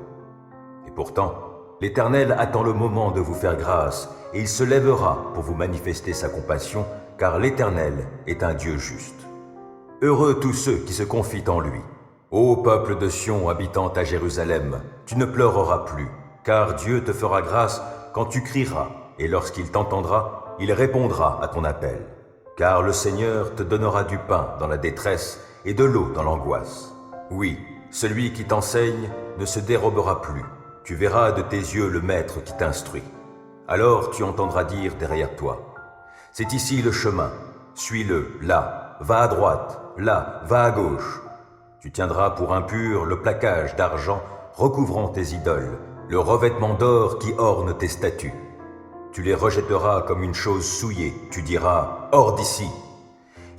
Et pourtant, l'Éternel attend le moment de vous faire grâce et il se lèvera pour vous manifester sa compassion, car l'Éternel est un Dieu juste. Heureux tous ceux qui se confient en lui. Ô peuple de Sion habitant à Jérusalem, tu ne pleureras plus, car Dieu te fera grâce quand tu crieras, et lorsqu'il t'entendra, il répondra à ton appel. Car le Seigneur te donnera du pain dans la détresse et de l'eau dans l'angoisse. Oui, celui qui t'enseigne ne se dérobera plus. Tu verras de tes yeux le Maître qui t'instruit. Alors tu entendras dire derrière toi, « C'est ici le chemin, suis-le, là, va à droite, là, va à gauche. » Tu tiendras pour impur le plaquage d'argent recouvrant tes idoles, le revêtement d'or qui orne tes statues. Tu les rejetteras comme une chose souillée, tu diras « Hors d'ici !»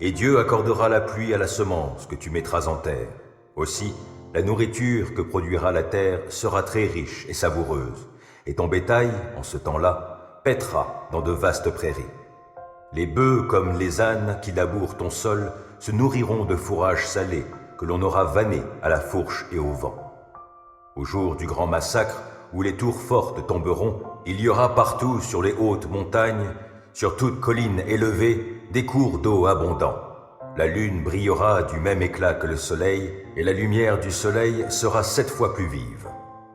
Et Dieu accordera la pluie à la semence que tu mettras en terre. Aussi, la nourriture que produira la terre sera très riche et savoureuse, et ton bétail, en ce temps-là, paîtra dans de vastes prairies. Les bœufs comme les ânes qui labourent ton sol se nourriront de fourrages salés que l'on aura vanés à la fourche et au vent. Au jour du grand massacre, où les tours fortes tomberont, il y aura partout sur les hautes montagnes, sur toute colline élevée, des cours d'eau abondants. La lune brillera du même éclat que le soleil, et la lumière du soleil sera 7 fois plus vive.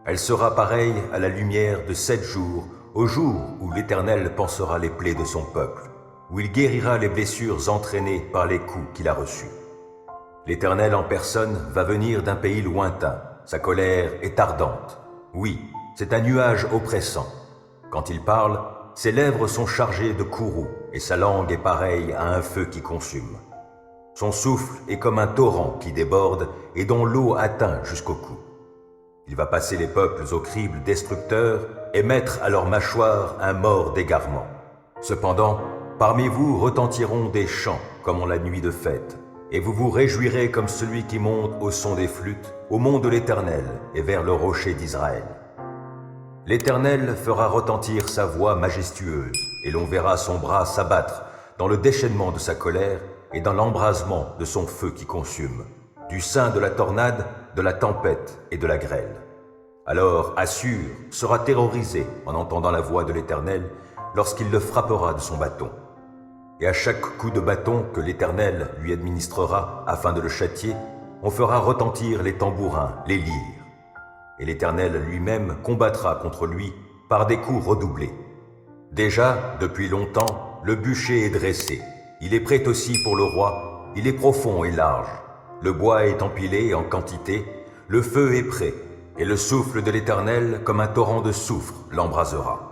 Elle sera pareille à la lumière de 7 jours, au jour où l'Éternel pansera les plaies de son peuple, où il guérira les blessures entraînées par les coups qu'il a reçus. L'Éternel en personne va venir d'un pays lointain, sa colère est ardente. Oui, c'est un nuage oppressant. Quand il parle, ses lèvres sont chargées de courroux, et sa langue est pareille à un feu qui consume. Son souffle est comme un torrent qui déborde et dont l'eau atteint jusqu'au cou. Il va passer les peuples au crible destructeur et mettre à leur mâchoire un mort d'égarement. Cependant, parmi vous retentiront des chants comme en la nuit de fête, et vous vous réjouirez comme celui qui monte au son des flûtes, au mont de l'Éternel et vers le rocher d'Israël. L'Éternel fera retentir sa voix majestueuse, et l'on verra son bras s'abattre dans le déchaînement de sa colère et dans l'embrasement de son feu qui consume, du sein de la tornade, de la tempête et de la grêle. Alors Assur sera terrorisé en entendant la voix de l'Éternel lorsqu'il le frappera de son bâton. Et à chaque coup de bâton que l'Éternel lui administrera afin de le châtier, on fera retentir les tambourins, les lyres. Et l'Éternel lui-même combattra contre lui par des coups redoublés. Déjà, depuis longtemps, le bûcher est dressé. Il est prêt aussi pour le roi, il est profond et large. Le bois est empilé en quantité, le feu est prêt, et le souffle de l'Éternel, comme un torrent de soufre, l'embrasera.